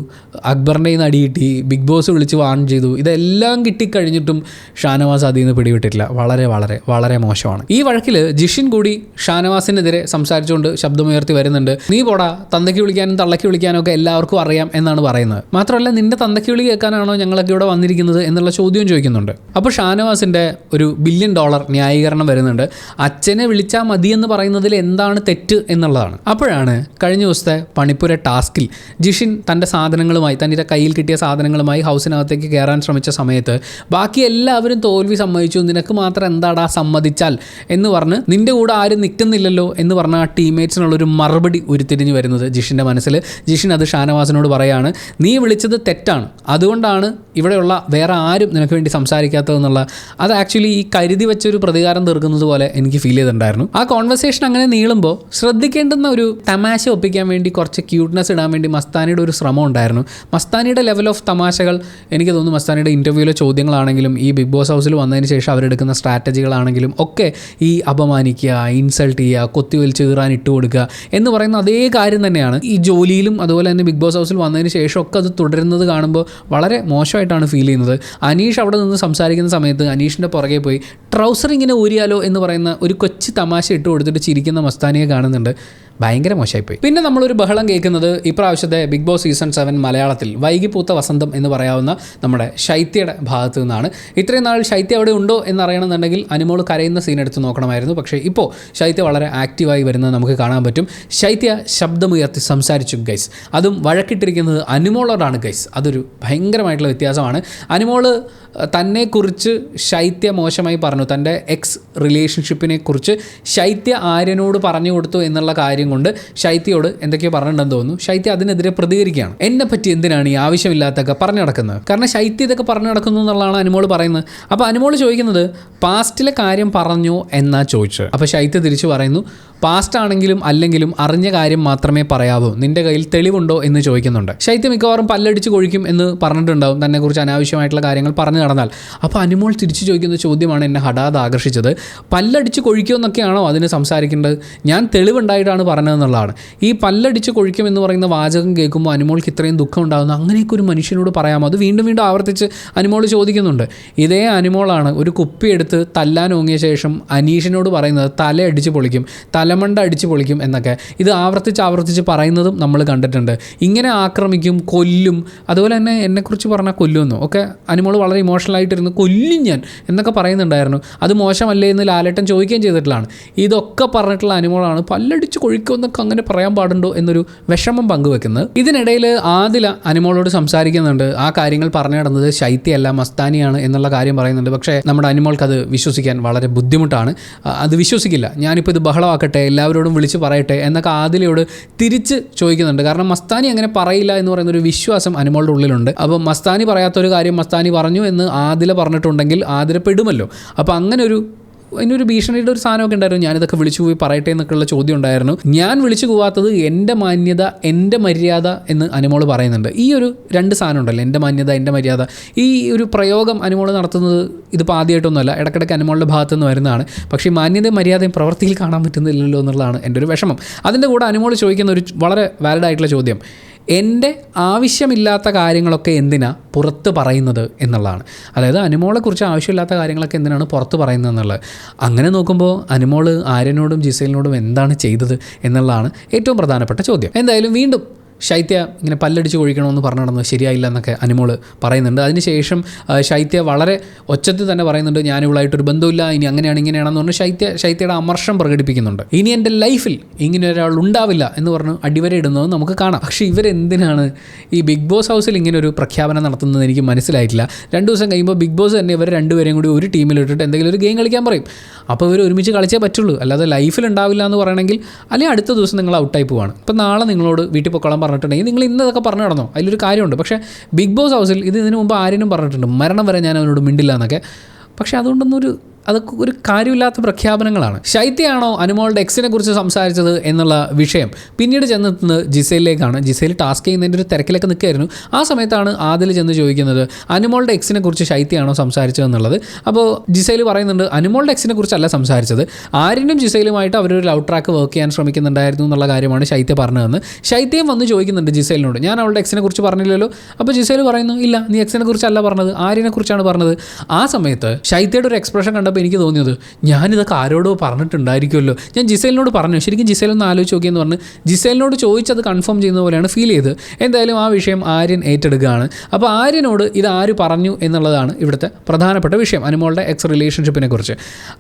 അക്ബറിൻ്റെ നിന്ന് അടി കിട്ടി, ബിഗ് ബോസ് വിളിച്ച് വാൺ ചെയ്തു, ഇതെല്ലാം കിട്ടിക്കഴിഞ്ഞിട്ടും ഷാനവാസ് അതിൽ നിന്ന് പിടിവിട്ടിട്ടില്ല. വളരെ വളരെ വളരെ മോശമാണ്. ഈ വഴക്കിൽ ജിഷിൻ കൂടി ഷാനവാസിനെതിരെ സംസാരിച്ചുകൊണ്ട് ശബ്ദമുയർത്തി വരുന്നുണ്ട്. നീ പോടാ, തന്തയ്ക്ക് വിളിക്കാനും തള്ളയ്ക്ക് വിളിക്കാനും ഒക്കെ എല്ലാവർക്കും അറിയാം എന്നാണ് പറയുന്നത്. മാത്രമല്ല നിന്റെ തന്തയ്ക്ക് വിളി കേൾക്കാനാണോ ഞങ്ങളൊക്കെ ഇവിടെ വന്നിരിക്കുന്നത് എന്നുള്ള ചോദ്യവും ചോദിക്കുന്നുണ്ട്. അപ്പോൾ ഷാനവാസിൻ്റെ ഒരു $1 ബില്യൺ ന്യായീകരണം വരുന്നുണ്ട്. അച്ഛനെ വിളിച്ചാൽ മതി എന്ന് പറയുന്നതിൽ എന്താണ് തെറ്റ് എന്നുള്ളതാണ്. അപ്പോഴാണ് കഴിഞ്ഞ ദിവസത്തെ പണിപ്പുര ടാസ്കിൽ ജിഷിൻ തൻ്റെ സാധനങ്ങളുമായി, തൻ്റെ കയ്യിൽ കിട്ടിയ സാധനങ്ങളുമായി ഹൗസിനകത്തേക്ക് കയറാൻ ശ്രമിച്ച സമയത്ത് ബാക്കി എല്ലാവരും തോൽവി സമ്മതിച്ചു, നിനക്ക് മാത്രം എന്താടാ സമ്മതിച്ചാൽ എന്ന് പറഞ്ഞ് നിൻ്റെ കൂടെ ആരും നിൽക്കുന്നില്ലല്ലോ എന്ന് പറഞ്ഞ ആ ടീംമേറ്റ്സിനുള്ളൊരു മറുപടി ഉരുത്തിരിഞ്ഞ് വരുന്നത് ജിഷിൻ്റെ മനസ്സിൽ. ജിഷിൻ അത് ഷാനവാസിനോട് പറയാണ്, നീ വിളിച്ചത് തെറ്റാണ്, അതുകൊണ്ടാണ് ഇവിടെയുള്ള വേറെ ആരും നിനക്ക് വേണ്ടി സംസാരിക്കാത്തതെന്നുള്ള. അത് ആക്ച്വലി ഈ കരുതി വെച്ചൊരു പ്രതികാരം തീർക്കുന്നത് പോലെ എനിക്ക് ഫീൽ ചെയ്തിട്ടുണ്ടായിരുന്നു. ആ കോൺവെർസേഷൻ അങ്ങനെ നീളുമ്പോൾ ശ്രദ്ധിക്കേണ്ടുന്ന ഒരു തമാശ ഒപ്പിക്കാൻ വേണ്ടി കുറച്ച് ക്യൂട്ട്നെസ് ഇടാൻ വേണ്ടി മസ്താനിയുടെ ഒരു ശ്രമം ഉണ്ടായിരുന്നു. മസ്താനിയുടെ ലെവൽ ഓഫ് തമാശകൾ എനിക്ക് തോന്നുന്നു മസ്താനിയുടെ ഇൻ്റർവ്യൂവിലെ ചോദ്യങ്ങളാണെങ്കിലും ഈ ബിഗ് ബോസ് ഹൗസിൽ വന്നതിന് ശേഷം അവരെടുക്കുന്ന സ്ട്രാറ്റജികളാണെങ്കിലും ഒക്കെ ഈ അപമാനിക്കുക, ഇൻസൾട്ട് ചെയ്യുക, കൊത്തിവലിച്ച് കീറാൻ ഇട്ട് കൊടുക്കുക എന്ന് പറയുന്ന അതേ കാര്യം തന്നെയാണ് ഈ ജോലിയിലും അതുപോലെ തന്നെ ബിഗ് ബോസ് ഹൗസിൽ വന്നതിന് ശേഷമൊക്കെ അത് തുടരുന്നത് കാണുമ്പോൾ വളരെ മോശമായിട്ടാണ് ഫീൽ ചെയ്യുന്നത്. അനീഷ് അവിടെ നിന്ന് സംസാരിക്കുന്ന സമയത്ത് അനീഷിൻ്റെ പുറകെ പോയി ട്രൗസർ ഇങ്ങനെ ഊരിയാലോ എന്ന് പറയുന്ന ഒരു കൊച്ചു തമാശ ഇട്ട് കൊടുത്തിട്ട് ചിരിക്കുന്ന മസ്താനിയെ കാണുന്നുണ്ട്. ഭയങ്കര മോശമായിപ്പോയി. പിന്നെ നമ്മളൊരു ബഹളം കേൾക്കുന്നത് ഇപ്രാവശ്യത്തെ ബിഗ് ബോസ് സീസൺ 7 മലയാളത്തിൽ വൈകിപ്പൂത്ത വസന്തം എന്ന് പറയാവുന്ന നമ്മുടെ ശൈത്യയുടെ ഭാഗത്തു നിന്നാണ്. ഇത്രയും നാൾ ശൈത്യ അവിടെ ഉണ്ടോ എന്നറിയണമെന്നുണ്ടെങ്കിൽ അനുമോൾ കരയുന്ന സീൻ എടുത്ത് നോക്കണമായിരുന്നു. പക്ഷേ ഇപ്പോൾ ശൈത്യ വളരെ ആക്റ്റീവായി വരുന്നത് നമുക്ക് കാണാൻ പറ്റും. ശൈത്യ ശബ്ദമുയർത്തി സംസാരിച്ചു ഗൈസ്. അതും വഴക്കിട്ടിരിക്കുന്നത് അനുമോളോടാണ് ഗൈസ്. അതൊരു ഭയങ്കരമായിട്ടുള്ള വ്യത്യാസമാണ്. അനുമോൾ തന്നെക്കുറിച്ച് ശൈത്യ മോശമായി പറഞ്ഞു, തൻ്റെ എക്സ് റിലേഷൻഷിപ്പിനെ കുറിച്ച് ശൈത്യ ആര്യനോട് പറഞ്ഞു കൊടുത്തു എന്നുള്ള കാര്യം കൊണ്ട് ശൈത്യയോട് എന്തൊക്കെയോ പറഞ്ഞിട്ടുണ്ടെന്ന് തോന്നുന്നു. ശൈത്യ അതിനെതിരെ പ്രതികരിക്കുകയാണ്. എന്നെ പറ്റി എന്തിനാണ് ഈ ആവശ്യമില്ലാത്തൊക്കെ പറഞ്ഞു നടക്കുന്നത്? കാരണം ശൈത്യ ഇതൊക്കെ പറഞ്ഞു നടക്കുന്നു എന്നുള്ളതാണ് അനുമോൾ പറയുന്നത്. അപ്പോൾ അനുമോൾ ചോദിക്കുന്നത് പാസ്റ്റിലെ കാര്യം പറഞ്ഞോ എന്നാ ചോദിച്ചത്. അപ്പോൾ ശൈത്യ തിരിച്ചു പറയുന്നു, പാസ്റ്റ് ആണെങ്കിലും അല്ലെങ്കിലും അറിഞ്ഞ കാര്യം മാത്രമേ പറയാവൂ, നിന്റെ കയ്യിൽ തെളിവുണ്ടോ എന്ന് ചോദിക്കുന്നുണ്ട്. ശൈത്യ മിക്കവാറും പല്ലടിച്ച് കൊഴിക്കും എന്ന് പറഞ്ഞിട്ടുണ്ടാവും തന്നെക്കുറിച്ച് അനാവശ്യമായിട്ടുള്ള കാര്യങ്ങൾ പറഞ്ഞു നടന്നാൽ. അപ്പോൾ അനുമോൾ തിരിച്ചു ചോദിക്കുന്ന ചോദ്യമാണ് എന്നെ ഹഠാത് ആകർഷിച്ചത്. പല്ലടിച്ച് കൊഴിക്കുമെന്നൊക്കെയാണോ അതിന് സംസാരിക്കേണ്ടത്? ഞാൻ തെളിവുണ്ടായിട്ടാണ് പറഞ്ഞതെന്നുള്ളതാണ്. ഈ പല്ലടിച്ച് കൊഴിക്കുമെന്ന് പറയുന്ന വാചകം കേൾക്കുമ്പോൾ അനുമോൾക്ക് ഇത്രയും ദുഃഖം ഉണ്ടാകുന്നു. അങ്ങനെയൊക്കെ ഒരു മനുഷ്യനോട് പറയാമോ? അത് വീണ്ടും വീണ്ടും ആവർത്തിച്ച് അനുമോൾ ചോദിക്കുന്നുണ്ട്. ഇതേ അനുമോളാണ് ഒരു കുപ്പിയെടുത്ത് തല്ലാൻ ഓങ്ങിയ ശേഷം അനീഷിനോട് പറയുന്നത് തല അടിച്ച് പൊളിക്കും, തലമണ്ട അടിച്ച് പൊളിക്കും എന്നൊക്കെ. ഇത് ആവർത്തിച്ച് പറയുന്നതും നമ്മൾ കണ്ടിട്ടുണ്ട്. ഇങ്ങനെ ആക്രമിക്കും, കൊല്ലും, അതുപോലെ തന്നെ എന്നെക്കുറിച്ച് പറഞ്ഞാൽ കൊല്ലുമെന്നോ ഒക്കെ അനുമോൾ വളരെ ഇമോഷണലായിട്ടിരുന്ന് കൊല്ലും ഞാൻ എന്നൊക്കെ പറയുന്നുണ്ടായിരുന്നു. അത് മോശമല്ലേ എന്ന് ലാലേട്ടൻ ചോദിക്കുകയും ചെയ്തിട്ടുള്ളതാണ്. ഇതൊക്കെ പറഞ്ഞിട്ടുള്ള അനുമോളാണ് പല്ലടിച്ച് കൊഴിക്കുമെന്നൊക്കെ അങ്ങനെ പറയാൻ പാടുണ്ടോ എന്നൊരു വിഷമം പങ്കുവെക്കുന്നത്. ഇതിനിടയിൽ ആദില അനുമോളോട് സംസാരിക്കുന്നുണ്ട്. ആ കാര്യങ്ങൾ പറഞ്ഞു നടന്നത് ശൈത്യയല്ല മസ്താനിയാണ് എന്നുള്ള കാര്യം പറയുന്നുണ്ട്. പക്ഷേ നമ്മുടെ അനുമോൾക്ക് അത് വിശ്വസിക്കാൻ വളരെ ബുദ്ധിമുട്ടാണ്. അത് വിശ്വസിക്കില്ല. ഞാനിപ്പോൾ ഇത് ബഹളമാക്കട്ടെ, എല്ലാവരോടും വിളിച്ച് പറയട്ടെ എന്നൊക്കെ ആദിലയോട് തിരിച്ച് ചോദിക്കുന്നുണ്ട്. കാരണം മസ്താനി അങ്ങനെ പറയില്ല എന്ന് പറയുന്നൊരു വിശ്വാസം അനുമോളുടെ ഉള്ളിലുണ്ട്. അപ്പോൾ മസ്താനി പറയാത്തൊരു കാര്യം മസ്താനി പറഞ്ഞു എന്ന് ആദില പറഞ്ഞിട്ടുണ്ടെങ്കിൽ ആദില പെടുമല്ലോ. അപ്പോൾ അങ്ങനെ അതിനൊരു ഭീഷണിയുടെ ഒരു സാധനമൊക്കെ ഉണ്ടായിരുന്നു. ഞാനിതൊക്കെ വിളിച്ചു പോയി പറയട്ടെ എന്നൊക്കെയുള്ള ചോദ്യം ഉണ്ടായിരുന്നു. ഞാൻ വിളിച്ചു പോവാത്തത് എൻ്റെ മാന്യത, എൻ്റെ മര്യാദ എന്ന് അനുമോൾ പറയുന്നുണ്ട്. ഈ ഒരു രണ്ട് സാധനം ഉണ്ടല്ലോ, എൻ്റെ മാന്യത, എൻ്റെ മര്യാദ. ഈ ഒരു പ്രയോഗം അനുമോൾ നടത്തുന്നത് ഇതിപ്പോൾ ആദ്യമായിട്ടൊന്നുമല്ല, ഇടയ്ക്കിടയ്ക്ക് അനുമോളുടെ ഭാഗത്തു നിന്ന് വരുന്നതാണ്. പക്ഷേ ഈ മാന്യതയും മര്യാദയും പ്രവൃത്തിയിൽ കാണാൻ പറ്റുന്നില്ലല്ലോ എന്നുള്ളതാണ് എൻ്റെ ഒരു വിഷമം. അതിൻ്റെ കൂടെ അനുമോൾ ചോദിക്കുന്ന ഒരു വളരെ വാലിഡ് ആയിട്ടുള്ള ചോദ്യം, എൻ്റെ ആവശ്യമില്ലാത്ത കാര്യങ്ങളൊക്കെ എന്തിനാ പുറത്ത് പറയുന്നത് എന്നുള്ളതാണ്. അതായത് അനുമോളെക്കുറിച്ച് ആവശ്യമില്ലാത്ത കാര്യങ്ങളൊക്കെ എന്തിനാണ് പുറത്ത് പറയുന്നത് എന്നുള്ളത്. അങ്ങനെ നോക്കുമ്പോൾ അനുമോൾ ആര്യനോടും ജിസേലിനോടും എന്താണ് ചെയ്തത് എന്നുള്ളതാണ് ഏറ്റവും പ്രധാനപ്പെട്ട ചോദ്യം. എന്തായാലും വീണ്ടും ശൈത്യ ഇങ്ങനെ പല്ലടിച്ച് കൊഴിക്കണമെന്ന് പറഞ്ഞു നടന്നത് ശരിയായില്ല എന്നൊക്കെ അനുമോൾ പറയുന്നുണ്ട്. അതിനുശേഷം ശൈത്യ വളരെ ഒച്ചത്തിൽ തന്നെ പറയുന്നുണ്ട്, ഞാനിവളായിട്ടൊരു ബന്ധമില്ല, ഇനി അങ്ങനെയാണ് ഇങ്ങനെയാണെന്ന് പറഞ്ഞ് ശൈത്യയുടെ അമർഷം പ്രകടിപ്പിക്കുന്നുണ്ട്. ഇനി എൻ്റെ ലൈഫിൽ ഇങ്ങനെ ഒരാൾ ഉണ്ടാവില്ല എന്ന് പറഞ്ഞ് അടിവര ഇടുന്നത് നമുക്ക് കാണാം. പക്ഷേ ഇവരെന്തിനാണ് ഈ ബിഗ് ബോസ് ഹൗസിൽ ഇങ്ങനെ ഒരു പ്രഖ്യാപനം നടത്തുന്നത് എനിക്ക് മനസ്സിലായിട്ടില്ല. 2 ദിവസം കഴിയുമ്പോൾ ബിഗ് ബോസ് തന്നെ ഇവർ രണ്ടുപേരെയും കൂടി ഒരു ടീമിലിട്ടിട്ട് എന്തെങ്കിലും ഒരു ഗെയിം കളിക്കാൻ പറയും. അപ്പോൾ ഇവർ ഒരുമിച്ച് കളിച്ചേ പറ്റുള്ളൂ. അല്ലാതെ ലൈഫിൽ ഉണ്ടാവില്ല എന്ന് പറയണമെങ്കിൽ അല്ലെങ്കിൽ അടുത്ത ദിവസം നിങ്ങൾ ഔട്ടായി പോവാണ്. ഇപ്പോൾ നാളെ നിങ്ങളോട് വീട്ടിൽ പൊക്കോളാൻ പറഞ്ഞിട്ടുണ്ടെങ്കിൽ നിങ്ങൾ ഇന്നതൊക്കെ പറഞ്ഞു നടന്നോ, അതിലൊരു കാര്യമുണ്ട്. പക്ഷേ ബിഗ് ബോസ് ഹൗസിൽ ഇതിനു മുമ്പ് ആരെയും പറഞ്ഞിട്ടുണ്ട്, മരണം വരെ ഞാൻ അവനോട് മിണ്ടില്ല എന്നൊക്കെ. പക്ഷേ അതുകൊണ്ടൊന്നും അതൊക്കെ ഒരു കാര്യമില്ലാത്ത പ്രഖ്യാപനങ്ങളാണ്. ശൈത്യയാണോ അനുമോളുടെ എക്സിനെ കുറിച്ച് സംസാരിച്ചത് എന്നുള്ള വിഷയം പിന്നീട് ചെന്നെത്തുന്നത് ജിസേലിലേക്കാണ്. ജിസേൽ ടാസ്ക് ചെയ്യുന്നതിൻ്റെ ഒരു തിരക്കിലൊക്കെ നിൽക്കുകയായിരുന്നു. ആ സമയത്താണ് ആദിൽ ചെന്ന് ചോദിക്കുന്നത് അനുമോളുടെ എക്സിനെ കുറിച്ച് ശൈത്യയാണോ സംസാരിച്ചതെന്നുള്ളത്. അപ്പോൾ ജിസേൽ പറയുന്നുണ്ട് അനുമോളുടെ എക്സിനെ കുറിച്ചല്ല സംസാരിച്ചത്, ആര്യനും ജിസേലുമായിട്ട് അവരൊരു ലവ് ട്രാക്ക് വർക്ക് ചെയ്യാൻ ശ്രമിക്കുന്നുണ്ടായിരുന്നു എന്നുള്ള കാര്യമാണ് ശൈത്യ പറഞ്ഞതെന്ന് ശൈത്യം വന്ന് ചോദിക്കുന്നുണ്ട് ജിസേലിനോട്. ഞാൻ അവളുടെ എക്സിനെ കുറിച്ച് പറഞ്ഞില്ലല്ലോ. അപ്പോൾ ജിസേൽ പറയുന്നു ഇല്ല, നീ എക്സിനെ കുറിച്ചല്ല പറഞ്ഞത്, ആര്യനെ കുറിച്ചാണ് പറഞ്ഞത്. ആ സമയത്ത് ശൈത്യയുടെ ഒരു എക്സ്പ്രഷൻ കണ്ടപ്പോൾ എനിക്ക് തോന്നിയത് ഞാനിതൊക്കെ ആരോടോ പറഞ്ഞിട്ടുണ്ടായിരിക്കുമല്ലോ, ഞാൻ ജിസേലിനോട് പറഞ്ഞു, ശരിക്കും ജിസേലൊന്ന് ആലോചിച്ച് നോക്കിയെന്ന് പറഞ്ഞ് ജിസേലിനോട് ചോദിച്ചത് കൺഫേം ചെയ്യുന്ന പോലെയാണ് ഫീൽ ചെയ്ത്. എന്തായാലും ആ വിഷയം ആര്യൻ ഏറ്റെടുക്കുകയാണ്. അപ്പോൾ ആര്യനോട് ഇത് ആര് പറഞ്ഞു എന്നുള്ളതാണ് ഇവിടുത്തെ പ്രധാനപ്പെട്ട വിഷയം, അനുമോളുടെ എക്സ് റിലേഷൻഷിപ്പിനെ കുറിച്ച്.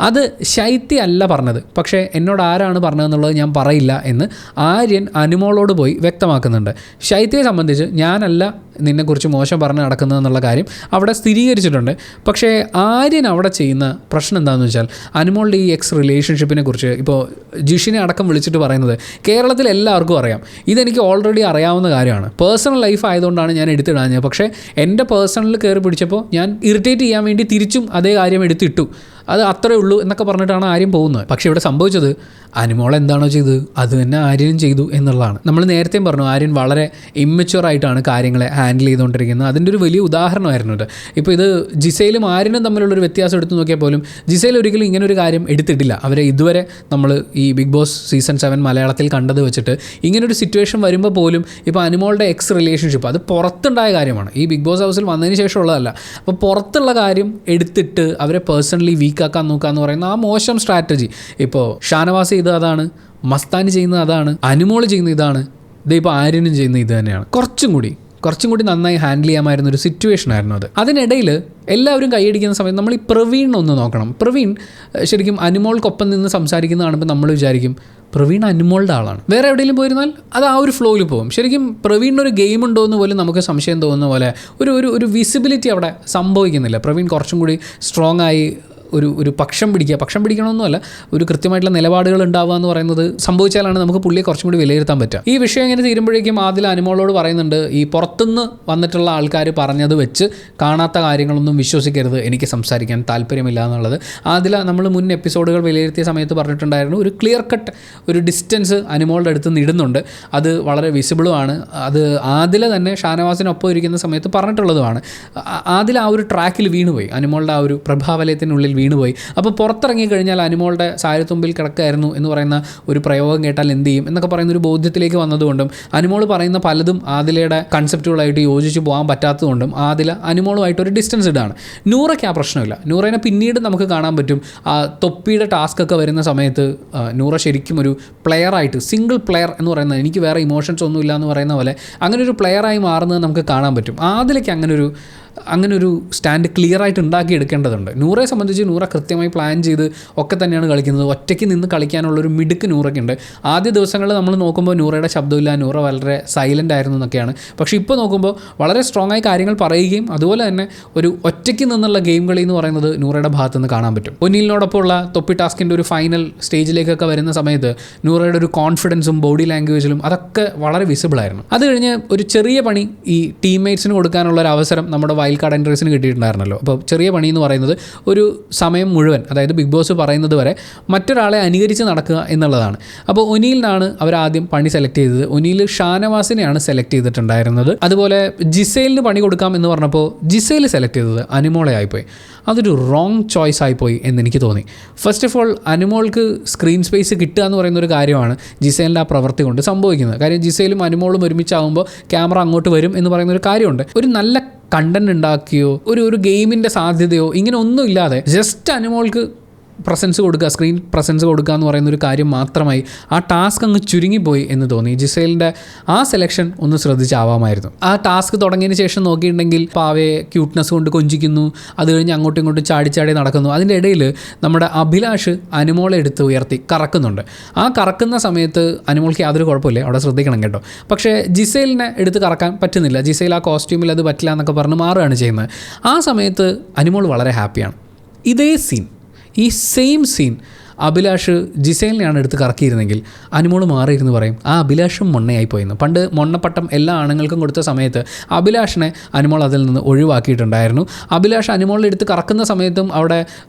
അത് ശൈത്യ അല്ല പറഞ്ഞത്, പക്ഷേ എന്നോട് ആരാണ് പറഞ്ഞതെന്നുള്ളത് ഞാൻ പറയില്ല എന്ന് ആര്യൻ അനുമോളോട് പോയി വ്യക്തമാക്കുന്നുണ്ട്. ശൈത്യയെ സംബന്ധിച്ച് ഞാനല്ല നിന്നെക്കുറിച്ച് മോശം പറഞ്ഞ് നടക്കുന്നതെന്നുള്ള കാര്യം അവിടെ സ്ഥിരീകരിച്ചിട്ടുണ്ട്. പക്ഷേ ആര്യൻ അവിടെ ചെയ്യുന്ന പ്രശ്നം എന്താണെന്ന് വെച്ചാൽ അനുമോളുടെ ഈ എക്സ് റിലേഷൻഷിപ്പിനെ കുറിച്ച് ഇപ്പോൾ ജിഷിനെ അടക്കം വിളിച്ചിട്ട് പറയുന്നത് കേരളത്തിൽ എല്ലാവർക്കും അറിയാം, ഇതെനിക്ക് ഓൾറെഡി അറിയാവുന്ന കാര്യമാണ്, പേഴ്സണൽ ലൈഫ് ആയതുകൊണ്ടാണ് ഞാൻ എടുത്തിടാഞ്ഞത്. പക്ഷേ എൻ്റെ പേഴ്സണലിൽ കയറി പിടിച്ചപ്പോൾ ഞാൻ ഇറിറ്റേറ്റ് ചെയ്യാൻ വേണ്ടി തിരിച്ചും അതേ കാര്യം എടുത്തിട്ടു, അത് അത്രേ ഉള്ളൂ എന്നൊക്കെ പറഞ്ഞിട്ടാണ് ആര്യം പോകുന്നത്. പക്ഷേ ഇവിടെ സംഭവിച്ചത് അനുമോൾ എന്താണോ ചെയ്തത് അത് തന്നെ ആര്യനും ചെയ്തു എന്നുള്ളതാണ്. നമ്മൾ നേരത്തെയും പറഞ്ഞു ആര്യൻ വളരെ ഇമ്മച്വറായിട്ടാണ് കാര്യങ്ങളെ ഹാൻഡിൽ ചെയ്തുകൊണ്ടിരിക്കുന്നത്. അതിൻ്റെ ഒരു വലിയ ഉദാഹരണമായിരുന്നു ഇത്. ഇപ്പോൾ ഇത് ജിസയിലും ആര്യനും തമ്മിലുള്ളൊരു വ്യത്യാസം എടുത്തു നോക്കിയാൽ പോലും ജിസയിൽ ഒരിക്കലും ഇങ്ങനൊരു കാര്യം എടുത്തിട്ടില്ല. അവരെ ഇതുവരെ നമ്മൾ ഈ ബിഗ് ബോസ് സീസൺ 7 മലയാളത്തിൽ കണ്ടത് വെച്ചിട്ട് ഇങ്ങനൊരു സിറ്റുവേഷൻ വരുമ്പോൾ പോലും ഇപ്പോൾ അനുമോളുടെ എക്സ് റിലേഷൻഷിപ്പ് അത് പുറത്തുണ്ടായ കാര്യമാണ്, ഈ ബിഗ് ബോസ് ഹൗസിൽ വന്നതിന് ശേഷമുള്ളതല്ല. അപ്പോൾ പുറത്തുള്ള കാര്യം എടുത്തിട്ട് അവരെ പേഴ്സണലി വീക്കാക്കാൻ നോക്കുക എന്ന് പറയുന്ന ആ മോശം സ്ട്രാറ്റജി ഇപ്പോൾ ഷാനവാസ് ചെയ്തത് അതാണ്, മസ്താനി ചെയ്യുന്നത് അതാണ്, അനുമോൾ ചെയ്യുന്ന ഇതാണ്, ഇതിപ്പോൾ ആര്യനും ചെയ്യുന്ന ഇത് തന്നെയാണ്. കുറച്ചും കൂടി നന്നായി ഹാൻഡിൽ ചെയ്യാമായിരുന്ന ഒരു സിറ്റുവേഷൻ ആയിരുന്നു അത്. അതിനിടയിൽ എല്ലാവരും കൈയടിക്കുന്ന സമയത്ത് നമ്മൾ ഈ പ്രവീണിനൊന്ന് നോക്കണം. പ്രവീൺ ശരിക്കും അനുമോൾക്കൊപ്പം നിന്ന് സംസാരിക്കുന്ന കാണുമ്പോൾ നമ്മൾ വിചാരിക്കും പ്രവീൺ അനുമോളുടെ ആളാണ്, വേറെ എവിടെയെങ്കിലും പോയിരുന്നാൽ അത് ആ ഒരു ഫ്ലോയിൽ പോകും. ശരിക്കും പ്രവീണിനൊരു ഗെയിം ഉണ്ടോ എന്ന് പോലും നമുക്ക് സംശയം തോന്നുന്ന പോലെ ഒരു വിസിബിലിറ്റി അവിടെ സംഭവിക്കുന്നില്ല. പ്രവീൺ കുറച്ചും കൂടി സ്ട്രോങ് ആയി ഒരു പക്ഷം പിടിക്കണമെന്നല്ല, ഒരു കൃത്യമായിട്ടുള്ള നിലപാടുകൾ ഉണ്ടാവുക എന്ന് പറയുന്നത് സംഭവിച്ചാലാണ് നമുക്ക് പുള്ളിയെ കുറച്ചും കൂടി വിലയിരുത്താൻ പറ്റുക. ഈ വിഷയം ഇങ്ങനെ തീരുമ്പോഴേക്കും ആദിൽ അനുമോളോട് പറയുന്നുണ്ട് ഈ പുറത്തുനിന്ന് വന്നിട്ടുള്ള ആൾക്കാർ പറഞ്ഞത് വെച്ച് കാണാത്ത കാര്യങ്ങളൊന്നും വിശ്വസിക്കരുത്, എനിക്ക് സംസാരിക്കാൻ താല്പര്യമില്ല എന്നുള്ളത്. ആദില നമ്മൾ മുൻ എപ്പിസോഡുകൾ വിലയിരുത്തിയ സമയത്ത് പറഞ്ഞിട്ടുണ്ടായിരുന്നു ഒരു ക്ലിയർ കട്ട് ഒരു ഡിസ്റ്റൻസ് അനുമോളുടെ അടുത്ത് നിന്ന് ഇടുന്നുണ്ട്, അത് വളരെ വിസിബിളുമാണ്. അത് ആദില തന്നെ ഷാനവാസിനൊപ്പം ഇരിക്കുന്ന സമയത്ത് പറഞ്ഞിട്ടുള്ളതുമാണ്. ആദില ആ ഒരു ട്രാക്കിൽ വീണുപോയി, അനുമോളുടെ ആ ഒരു പ്രഭാവലയത്തിനുള്ളിൽ വീണുപോയി. അപ്പോൾ പുറത്തിറങ്ങി കഴിഞ്ഞാൽ അനുമോളുടെ സാരത്തുമ്പിൽ കിടക്കായിരുന്നു എന്ന് പറയുന്ന ഒരു പ്രയോഗം കേട്ടാൽ എന്ത് ചെയ്യും എന്നൊക്കെ പറയുന്ന ഒരു ബോധ്യത്തിലേക്ക് വന്നതുകൊണ്ടും അനുമോൾ പറയുന്ന പലതും ആദിലയുടെ കൺസെപ്റ്റുകളായിട്ട് യോജിച്ച് പോകാൻ പറ്റാത്തതുകൊണ്ടും ആദില അനുമോളുമായിട്ടൊരു ഡിസ്റ്റൻസ് ഇടാണ്. നൂറയ്ക്ക് ആ പ്രശ്നമില്ല. നൂറേനെ പിന്നീട് നമുക്ക് കാണാൻ പറ്റും ആ തൊപ്പിയുടെ ടാസ്ക് ഒക്കെ വരുന്ന സമയത്ത് നൂറ ശരിക്കും ഒരു പ്ലെയറായിട്ട് സിംഗിൾ പ്ലെയർ എന്ന് പറയുന്നത് എനിക്ക് വേറെ ഇമോഷൻസ് ഒന്നുമില്ല എന്ന് പറയുന്ന പോലെ അങ്ങനെ ഒരു പ്ലെയറായി മാറുന്നത് നമുക്ക് കാണാൻ പറ്റും. ആദിലയ്ക്ക് അങ്ങനൊരു സ്റ്റാൻഡ് ക്ലിയർ ആയിട്ട് ഉണ്ടാക്കിയെടുക്കേണ്ടതുണ്ട്. നൂറയെ സംബന്ധിച്ച് നൂറ കൃത്യമായി പ്ലാൻ ചെയ്ത് ഒക്കെ തന്നെയാണ് കളിക്കുന്നത്. ഒറ്റയ്ക്ക് നിന്ന് കളിക്കാനുള്ളൊരു മിടുക്ക് നൂറയ്ക്കുണ്ട്. ആദ്യ ദിവസങ്ങളിൽ നമ്മൾ നോക്കുമ്പോൾ നൂറയുടെ ശബ്ദമില്ല, നൂറ വളരെ സൈലൻ്റ് ആയിരുന്നു എന്നൊക്കെയാണ്. പക്ഷേ ഇപ്പോൾ നോക്കുമ്പോൾ വളരെ സ്ട്രോങ് ആയി കാര്യങ്ങൾ പറയുകയും അതുപോലെ തന്നെ ഒരു ഒറ്റയ്ക്ക് നിന്നുള്ള ഗെയിം കളി എന്ന് പറയുന്നത് നൂറയുടെ ഭാഗത്ത് നിന്ന് കാണാൻ പറ്റും. ഒന്നിലിനോടൊപ്പമുള്ള തൊപ്പി ടാസ്കിൻ്റെ ഒരു ഫൈനൽ സ്റ്റേജിലേക്കൊക്കെ വരുന്ന സമയത്ത് നൂറയുടെ ഒരു കോൺഫിഡൻസും ബോഡി ലാംഗ്വേജിലും അതൊക്കെ വളരെ വിസിബിളായിരുന്നു. അത് കഴിഞ്ഞ് ഒരു ചെറിയ പണി ഈ ടീംമേറ്റ്സിന് കൊടുക്കാനുള്ള ഒരു അവസരം നമ്മുടെ വൈൽഡ് കാർഡ് എൻട്രീസിന് കിട്ടിയിട്ടുണ്ടായിരുന്നല്ലോ. അപ്പോൾ ചെറിയ പണി എന്ന് പറയുന്നത് ഒരു സമയം മുഴുവൻ, അതായത് ബിഗ് ബോസ് പറയുന്നത് വരെ മറ്റൊരാളെ അനുകരിച്ച് നടക്കുക എന്നുള്ളതാണ്. അപ്പോൾ ഒനീലിനാണ് അവരാദ്യം പണി സെലക്ട് ചെയ്തത്. ഒനീൽ ഷാനവാസിനെയാണ് സെലക്ട് ചെയ്തിട്ടുണ്ടായിരുന്നത്. അതുപോലെ ജിസേലിന് പണി കൊടുക്കാം എന്ന് പറഞ്ഞപ്പോൾ ജിസേൽ സെലക്ട് ചെയ്തത് അനുമോളെ ആയിപ്പോയി. അതൊരു റോങ് ചോയ്സ് ആയിപ്പോയി എന്നെനിക്ക് തോന്നി. ഫസ്റ്റ് ഓഫ് ഓൾ അനുമോൾക്ക് സ്ക്രീൻ സ്പേസ് കിട്ടുക എന്ന് പറയുന്ന ഒരു കാര്യമാണ് ജിസേലിൻ്റെ ആ പ്രവൃത്തി കൊണ്ട് സംഭവിക്കുന്നത്. കാര്യം ജിസേലും അനുമോളും ഒരുമിച്ചാകുമ്പോൾ ക്യാമറ അങ്ങോട്ട് വരും എന്ന് പറയുന്ന ഒരു കാര്യമുണ്ട്. ഒരു നല്ല കണ്ടന്റ് ഉണ്ടാക്കിയോ ഒരു ഗെയിമിൻ്റെ സാധ്യതയോ ഇങ്ങനെ ഒന്നും ഇല്ലാതെ ജസ്റ്റ് അനുമോൾക്ക് പ്രസൻസ് കൊടുക്കുക, സ്ക്രീൻ പ്രസൻസ് കൊടുക്കുക എന്ന് പറയുന്ന ഒരു കാര്യം മാത്രമായി ആ ടാസ്ക് അങ്ങ് ചുരുങ്ങിപ്പോയി എന്ന് തോന്നി. ജിസേലിൻ്റെ ആ സെലക്ഷൻ ഒന്ന് ശ്രദ്ധിച്ചാവാമായിരുന്നു. ആ ടാസ്ക് തുടങ്ങിയതിന് ശേഷം നോക്കിയിട്ടുണ്ടെങ്കിൽ പാവയെ ക്യൂട്ട്നെസ് കൊണ്ട് കൊഞ്ചിക്കുന്നു, അത് കഴിഞ്ഞ് അങ്ങോട്ടും ഇങ്ങോട്ടും ചാടി നടക്കുന്നു. അതിൻ്റെ ഇടയിൽ നമ്മുടെ അഭിലാഷ് അനുമോളെ എടുത്ത് ഉയർത്തി കറക്കുന്നുണ്ട്. ആ കറക്കുന്ന സമയത്ത് അനുമോൾക്ക് യാതൊരു കുഴപ്പമില്ല, അവിടെ ശ്രദ്ധിക്കണം കേട്ടോ. പക്ഷേ ജിസേലിനെ എടുത്ത് കറക്കാൻ പറ്റുന്നില്ല. ജിസേൽ ആ കോസ്റ്റ്യൂമിൽ അത് പറ്റില്ല എന്നൊക്കെ പറഞ്ഞ് മാറുകയാണ് ചെയ്യുന്നത്. ആ സമയത്ത് അനുമോൾ വളരെ ഹാപ്പിയാണ്. ഇതേ സീൻ, ഈ സെയിം സീൻ അഭിലാഷ് ജിസേലിനെയാണ് എടുത്ത് കറക്കിയിരുന്നെങ്കിൽ അനുമോൾ മാറിയിരുന്ന് പറയും ആ അഭിലാഷും മൊണ്ണയായി പോയെന്ന്. പണ്ട് മൊണ്ണപ്പട്ടം എല്ലാ ആണുങ്ങൾക്കും കൊടുത്ത സമയത്ത് അഭിലാഷിനെ അനുമോൾ അതിൽ നിന്ന് ഒഴിവാക്കിയിട്ടുണ്ടായിരുന്നു. അഭിലാഷ് അനുമോളിൽ എടുത്ത് കറക്കുന്ന സമയത്തും അവിടെ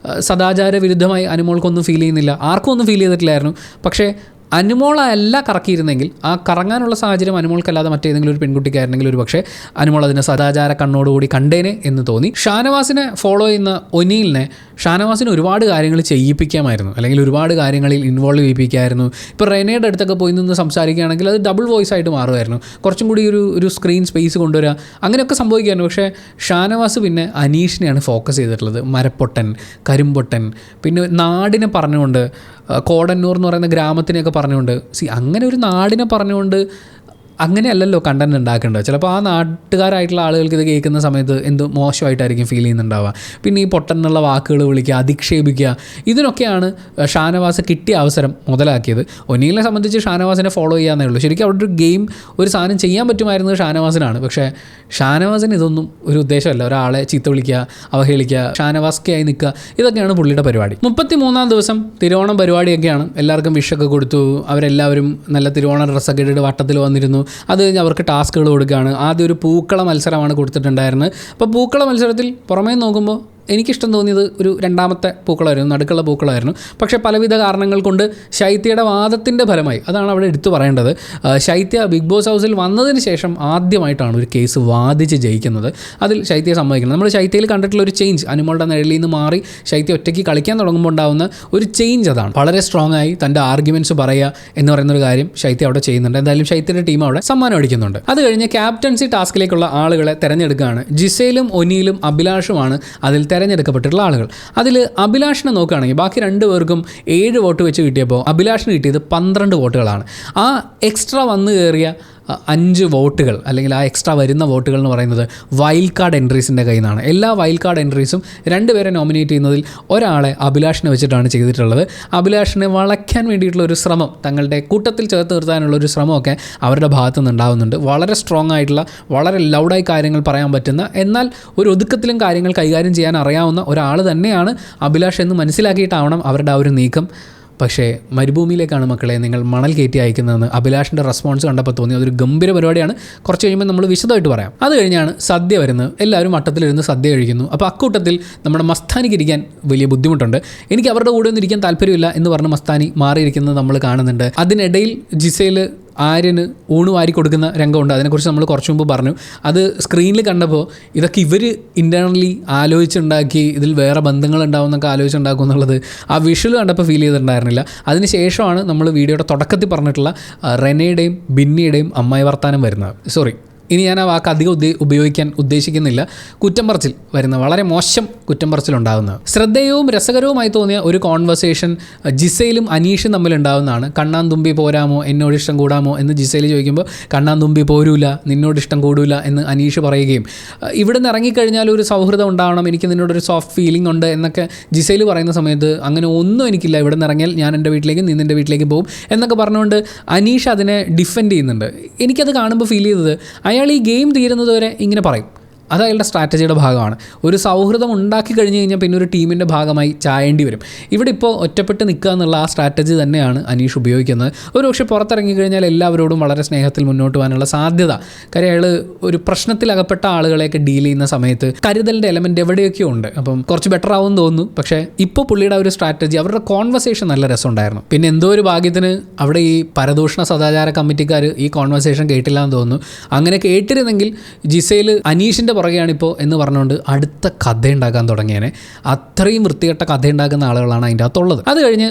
സദാചാര വിരുദ്ധമായി അനുമോൾക്കൊന്നും ഫീൽ ചെയ്യുന്നില്ല, ആർക്കും ഒന്നും ഫീൽ ചെയ്തിട്ടില്ലായിരുന്നു. പക്ഷേ അനുമോളല്ല കറക്കിയിരുന്നെങ്കിൽ ആ കറങ്ങാനുള്ള സാഹചര്യം അനുമോൾക്കല്ലാതെ മറ്റേതെങ്കിലും ഒരു പെൺകുട്ടിക്കായിരുന്നെങ്കിൽ ഒരു പക്ഷേ അനുമോൾ അതിനെ സദാചാര കണ്ണോടുകൂടി കണ്ടേനെ എന്ന് തോന്നി. ഷാനവാസിനെ ഫോളോ ചെയ്യുന്ന ഒനീലിനെ ഷാനവാസിന് ഒരുപാട് കാര്യങ്ങൾ ചെയ്യിപ്പിക്കാമായിരുന്നു, അല്ലെങ്കിൽ ഒരുപാട് കാര്യങ്ങളിൽ ഇൻവോൾവ് ചെയ്യിപ്പിക്കാമായിരുന്നു. ഇപ്പോൾ റെനയുടെ അടുത്തൊക്കെ പോയി നിന്ന് സംസാരിക്കുകയാണെങ്കിൽ അത് ഡബിൾ വോയിസ് ആയിട്ട് മാറുമായിരുന്നു, കുറച്ചും കൂടി ഒരു സ്ക്രീൻ സ്പേസ് കൊണ്ടുവരിക, അങ്ങനെയൊക്കെ സംഭവിക്കായിരുന്നു. പക്ഷേ ഷാനവാസ് പിന്നെ അനീഷിനെയാണ് ഫോക്കസ് ചെയ്തിട്ടുള്ളത്. മരപ്പൊട്ടൻ, കരിമ്പൊട്ടൻ, പിന്നെ നാടിനെ പറഞ്ഞുകൊണ്ട് കോടന്നൂർ എന്ന് പറയുന്ന ഗ്രാമത്തിനെയൊക്കെ പറഞ്ഞുകൊണ്ട് അങ്ങനെ ഒരു നാടിനെ പറഞ്ഞുകൊണ്ട് അങ്ങനെയല്ലല്ലോ കണ്ടന്റ് ഉണ്ടാക്കേണ്ടത്. ചിലപ്പോൾ ആ നാട്ടുകാരായിട്ടുള്ള ആളുകൾക്ക് ഇത് കേൾക്കുന്ന സമയത്ത് എന്തോ മോശമായിട്ടായിരിക്കും ഫീൽ ചെയ്യുന്നുണ്ടാവുക. പിന്നെ ഈ പൊട്ടനുള്ള വാക്കുകൾ വിളിക്കുക, അധിക്ഷേപിക്കുക, ഇതിനൊക്കെയാണ് ഷാനവാസ് കിട്ടിയ അവസരം മുതലാക്കിയത്. ഒനീലിനെ സംബന്ധിച്ച് ഷാനവാസിനെ ഫോളോ ചെയ്യാന്നേ ഉള്ളൂ. ശരിക്കും അവിടെ ഒരു ഗെയിം, ഒരു സാധനം ചെയ്യാൻ പറ്റുമായിരുന്നത് ഷാനവാസിനാണ്. പക്ഷേ ഷാനവാസിന് ഇതൊന്നും ഒരു ഉദ്ദേശമല്ല. ഒരാളെ ചീത്ത വിളിക്കുക, അവഹേളിക്കുക, ഷാനവാസ്കയായി നിൽക്കുക, ഇതൊക്കെയാണ് പുള്ളിയുടെ പരിപാടി. 33-ാം ദിവസം തിരുവോണം പരിപാടിയൊക്കെയാണ്. എല്ലാവർക്കും വിഷൊക്കെ കൊടുത്തു. അവരെല്ലാവരും നല്ല തിരുവോണ ഡ്രസ്സൊക്കെ ഇട്ടിട്ട് വട്ടത്തിൽ വന്നിരുന്നു. അത് കഴിഞ്ഞ് അവർക്ക് ടാസ്കുകൾ കൊടുക്കുകയാണ്. ആദ്യം ഒരു പൂക്കള മത്സരമാണ് കൊടുത്തിട്ടുണ്ടായിരുന്നത്. അപ്പോൾ പൂക്കള മത്സരത്തിൽ പുറമേ നോക്കുമ്പോൾ എനിക്കിഷ്ടം തോന്നിയത് ഒരു രണ്ടാമത്തെ പൂക്കളമായിരുന്നു, നടുക്കുള്ള പൂക്കളമായിരുന്നു. പക്ഷേ പലവിധ കാരണങ്ങൾ കൊണ്ട് ശൈത്യയുടെ വാദത്തിൻ്റെ ഫലമായി, അതാണ് അവിടെ എടുത്തു പറയേണ്ടത്, ശൈത്യ ബിഗ് ബോസ് ഹൗസിൽ വന്നതിന് ശേഷം ആദ്യമായിട്ടാണ് ഒരു കേസ് വാദിച്ച് ജയിക്കുന്നത്. അതിൽ ശൈത്യ സമ്മതിക്കുന്നത്. നമ്മൾ ശൈത്യയിൽ കണ്ടിട്ടുള്ള ഒരു ചേഞ്ച്, അനുമോളുടെ നിഴലിൽ നിന്ന് മാറി ശൈത്യ ഒറ്റയ്ക്ക് കളിക്കാൻ തുടങ്ങുമ്പോൾ ഉണ്ടാകുന്ന ഒരു ചേഞ്ച് അതാണ്. വളരെ സ്ട്രോങ് ആയി തൻ്റെ ആർഗ്യുമെൻറ്റ്സ് പറയുക എന്ന് പറയുന്നൊരു കാര്യം ശൈത്യ അവിടെ ചെയ്യുന്നുണ്ട്. എന്തായാലും ശൈത്യയുടെ ടീം അവിടെ സമ്മാനം അടിക്കുന്നുണ്ട്. അത് കഴിഞ്ഞ് ക്യാപ്റ്റൻസി ടാസ്കിലേക്കുള്ള ആളുകളെ തിരഞ്ഞെടുക്കുകയാണ്. ജിസേലും ഒനീലും അഭിലാഷുമാണ് അതിൽ തിരഞ്ഞെടുക്കപ്പെട്ടിട്ടുള്ള ആളുകൾ. അതിൽ അഭിലാഷിനെ നോക്കുകയാണെങ്കിൽ ബാക്കി 2 പേർക്കും 7 വോട്ട് വെച്ച് കിട്ടിയപ്പോൾ അഭിലാഷിന് കിട്ടിയത് 12 വോട്ടുകളാണ്. ആ എക്സ്ട്രാ വന്നു കയറിയ 5 വോട്ടുകൾ, അല്ലെങ്കിൽ ആ എക്സ്ട്രാ വരുന്ന വോട്ടുകൾ എന്ന് പറയുന്നത് വൈൽഡ് കാർഡ് എൻട്രീസിൻ്റെ കയ്യിൽ നിന്നാണ്. എല്ലാ വൈൽഡ് കാർഡ് എൻട്രീസും 2 പേരെ നോമിനേറ്റ് ചെയ്യുന്നതിൽ ഒരാളെ അഭിലാഷിനെ വെച്ചിട്ടാണ് ചെയ്തിട്ടുള്ളത്. അഭിലാഷിനെ വളയ്ക്കാൻ വേണ്ടിയിട്ടുള്ള ഒരു ശ്രമം, തങ്ങളുടെ കൂട്ടത്തിൽ ചേർത്ത് നിർത്താനുള്ള ഒരു ശ്രമമൊക്കെ അവരുടെ ഭാഗത്തു നിന്ന് ഉണ്ടാകുന്നുണ്ട്. വളരെ സ്ട്രോങ് ആയിട്ടുള്ള, വളരെ ലൗഡായി കാര്യങ്ങൾ പറയാൻ പറ്റുന്ന, എന്നാൽ ഒരു ഒതുക്കത്തിലും കാര്യങ്ങൾ കൈകാര്യം ചെയ്യാൻ അറിയാവുന്ന ഒരാൾ തന്നെയാണ് അഭിലാഷ് എന്ന് മനസ്സിലാക്കിയിട്ടാവണം അവരുടെ ആ ഒരു നീക്കം. പക്ഷേ മരുഭൂമിയിലേക്കാണ് മക്കളെ നിങ്ങൾ മണൽ കയറ്റി അയക്കുന്നതെന്ന് അഭിലാഷിൻ്റെ റെസ്പോൺസ് കണ്ടപ്പോൾ തോന്നി. അതൊരു ഗംഭീര പരിപാടിയാണ്. കുറച്ച് കഴിയുമ്പോൾ നമ്മൾ വിശദമായിട്ട് പറയാം. അത് കഴിഞ്ഞാണ് സദ്യ വരുന്നത്. എല്ലാവരും വട്ടത്തിലിരുന്ന് സദ്യ കഴിക്കുന്നു. അപ്പോൾ അക്കൂട്ടത്തിൽ നമ്മുടെ മസ്താനിക്ക് ഇരിക്കാൻ വലിയ ബുദ്ധിമുട്ടുണ്ട്. എനിക്ക് അവരുടെ കൂടെ ഒന്നും ഇരിക്കാൻ താല്പര്യമില്ല എന്ന് പറഞ്ഞ് മസ്താനി മാറിയിരിക്കുന്നത് നമ്മൾ കാണുന്നുണ്ട്. അതിനിടയിൽ ജിസേൽ ആര്യന് ഊണ് വാരി കൊടുക്കുന്ന രംഗമുണ്ട്. അതിനെക്കുറിച്ച് നമ്മൾ കുറച്ച് മുമ്പ് പറഞ്ഞു. അത് സ്ക്രീനിൽ കണ്ടപ്പോൾ ഇതൊക്കെ ഇവർ ഇൻറ്റേർണലി ആലോചിച്ചുണ്ടാക്കി, ഇതിൽ വേറെ ബന്ധങ്ങൾ ഉണ്ടാവും എന്നൊക്കെ ആലോചിച്ചുണ്ടാക്കും എന്നുള്ളത് ആ വിഷ്വൽ കണ്ടപ്പോൾ ഫീൽ ചെയ്തിട്ടുണ്ടായിരുന്നില്ല. അതിന് ശേഷമാണ് നമ്മൾ വീഡിയോയുടെ തുടക്കത്തിൽ പറഞ്ഞിട്ടുള്ള റെനയുടെയും ബിന്നിയുടെയും അമ്മായി വർത്താനം വരുന്നത്. ഇനി ഞാൻ ആ വാക്ക് അധികം ഉപയോഗിക്കാൻ ഉദ്ദേശിക്കുന്നില്ല. കുറ്റം പറച്ചിൽ വരുന്ന, വളരെ മോശം കുറ്റം പറച്ചിലുണ്ടാകുന്നത്. ശ്രദ്ധേയവും രസകരവുമായി തോന്നിയ ഒരു കോൺവെർസേഷൻ ജിസയിലും അനീഷും തമ്മിലുണ്ടാകുന്നതാണ്. കണ്ണാൻ തുമ്പി പോരാമോ, എന്നോട് ഇഷ്ടം കൂടാമോ എന്ന് ജിസയിൽ ചോദിക്കുമ്പോൾ കണ്ണാൻ തുമ്പി പോരൂല, നിന്നോട് ഇഷ്ടം കൂടൂല എന്ന് അനീഷ് പറയുകയും, ഇവിടെ നിന്ന് ഇറങ്ങിക്കഴിഞ്ഞാൽ ഒരു സൗഹൃദം ഉണ്ടാവണം, എനിക്ക് നിന്നോടൊരു സോഫ്റ്റ് ഫീലിംഗ് ഉണ്ട് എന്നൊക്കെ ജിസയിൽ പറയുന്ന സമയത്ത് അങ്ങനെ ഒന്നും എനിക്കില്ല, ഇവിടെ നിന്ന് ഇറങ്ങിയാൽ ഞാൻ എൻ്റെ വീട്ടിലേക്ക്, നീ നിൻ്റെ വീട്ടിലേക്ക് പോകും എന്നൊക്കെ പറഞ്ഞുകൊണ്ട് അനീഷ് അതിനെ ഡിഫെൻഡ് ചെയ്യുന്നുണ്ട്. എനിക്കത് കാണുമ്പോൾ ഫീൽ ചെയ്തത്, അയാൾ ഈ ഗെയിം തീരുന്നത് വരെ ഇങ്ങനെ പറയും. അത് അയാളുടെ സ്ട്രാറ്റജിയുടെ ഭാഗമാണ്. ഒരു സൗഹൃദം ഉണ്ടാക്കി കഴിഞ്ഞ് കഴിഞ്ഞാൽ പിന്നെ ഒരു ടീമിൻ്റെ ഭാഗമായി ചായേണ്ടി വരും. ഇവിടെ ഇപ്പോൾ ഒറ്റപ്പെട്ട് നിൽക്കുക എന്നുള്ള ആ സ്ട്രാറ്റജി തന്നെയാണ് അനീഷ് ഉപയോഗിക്കുന്നത്. ഒരു പക്ഷേ പുറത്തിറങ്ങി കഴിഞ്ഞാൽ എല്ലാവരോടും വളരെ സ്നേഹത്തിൽ മുന്നോട്ട് പോകാനുള്ള സാധ്യത, കാര്യം അയാൾ ഒരു പ്രശ്നത്തിലകപ്പെട്ട ആളുകളെയൊക്കെ ഡീൽ ചെയ്യുന്ന സമയത്ത് കരുതലിൻ്റെ എലമെൻറ്റ് എവിടെയൊക്കെയോ ഉണ്ട്. അപ്പം കുറച്ച് ബെറ്റർ ആവുമെന്ന് തോന്നുന്നു. പക്ഷേ ഇപ്പോൾ പുള്ളിയുടെ ഒരു സ്ട്രാറ്റജി, അവരുടെ കോൺവെർസേഷൻ നല്ല രസമുണ്ടായിരുന്നു. പിന്നെ എന്തോ ഒരു ഭാഗ്യത്തിന് അവിടെ ഈ പരദൂഷണ സദാചാര കമ്മിറ്റിക്കാർ ഈ കോൺവെർസേഷൻ കേട്ടില്ല എന്ന് തോന്നുന്നു. അങ്ങനെ കേട്ടിരുന്നെങ്കിൽ ജിസയിൽ അനീഷിൻ്റെ പുറകെയാണിപ്പോൾ എന്ന് പറഞ്ഞുകൊണ്ട് അടുത്ത കഥ ഉണ്ടാക്കാൻ തുടങ്ങിയേനെ. അത്രയും വൃത്തികെട്ട കഥ ഉണ്ടാക്കുന്ന ആളുകളാണ് അതിൻ്റെ അകത്തുള്ളത്. അത് കഴിഞ്ഞ്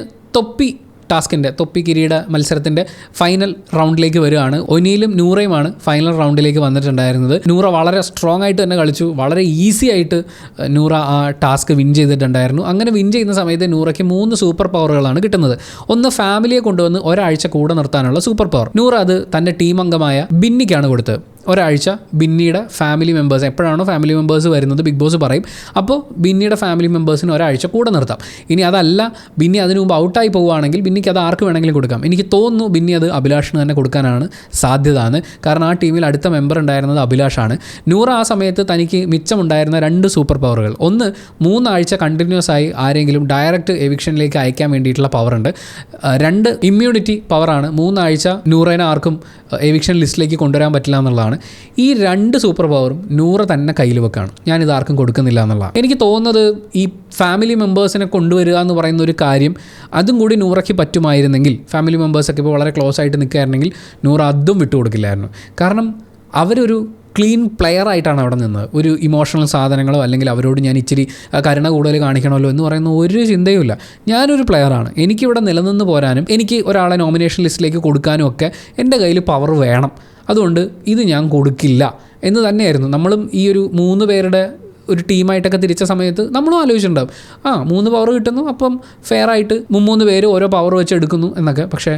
തൊപ്പി കിരീട മത്സരത്തിൻ്റെ ഫൈനൽ റൗണ്ടിലേക്ക് വരികയാണ്. ഒനീലും നൂറയുമാണ് ഫൈനൽ റൗണ്ടിലേക്ക് വന്നിട്ടുണ്ടായിരുന്നത്. നൂറ വളരെ സ്ട്രോങ് ആയിട്ട് തന്നെ കളിച്ചു. വളരെ ഈസി ആയിട്ട് നൂറ ആ ടാസ്ക് വിൻ ചെയ്തിട്ടുണ്ടായിരുന്നു. അങ്ങനെ വിൻ ചെയ്യുന്ന സമയത്ത് നൂറയ്ക്ക് 3 സൂപ്പർ പവറുകളാണ് കിട്ടുന്നത്. ഒന്ന് ഫാമിലിയെ കൊണ്ടുവന്ന് ഒരാഴ്ച കൂടെ നിർത്താനുള്ള സൂപ്പർ പവർ. നൂറ അത് തൻ്റെ ടീം അംഗമായ ബിന്നിക്കാണ് കൊടുത്തത്. ഒരാഴ്ച ബിന്നിയുടെ ഫാമിലി മെമ്പേഴ്സ് എപ്പോഴാണോ ഫാമിലി മെമ്പേഴ്സ് വരുന്നത് ബിഗ് ബോസ് പറയും, അപ്പോൾ ബിന്നിയുടെ ഫാമിലി മെമ്പേഴ്സിന് ഒരാഴ്ച കൂടെ നിർത്താം. ഇനി അതല്ല ബിന്നി അതിന് മുമ്പ് ഔട്ടായി പോവുകയാണെങ്കിൽ ബിന്നിക്ക് അത് ആർക്ക് വേണമെങ്കിലും കൊടുക്കാം. എനിക്ക് തോന്നുന്നു ബിന്നി അത് അഭിലാഷിന് തന്നെ കൊടുക്കാനാണ് സാധ്യത എന്ന്. കാരണം ആ ടീമിൽ അടുത്ത മെമ്പർ ഉണ്ടായിരുന്നത് അഭിലാഷാണ്. നൂറ ആ സമയത്ത് തനിക്ക് മിച്ചമുണ്ടായിരുന്ന 2 സൂപ്പർ പവറുകൾ, ഒന്ന് 3 ആഴ്ച കണ്ടിന്യൂസ് ആയി ആരെങ്കിലും ഡയറക്റ്റ് എവിക്ഷനിലേക്ക് അയക്കാൻ വേണ്ടിയിട്ടുള്ള പവറുണ്ട്. 2 ഇമ്മ്യൂണിറ്റി പവറാണ്. 3 ആഴ്ച നൂറേനെ ആർക്കും എവിക്ഷൻ ലിസ്റ്റിലേക്ക് കൊണ്ടുവരാൻ പറ്റില്ല എന്നുള്ളതാണ്. ഈ 2 സൂപ്പർ പവറും നൂറ തന്നെ കയ്യിൽ വെക്കാണ്. ഞാനിത് ആർക്കും കൊടുക്കുന്നില്ല എന്നുള്ളതാണ്. എനിക്ക് തോന്നുന്നത് ഈ ഫാമിലി മെമ്പേഴ്സിനെ കൊണ്ടുവരിക എന്ന് പറയുന്ന ഒരു കാര്യം അതും കൂടി നൂറയ്ക്ക് പറ്റുമായിരുന്നെങ്കിൽ, ഫാമിലി മെമ്പേഴ്സൊക്കെ ഇപ്പോൾ വളരെ ക്ലോസ് ആയിട്ട് നിൽക്കുകയായിരുന്നെങ്കിൽ നൂറ അതും വിട്ടുകൊടുക്കില്ലായിരുന്നു. കാരണം അവരൊരു ക്ലീൻ പ്ലെയർ ആയിട്ടാണ് അവിടെ നിന്നത്. ഒരു ഇമോഷണൽ സാധനങ്ങളോ അല്ലെങ്കിൽ അവരോട് ഞാൻ ഇച്ചിരി കരുണ കൂടുതൽ കാണിക്കണമല്ലോ എന്ന് പറയുന്ന ഒരു ചിന്തയുമില്ല. ഞാനൊരു പ്ലെയറാണ്, എനിക്കിവിടെ നിലനിന്ന് പോരാനും എനിക്ക് ഒരാളെ നോമിനേഷൻ ലിസ്റ്റിലേക്ക് കൊടുക്കാനും ഒക്കെ എൻ്റെ കയ്യിൽ പവർ വേണം. അതുകൊണ്ട് ഇത് ഞാൻ കൊടുക്കില്ല എന്ന് തന്നെയായിരുന്നു. നമ്മളും ഈ ഒരു 3 പേരുടെ ഒരു ടീമായിട്ടൊക്കെ തിരിച്ച സമയത്ത് നമ്മളും ആലോചിച്ചിട്ടുണ്ടാവും, 3 പവർ കിട്ടുന്നു, അപ്പം ഫെയർ ആയിട്ട് 3 പേര് ഓരോ പവർ വെച്ച് എടുക്കുന്നു എന്നൊക്കെ. പക്ഷേ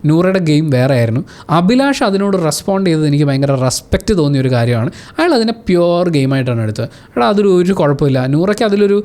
നൂറയുടെ ഗെയിം വേറെ ആയിരുന്നു. അഭിലാഷ് അതിനോട് റെസ്പോണ്ട് ചെയ്തത് എനിക്ക് ഭയങ്കര റെസ്പെക്റ്റ് തോന്നിയ ഒരു കാര്യമാണ്. അയാൾ അതിനെ പ്യുവർ ഗെയിമായിട്ടാണ് എടുത്തത്. അതൊരു കുഴപ്പമില്ല. നൂറയ്ക്ക് അതിലൊരു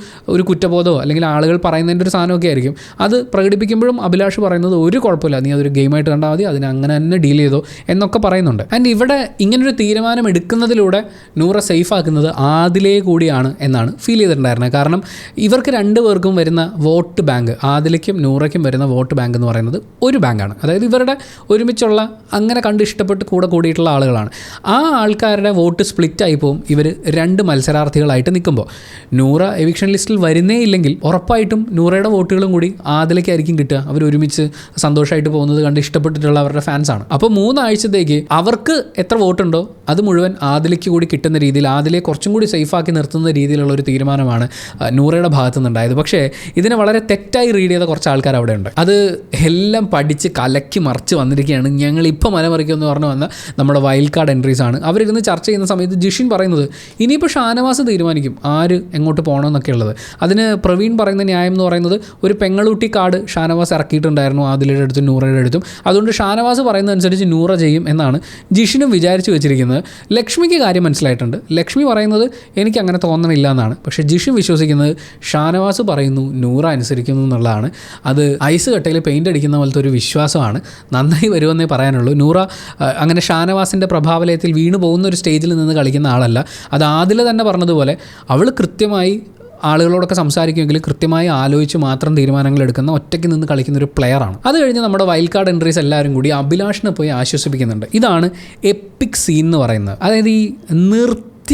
കുറ്റബോധമോ അല്ലെങ്കിൽ ആളുകൾ പറയുന്നതിൻ്റെ ഒരു സാധനമൊക്കെ ആയിരിക്കും. അത് പ്രകടിപ്പിക്കുമ്പോഴും അഭിലാഷ് പറയുന്നത് ഒരു കുഴപ്പമില്ല, നീ അതൊരു ഗെയിമായിട്ട് കണ്ടാൽ മതി, അതിനെ അങ്ങനെ തന്നെ ഡീൽ ചെയ്തോ എന്നൊക്കെ പറയുന്നുണ്ട്. ആൻഡ് ഇവിടെ ഇങ്ങനൊരു തീരുമാനം എടുക്കുന്നതിലൂടെ നൂറ സേഫ് ആക്കുന്നത് ആദിലേ കൂടിയാണ് എന്നാണ് ഫീൽ ചെയ്തിട്ടുണ്ടായിരുന്നത്. കാരണം ഇവർക്ക് 2 പേർക്കും വരുന്ന വോട്ട് ബാങ്ക്, ആദിലയ്ക്കും നൂറയ്ക്കും വരുന്ന വോട്ട് ബാങ്ക് എന്ന് പറയുന്നത് ഒരു ബാങ്കാണ്. അതായത് ഇവരുടെ ഒരുമിച്ചുള്ള അങ്ങനെ കണ്ട് ഇഷ്ടപ്പെട്ട് കൂടിയിട്ടുള്ള ആളുകളാണ്. ആ ആൾക്കാരുടെ വോട്ട് സ്പ്ലിറ്റ് ആയി പോകും ഇവർ 2 മത്സരാർത്ഥികളായിട്ട് നിൽക്കുമ്പോൾ. നൂറ എവിക്ഷൻ ലിസ്റ്റിൽ വരുന്നേ ഇല്ലെങ്കിൽ ഉറപ്പായിട്ടും നൂറയുടെ വോട്ടുകളും കൂടി ആദിലയ്ക്കായിരിക്കും കിട്ടുക. അവർ ഒരുമിച്ച് സന്തോഷമായിട്ട് പോകുന്നത് കണ്ട് ഇഷ്ടപ്പെട്ടിട്ടുള്ള അവരുടെ ഫാൻസാണ്. അപ്പോൾ 3 ആഴ്ചത്തേക്ക് അവർക്ക് എത്ര വോട്ടുണ്ടോ അത് മുഴുവൻ ആദിലയ്ക്ക് കൂടി കിട്ടുന്ന രീതിയിൽ, ആദിലയെ കുറച്ചും കൂടി സേഫാക്കി നിർത്തുന്ന രീതിയിലുള്ള ഒരു തീരുമാനമാണ് നൂറയുടെ ഭാഗത്തു നിന്നുണ്ടായത്. പക്ഷേ ഇതിനെ വളരെ തെറ്റായി റീഡ് ചെയ്ത കുറച്ച് ആൾക്കാർ അവിടെ ഉണ്ട്. അത് എല്ലാം പഠിച്ച് കലക്കി മറിച്ച് വന്നിരിക്കുകയാണ്. ഞങ്ങളിപ്പോൾ മലമറിക്കുമെന്ന് പറഞ്ഞു വന്ന നമ്മുടെ വൈൽഡ് കാർഡ് എൻട്രീസ് ആണ്. അവരിരുന്ന് ചർച്ച ചെയ്യുന്ന സമയത്ത് ജിഷിൻ പറയുന്നത് ഇനിയിപ്പോൾ ഷാനവാസ് തീരുമാനിക്കും ആര് എങ്ങോട്ട് പോകണമെന്നൊക്കെ ഉള്ളത്. അതിന് പ്രവീൺ പറയുന്ന ന്യായം എന്ന് പറയുന്നത് ഒരു പെങ്ങളൂട്ടി കാർഡ് ഷാനവാസ് ഇറക്കിയിട്ടുണ്ടായിരുന്നു ആദിലയുടെ അടുത്തും നൂറയുടെ അടുത്തും. അതുകൊണ്ട് ഷാനവാസ് പറയുന്നതനുസരിച്ച് നൂറ ചെയ്യും എന്നാണ് ജിഷിനും വിചാരിച്ചു വെച്ചിരിക്കുന്നത്. ലക്ഷ്മിക്ക് കാര്യം മനസ്സിലായിട്ടുണ്ട്. ലക്ഷ്മി പറയുന്നത് എനിക്ക് അങ്ങനെ തോന്നണില്ല എന്നാണ്. പക്ഷേ ജിഷിൻ വിശ്വസിക്കുന്നത് ഷാനവാസ് പറയുന്നു നൂറ അനുസരിക്കുന്നു എന്നുള്ളതാണ്. അത് ഐസ് കട്ടയിൽ പെയിൻ്റ് അടിക്കുന്ന പോലത്തെ ഒരു വിശ്വാസമാണ്. നന്നായി വരുമെന്നേ പറയാനുള്ളൂ. നൂറ അങ്ങനെ ഷാനവാസിൻ്റെ പ്രഭാവലയത്തിൽ വീണു പോകുന്ന ഒരു സ്റ്റേജിൽ നിന്ന് കളിക്കുന്ന ആളല്ല. അത് ആദില തന്നെ പറഞ്ഞതുപോലെ അവൾ കൃത്യമായി ആളുകളോടൊക്കെ സംസാരിക്കുമെങ്കിലും കൃത്യമായി ആലോചിച്ച് മാത്രം തീരുമാനങ്ങൾ എടുക്കുന്ന, ഒറ്റയ്ക്ക് നിന്ന് കളിക്കുന്ന ഒരു പ്ലെയറാണ്. അത് കഴിഞ്ഞ് നമ്മുടെ വൈൽഡ് കാർഡ് എൻട്രീസ് എല്ലാവരും കൂടി അഭിലാഷിനെ പോയി ആശ്വസിപ്പിക്കുന്നുണ്ട്. ഇതാണ് എപ്പിക് സീൻ എന്ന് പറയുന്നത്. അതായത് ഈ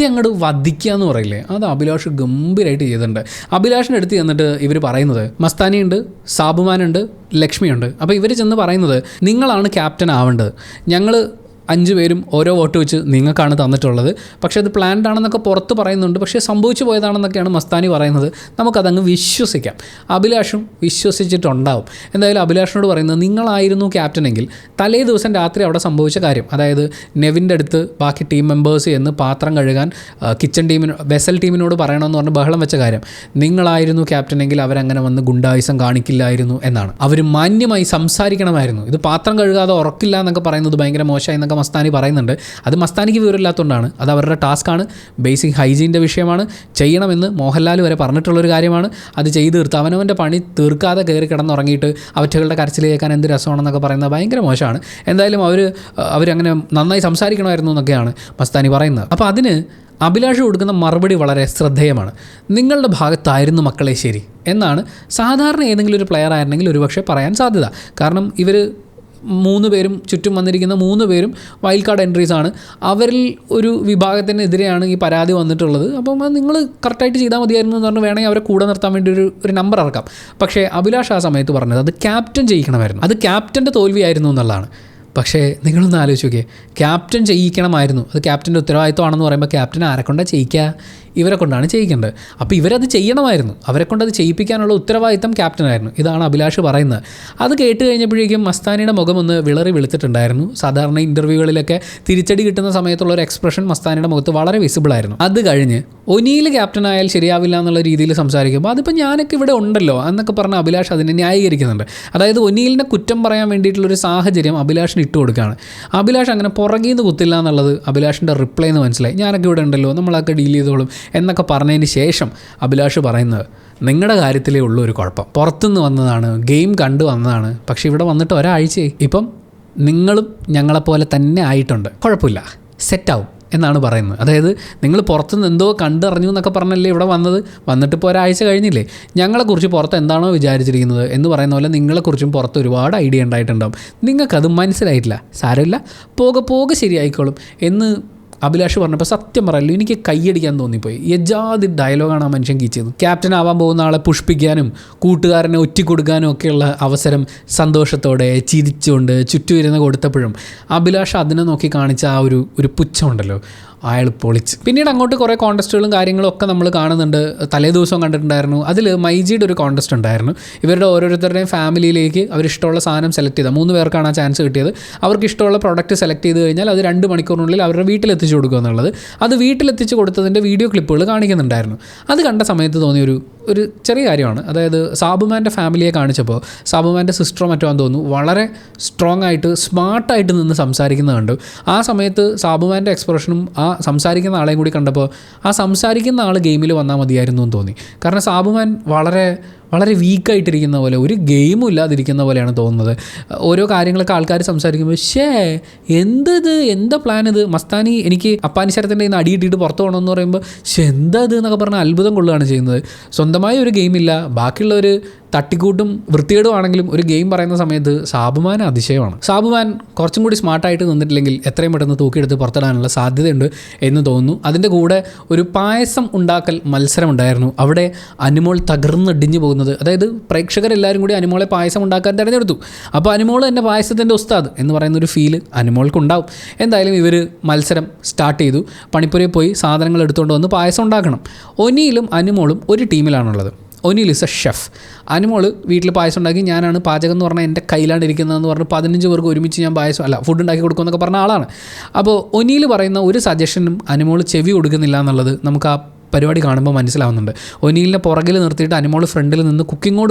അങ്ങോട്ട് വധിക്കുക എന്ന് പറയില്ലേ, അത് അഭിലാഷ് ഗംഭീരമായിട്ട് ചെയ്തിട്ടുണ്ട്. അഭിലാഷിൻ്റെ അടുത്ത് ചെന്നിട്ട് ഇവർ പറയുന്നത് മസ്താനിയുണ്ട്, സാബുമാനുണ്ട്, ലക്ഷ്മിയുണ്ട്. അപ്പോൾ ഇവർ ചെന്ന് പറയുന്നത് നിങ്ങളാണ് ക്യാപ്റ്റൻ ആവേണ്ടത്, ഞങ്ങൾ 5 പേരും ഓരോ വോട്ട് വെച്ച് നിങ്ങൾക്കാണ് തന്നിട്ടുള്ളത്, പക്ഷേ അത് പ്ലാൻഡ് ആണെന്നൊക്കെ പുറത്ത് പറയുന്നുണ്ട്, പക്ഷേ സംഭവിച്ചു പോയതാണെന്നൊക്കെയാണ് മസ്താനി പറയുന്നത്. നമുക്കതങ്ങ് വിശ്വസിക്കാം. അഭിലാഷും വിശ്വസിച്ചിട്ടുണ്ടാവും. എന്തായാലും അഭിലാഷിനോട് പറയുന്നത് നിങ്ങളായിരുന്നു ക്യാപ്റ്റനെങ്കിൽ തലേ ദിവസം രാത്രി അവിടെ സംഭവിച്ച കാര്യം, അതായത് നെവിൻ്റെ അടുത്ത് ബാക്കി ടീം മെമ്പേഴ്സ് എന്ന് പാത്രം കഴുകാൻ വെസൽ ടീമിനോട് പറയണമെന്ന് പറഞ്ഞ് ബഹളം വെച്ച കാര്യം, നിങ്ങളായിരുന്നു ക്യാപ്റ്റനെങ്കിൽ അവരങ്ങനെ വന്ന് ഗുണ്ടായുസം കാണിക്കില്ലായിരുന്നു എന്നാണ്. അവർ മാന്യമായി സംസാരിക്കണമായിരുന്നു. ഇത് പാത്രം കഴുകാതെ ഉറക്കില്ല എന്നൊക്കെ പറയുന്നത് ഭയങ്കര മോശമായി എന്നൊക്കെ മസ്താനി പറയുന്നുണ്ട്. അത് മസ്താനിക്ക് വിവരമില്ലാത്തതുകൊണ്ടാണ്. അത് അവരുടെ ടാസ്ക്കാണ്, ബേസിക് ഹൈജീൻ്റെ വിഷയമാണ്, ചെയ്യണമെന്ന് മോഹൻലാൽ വരെ പറഞ്ഞിട്ടുള്ളൊരു കാര്യമാണ്. അത് ചെയ്ത് തീർത്ത് അവനവൻ്റെ പണി തീർക്കാതെ കയറി കിടന്നുറങ്ങിയിട്ട് അവറ്റകളുടെ കരച്ചിൽ കേൾക്കാൻ എന്ത് രസമാണെന്നൊക്കെ പറയുന്നത് ഭയങ്കര മോശമാണ്. എന്തായാലും അവരങ്ങനെ നന്നായി സംസാരിക്കണമായിരുന്നു എന്നൊക്കെയാണ് മസ്താനി പറയുന്നത്. അപ്പോൾ അതിന് അഭിലാഷ് കൊടുക്കുന്ന മറുപടി വളരെ ശ്രദ്ധേയമാണ്. നിങ്ങളുടെ ഭാഗത്തായിരുന്നു മക്കളെ ശരി എന്നാണ് സാധാരണ ഏതെങ്കിലും ഒരു പ്ലെയർ ആയിരുന്നെങ്കിൽ ഒരുപക്ഷെ പറയാൻ സാധ്യത. കാരണം ഇവർ 3 പേരും ചുറ്റും വന്നിരിക്കുന്ന 3 പേരും വൈൽഡ് കാർഡ് എൻട്രീസ് ആണ്. അവരിൽ ഒരു വിഭാഗത്തിനെതിരെയാണ് ഈ പരാതി വന്നിട്ടുള്ളത്. അപ്പം അത് നിങ്ങൾ കറക്റ്റായിട്ട് ചെയ്താൽ മതിയായിരുന്നു എന്ന് പറഞ്ഞാൽ വേണമെങ്കിൽ അവരെ കൂടെ നിർത്താൻ വേണ്ടി ഒരു നമ്പർ ഇറക്കാം. പക്ഷേ അഭിലാഷ് ആ സമയത്ത് പറഞ്ഞത് അത് ക്യാപ്റ്റൻ ചെയ്യിക്കണമായിരുന്നു, അത് ക്യാപ്റ്റൻ്റെ തോൽവിയായിരുന്നു എന്നുള്ളതാണ്. പക്ഷേ നിങ്ങളൊന്ന് ആലോചിച്ച് നോക്കിയേ, ക്യാപ്റ്റൻ ചെയ്യിക്കണമായിരുന്നു, അത് ക്യാപ്റ്റൻ്റെ ഉത്തരവാദിത്വമാണെന്ന് പറയുമ്പോൾ ക്യാപ്റ്റൻ ആരെക്കൊണ്ടാണ് ചെയ്യിക്കുക? ഇവരെ കൊണ്ടാണ് ചെയ്യിക്കേണ്ടത്. അപ്പോൾ ഇവരത് ചെയ്യണമായിരുന്നു, അവരെ കൊണ്ടത് ചെയ്യിപ്പിക്കാനുള്ള ഉത്തരവാദിത്തം ക്യാപ്റ്റനായിരുന്നു. ഇതാണ് അഭിലാഷ് പറയുന്നത്. അത് കേട്ട് കഴിഞ്ഞപ്പോഴേക്കും മസ്താനിയുടെ മുഖം ഒന്ന് വെളുത്തിട്ടുണ്ടായിരുന്നു. സാധാരണ ഇൻ്റർവ്യൂകളിലൊക്കെ തിരിച്ചടി കിട്ടുന്ന സമയത്തുള്ള ഒരു എക്സ്പ്രഷൻ മസ്താനിയുടെ മുഖത്ത് വളരെ വിസിബിളായിരുന്നു. അത് കഴിഞ്ഞ് ഒനീൽ ക്യാപ്റ്റനായാൽ ശരിയാവില്ല എന്നുള്ള രീതിയിൽ സംസാരിക്കുമ്പോൾ അതിപ്പോൾ ഞാനൊക്കെ ഇവിടെ ഉണ്ടല്ലോ എന്നൊക്കെ പറഞ്ഞ് അഭിലാഷ് അതിനെ ന്യായീകരിക്കുന്നുണ്ട്. അതായത് ഒനീലിനെ കുറ്റം പറയാൻ വേണ്ടിയിട്ടുള്ളൊരു സാഹചര്യം അഭിലാഷിന് ഇട്ട് കൊടുക്കുകയാണ്. അഭിലാഷ് അങ്ങനെ പുറകിൽ നിന്ന് കുത്തില്ല എന്നുള്ളത് അഭിലാഷിൻ്റെ റിപ്ലൈ എന്ന് മനസ്സിലായി. ഞാനൊക്കെ ഇവിടെ ഉണ്ടല്ലോ, നമ്മളൊക്കെ ഡീൽ ചെയ്തോളും എന്നൊക്കെ പറഞ്ഞതിന് ശേഷം അഭിലാഷ് പറയുന്നത്, നിങ്ങളുടെ കാര്യത്തിലേ ഉള്ളൂ ഒരു കുഴപ്പം. പുറത്തുനിന്ന് വന്നതാണ്, ഗെയിം കണ്ടു വന്നതാണ്, പക്ഷേ ഇവിടെ വന്നിട്ട് ഒരാഴ്ചയായി, ഇപ്പം നിങ്ങളും ഞങ്ങളെപ്പോലെ തന്നെ ആയിട്ടുണ്ട്, കുഴപ്പമില്ല, സെറ്റാവും എന്നാണ് പറയുന്നത്. അതായത് നിങ്ങൾ പുറത്തുനിന്ന് എന്തോ കണ്ടറിഞ്ഞു എന്നൊക്കെ പറഞ്ഞല്ലേ ഇവിടെ വന്നിട്ട് ഇപ്പോൾ ഒരാഴ്ച കഴിഞ്ഞില്ലേ, ഞങ്ങളെക്കുറിച്ച് പുറത്ത് എന്താണോ വിചാരിച്ചിരിക്കുന്നത് എന്ന് പറയുന്ന പോലെ നിങ്ങളെക്കുറിച്ചും പുറത്ത് ഒരുപാട് ഐഡിയ ഉണ്ടായിട്ടുണ്ടാവും, നിങ്ങൾക്കത് മനസ്സിലായിട്ടില്ല, സാരമില്ല, പോകെ ശരിയായിക്കോളും എന്ന് അഭിലാഷ് പറഞ്ഞപ്പോൾ സത്യം പറയല്ലോ എനിക്ക് കൈയടിക്കാൻ തോന്നിപ്പോയി. യജാതി ഡയലോഗാണ് ആ മനുഷ്യൻ കീച്ചത്. ക്യാപ്റ്റൻ ആവാൻ പോകുന്ന ആളെ പുഷ്പിക്കാനും കൂട്ടുകാരനെ ഒറ്റിക്കൊടുക്കാനും ഒക്കെയുള്ള അവസരം സന്തോഷത്തോടെ ചിരിച്ചുകൊണ്ട് ചുറ്റുമിരുന്ന് കൊടുത്തപ്പോഴും അഭിലാഷ് അതിനെ നോക്കി കാണിച്ച ആ ഒരു പുച്ഛമുണ്ടല്ലോ, അയാൾ പൊളിച്ച്. പിന്നീട് അങ്ങോട്ട് കുറേ കോൺടെസ്റ്റുകളും കാര്യങ്ങളും ഒക്കെ നമ്മൾ കാണുന്നുണ്ട്. തലേ ദിവസം കണ്ടിട്ടുണ്ടായിരുന്നു. അതിൽ മൈജിയുടെ ഒരു കോൺടെസ്റ്റ് ഉണ്ടായിരുന്നു. ഇവരുടെ ഓരോരുത്തരുടെയും ഫാമിലിയിലേക്ക് അവരിഷ്ടമുള്ള സാധനം സെലക്ട് ചെയ്താൽ 3 പേർക്കാണ് ആ ചാൻസ് കിട്ടിയത്. അവർക്ക് ഇഷ്ടമുള്ള പ്രോഡക്റ്റ് സെലക്ട് ചെയ്ത് കഴിഞ്ഞാൽ അത് 2 മണിക്കൂറിനുള്ളിൽ അവരുടെ വീട്ടിലെത്തിച്ച് കൊടുക്കുക എന്നുള്ളത്. അത് വീട്ടിലെത്തിച്ച് കൊടുത്തതിൻ്റെ വീഡിയോ ക്ലിപ്പുകൾ കാണിക്കുന്നുണ്ടായിരുന്നു. അത് കണ്ട സമയത്ത് തോന്നിയ ഒരു ചെറിയ കാര്യമാണ്. അതായത് സാബുമാൻ്റെ ഫാമിലിയെ കാണിച്ചപ്പോൾ സാബുമാൻ്റെ സിസ്റ്ററോ മറ്റോ ആണെന്ന് തോന്നുന്നു, വളരെ സ്ട്രോങ് ആയിട്ട് സ്മാർട്ടായിട്ട് നിന്ന് സംസാരിക്കുന്നത് കണ്ടു. ആ സമയത്ത് സാബുമാൻ്റെ എക്സ്പ്രഷനും ആ സംസാരിക്കുന്ന ആളെയും കൂടി കണ്ടപ്പോൾ ആ സംസാരിക്കുന്ന ആൾ ഗെയിമിൽ വന്നാൽ മതിയായിരുന്നു എന്ന് തോന്നി. കാരണം സാബുമാൻ വളരെ വീക്കായിട്ടിരിക്കുന്ന പോലെ, ഒരു ഗെയിമും ഇല്ലാതിരിക്കുന്ന പോലെയാണ് തോന്നുന്നത്. ഓരോ കാര്യങ്ങളൊക്കെ ആൾക്കാർ സംസാരിക്കുമ്പോൾ എന്താ പ്ലാൻ ഇത്, മസ്താനി എനിക്ക് അപ്പാനിശരത്തിൻ്റെ ഇന്ന് അടിയിട്ടിട്ട് പുറത്ത് പോകണമെന്ന് പറയുമ്പോൾ എന്താ ഇത് എന്നൊക്കെ പറഞ്ഞാൽ അത്ഭുതം കൊള്ളുകയാണ് ചെയ്യുന്നത്. സ്വന്തമായി ഒരു ഗെയിമില്ല, ബാക്കിയുള്ളവർ തട്ടിക്കൂട്ടും വൃത്തികേടുമാണെങ്കിലും ഒരു ഗെയിം പറയുന്ന സമയത്ത് സാബുമാൻ അതിശയമാണ്. സാബുമാൻ കുറച്ചും കൂടി സ്മാർട്ടായിട്ട് നിന്നിട്ടില്ലെങ്കിൽ എത്രയും പെട്ടെന്ന് തൂക്കിയെടുത്ത് പുറത്തിടാനുള്ള സാധ്യതയുണ്ട് എന്ന് തോന്നുന്നു. അതിൻ്റെ കൂടെ ഒരു പായസം ഉണ്ടാക്കൽ മത്സരം ഉണ്ടായിരുന്നു. അവിടെ അനുമോൾ തകർന്നിടിഞ്ഞു പോകുന്നത്, അതായത് പ്രേക്ഷകരെല്ലാവരും കൂടി അനുമോളെ പായസം ഉണ്ടാക്കാൻ തിരഞ്ഞെടുത്തു. അപ്പോൾ അനുമോൾ തന്നെ പായസത്തിൻ്റെ ഉസ്താദ് എന്ന് പറയുന്നൊരു ഫീല് അനുമോൾക്കുണ്ടാവും. എന്തായാലും ഇവർ മത്സരം സ്റ്റാർട്ട് ചെയ്തു. പണിപ്പുരയിൽ പോയി സാധനങ്ങൾ എടുത്തുകൊണ്ട് വന്ന് പായസം ഉണ്ടാക്കണം. ഒനിയിലും അനുമോളും ഒരു ടീമിലാണുള്ളത്. ഒനിൽ ഇസ് എ ഷെഫ്. അനുമോൾ വീട്ടിൽ പായസം ഉണ്ടാക്കി, ഞാനാണ് പാചകം എന്ന് പറഞ്ഞാൽ എൻ്റെ കയ്യിലാണ് ഇരിക്കുന്നതെന്ന് പറഞ്ഞ് 15 പേർക്ക് ഒരുമിച്ച് ഞാൻ ഫുഡ് ഉണ്ടാക്കി കൊടുക്കുമെന്നൊക്കെ പറഞ്ഞ ആളാണ്. അപ്പോൾ ഒനിൽ പറയുന്ന ഒരു സജഷനും അനുമോൾ ചെവി കൊടുക്കുന്നില്ല എന്നുള്ളത് നമുക്ക് ആ പരിപാടി കാണുമ്പോൾ മനസ്സിലാവുന്നുണ്ട്. ഒനീലിനെ പുറകിൽ നിർത്തിയിട്ട് അനുമോൾ ഫ്രണ്ടിൽ നിന്ന്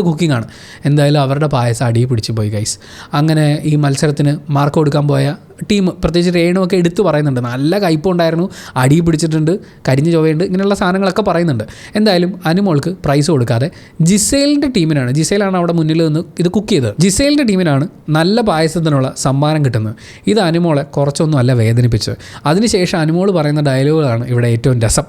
കുക്കിങ്ങാണ്. എന്തായാലും അവരുടെ പായസം അടിയിൽ പിടിച്ച് പോയി ഗൈസ്. അങ്ങനെ ഈ മത്സരത്തിന് മാർക്ക് കൊടുക്കാൻ പോയ ടീം, പ്രത്യേകിച്ച് രേണുവൊക്കെ എടുത്തു പറയുന്നുണ്ട്, നല്ല കയ്പുണ്ടായിരുന്നു, അടിയിൽ പിടിച്ചിട്ടുണ്ട്, കരിഞ്ഞ് ചൊവ്വയുണ്ട്, ഇങ്ങനെയുള്ള സാധനങ്ങളൊക്കെ പറയുന്നുണ്ട്. എന്തായാലും അനുമോൾക്ക് പ്രൈസ് കൊടുക്കാതെ ജിസേലിൻ്റെ ടീമിനാണ്, ജിസേലാണ് അവിടെ മുന്നിൽ നിന്ന് ഇത് കുക്ക് ചെയ്തത്, ജിസേലിൻ്റെ ടീമിനാണ് നല്ല പായസത്തിനുള്ള സമ്മാനം കിട്ടുന്നത്. ഇത് അനുമോളെ കുറച്ചൊന്നും അല്ല വേദനിപ്പിച്ചത്. അതിനുശേഷം അനുമോൾ പറയുന്ന ഡയലോഗുകളാണ് ഇവിടെ ഏറ്റവും രസം.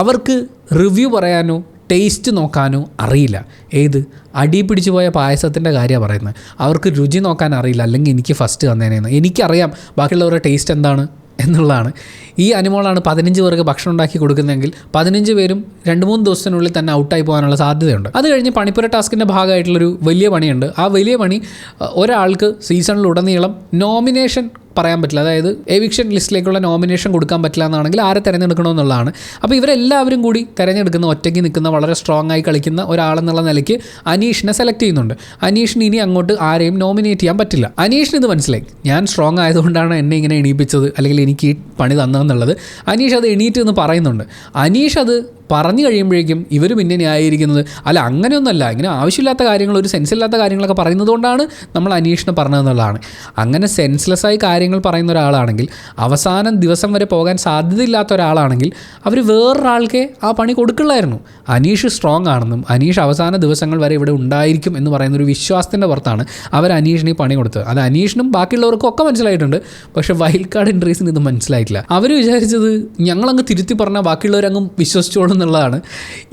അവർക്ക് റിവ്യൂ പറയാനോ ടേസ്റ്റ് നോക്കാനോ അറിയില്ല. ഏത് അടി പിടിച്ചു പോയ പായസത്തിൻ്റെ കാര്യമാണ് പറയുന്നത്. അവർക്ക് രുചി നോക്കാൻ അറിയില്ല, അല്ലെങ്കിൽ എനിക്ക് ഫസ്റ്റ് തന്നേനെന്ന്. എനിക്കറിയാം ബാക്കിയുള്ളവരുടെ ടേസ്റ്റ് എന്താണ് എന്നുള്ളതാണ്. ഈ അനുമോളാണ് 15 പേർക്ക് ഭക്ഷണം ഉണ്ടാക്കി കൊടുക്കുന്നതെങ്കിൽ 15 പേരും 2-3 ദിവസത്തിനുള്ളിൽ തന്നെ ഔട്ടായി പോകാനുള്ള സാധ്യതയുണ്ട്. അത് കഴിഞ്ഞ് പണിപ്പുര ടാസ്കിൻ്റെ ഭാഗമായിട്ടുള്ളൊരു വലിയ പണിയുണ്ട്. ആ വലിയ പണി ഒരാൾക്ക് സീസണിലുടനീളം നോമിനേഷൻ പറയാൻ പറ്റില്ല, അതായത് എവിക്ഷൻ ലിസ്റ്റിലേക്കുള്ള നോമിനേഷൻ കൊടുക്കാൻ പറ്റില്ല എന്നാണെങ്കിൽ ആരെ തിരഞ്ഞെടുക്കണമെന്നുള്ളതാണ്. അപ്പോൾ ഇവരെല്ലാവരും കൂടി തിരഞ്ഞെടുക്കുന്ന, ഒറ്റയ്ക്ക് നിൽക്കുന്ന, വളരെ സ്ട്രോങ് ആയി കളിക്കുന്ന ഒരാളെന്നുള്ള നിലയ്ക്ക് അനീഷിനെ സെലക്ട് ചെയ്യുന്നുണ്ട്. അനീഷിന് ഇനി അങ്ങോട്ട് ആരെയും നോമിനേറ്റ് ചെയ്യാൻ പറ്റില്ല. അനീഷിന് ഇത് മനസ്സിലായി, ഞാൻ സ്ട്രോങ് ആയതുകൊണ്ടാണ് എന്നെ ഇങ്ങനെ എണീപ്പിച്ചത്, അല്ലെങ്കിൽ എനിക്ക് ഈ പണി തന്നതെന്നുള്ളത്. അനീഷ് അത് എണീറ്റ് എന്ന് പറയുന്നുണ്ട്. അനീഷ് അത് പറഞ്ഞു കഴിയുമ്പോഴേക്കും ഇവർ പിന്നെ ന്യായീകരിക്കുന്നത്, അല്ല അങ്ങനെയൊന്നുമല്ല, ഇങ്ങനെ ആവശ്യമില്ലാത്ത കാര്യങ്ങൾ, ഒരു സെൻസില്ലാത്ത കാര്യങ്ങളൊക്കെ പറയുന്നത് കൊണ്ടാണ് നമ്മൾ അനീഷിനെ പറഞ്ഞതെന്നുള്ളതാണ്. അങ്ങനെ സെൻസ്ലെസ്സായി കാര്യങ്ങൾ പറയുന്ന ഒരാളാണെങ്കിൽ, അവസാനം ദിവസം വരെ പോകാൻ സാധ്യതയില്ലാത്ത ഒരാളാണെങ്കിൽ അവർ വേറൊരാൾക്കേ ആ പണി കൊടുക്കില്ലായിരുന്നു. അനീഷ് സ്ട്രോങ് ആണെന്നും അനീഷ് അവസാന ദിവസങ്ങൾ വരെ ഇവിടെ ഉണ്ടായിരിക്കും എന്ന് പറയുന്നൊരു വിശ്വാസത്തിൻ്റെ പുറത്താണ് അവർ അനീഷിന് ഈ പണി കൊടുത്തത്. അത് അനീഷിനും ബാക്കിയുള്ളവർക്കും ഒക്കെ മനസ്സിലായിട്ടുണ്ട്. പക്ഷേ വൈൽഡ് കാർഡ് എൻട്രീസിന് ഇത് മനസ്സിലായിട്ടില്ല. അവർ വിചാരിച്ചത് ഞങ്ങളങ്ങ് തിരുത്തി പറഞ്ഞാൽ ബാക്കിയുള്ളവരങ്ങ് വിശ്വസിച്ചോളും എന്നുള്ളതാണ്.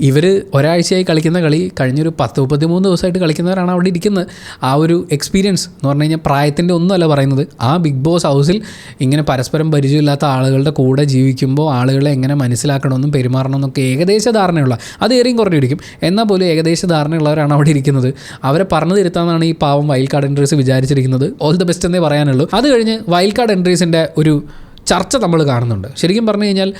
ഇവർ ഒരാഴ്ചയായി കളിക്കുന്ന കളി കഴിഞ്ഞൊരു 10-33 ദിവസമായിട്ട് കളിക്കുന്നവരാണ് അവിടെ ഇരിക്കുന്നത്. ആ ഒരു എക്സ്പീരിയൻസ് എന്ന് പറഞ്ഞു കഴിഞ്ഞാൽ പ്രായത്തിൻ്റെ ഒന്നുമല്ല പറയുന്നത്. ആ ബിഗ് ബോസ് ഹൗസിൽ ഇങ്ങനെ പരസ്പരം പരിചയമില്ലാത്ത ആളുകളുടെ കൂടെ ജീവിക്കുമ്പോൾ ആളുകളെ എങ്ങനെ മനസ്സിലാക്കണമെന്നും പെരുമാറണമെന്നൊക്കെ ഏകദേശ ധാരണയുള്ള, അത് ഏറെയും കുറഞ്ഞിരിക്കും, എന്നാൽ പോലും ഏകദേശ ധാരണയുള്ളവരാണ് അവിടെ ഇരിക്കുന്നത്. അവരെ പറഞ്ഞു തിരുത്താമെന്നാണ് ഈ പാവം വൈൽഡ് കാർഡ് എൻട്രീസ് വിചാരിച്ചിരിക്കുന്നത്. ഓൾ ദ ബെസ്റ്റ് എന്നേ പറയാനുള്ളൂ. അത് കഴിഞ്ഞ് വൈൽഡ് കാർഡ് എൻട്രീസിൻ്റെ ഒരു ചർച്ച നമ്മൾ കാണുന്നുണ്ട്. ശരിക്കും പറഞ്ഞു കഴിഞ്ഞാൽ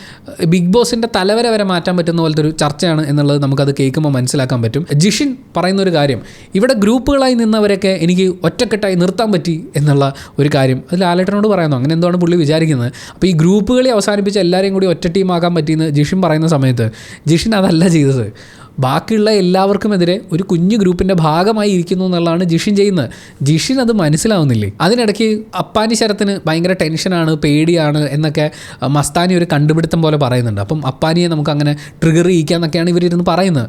ബിഗ് ബോസിൻ്റെ തലവര വരെ മാറ്റാൻ പറ്റുന്ന പോലത്തെ ഒരു ചർച്ചയാണ് എന്നുള്ളത് നമുക്കത് കേൾക്കുമ്പോൾ മനസ്സിലാക്കാൻ പറ്റും. ജിഷിൻ പറയുന്നൊരു കാര്യം, ഇവിടെ ഗ്രൂപ്പുകളായി നിന്നവരൊക്കെ എനിക്ക് ഒറ്റക്കെട്ടായി നിർത്താൻ പറ്റി എന്നുള്ള ഒരു കാര്യം അത് ലാലേട്ടനോട് പറയുന്നു. അങ്ങനെ എന്താണ് പുള്ളി വിചാരിക്കുന്നത്. അപ്പോൾ ഈ ഗ്രൂപ്പുകളെ അവസാനിപ്പിച്ച് എല്ലാവരെയും കൂടി ഒറ്റ ടീമാക്കാൻ പറ്റിയെന്ന് ജിഷിൻ പറയുന്ന സമയത്ത് ജിഷിൻ അതല്ല ചെയ്തത്. ബാക്കിയുള്ള എല്ലാവർക്കുമെതിരെ ഒരു കുഞ്ഞു ഗ്രൂപ്പിൻ്റെ ഭാഗമായി ഇരിക്കുന്നു എന്നുള്ളതാണ് ജിഷിൻ ചെയ്യുന്നത്. ജിഷിൻ അത് മനസ്സിലാവുന്നില്ലേ? അതിനിടയ്ക്ക് അപ്പാനി ശരത്തിന് ഭയങ്കര ടെൻഷനാണ്, പേടിയാണ് എന്നൊക്കെ മസ്താനി ഒരു കണ്ടുപിടുത്തം പോലെ പറയുന്നുണ്ട്. അപ്പം അപ്പാനിയെ നമുക്ക് അങ്ങനെ ട്രിഗർ ചെയ്യിക്കാന്നൊക്കെയാണ് ഇവരിരുന്ന് പറയുന്നത്.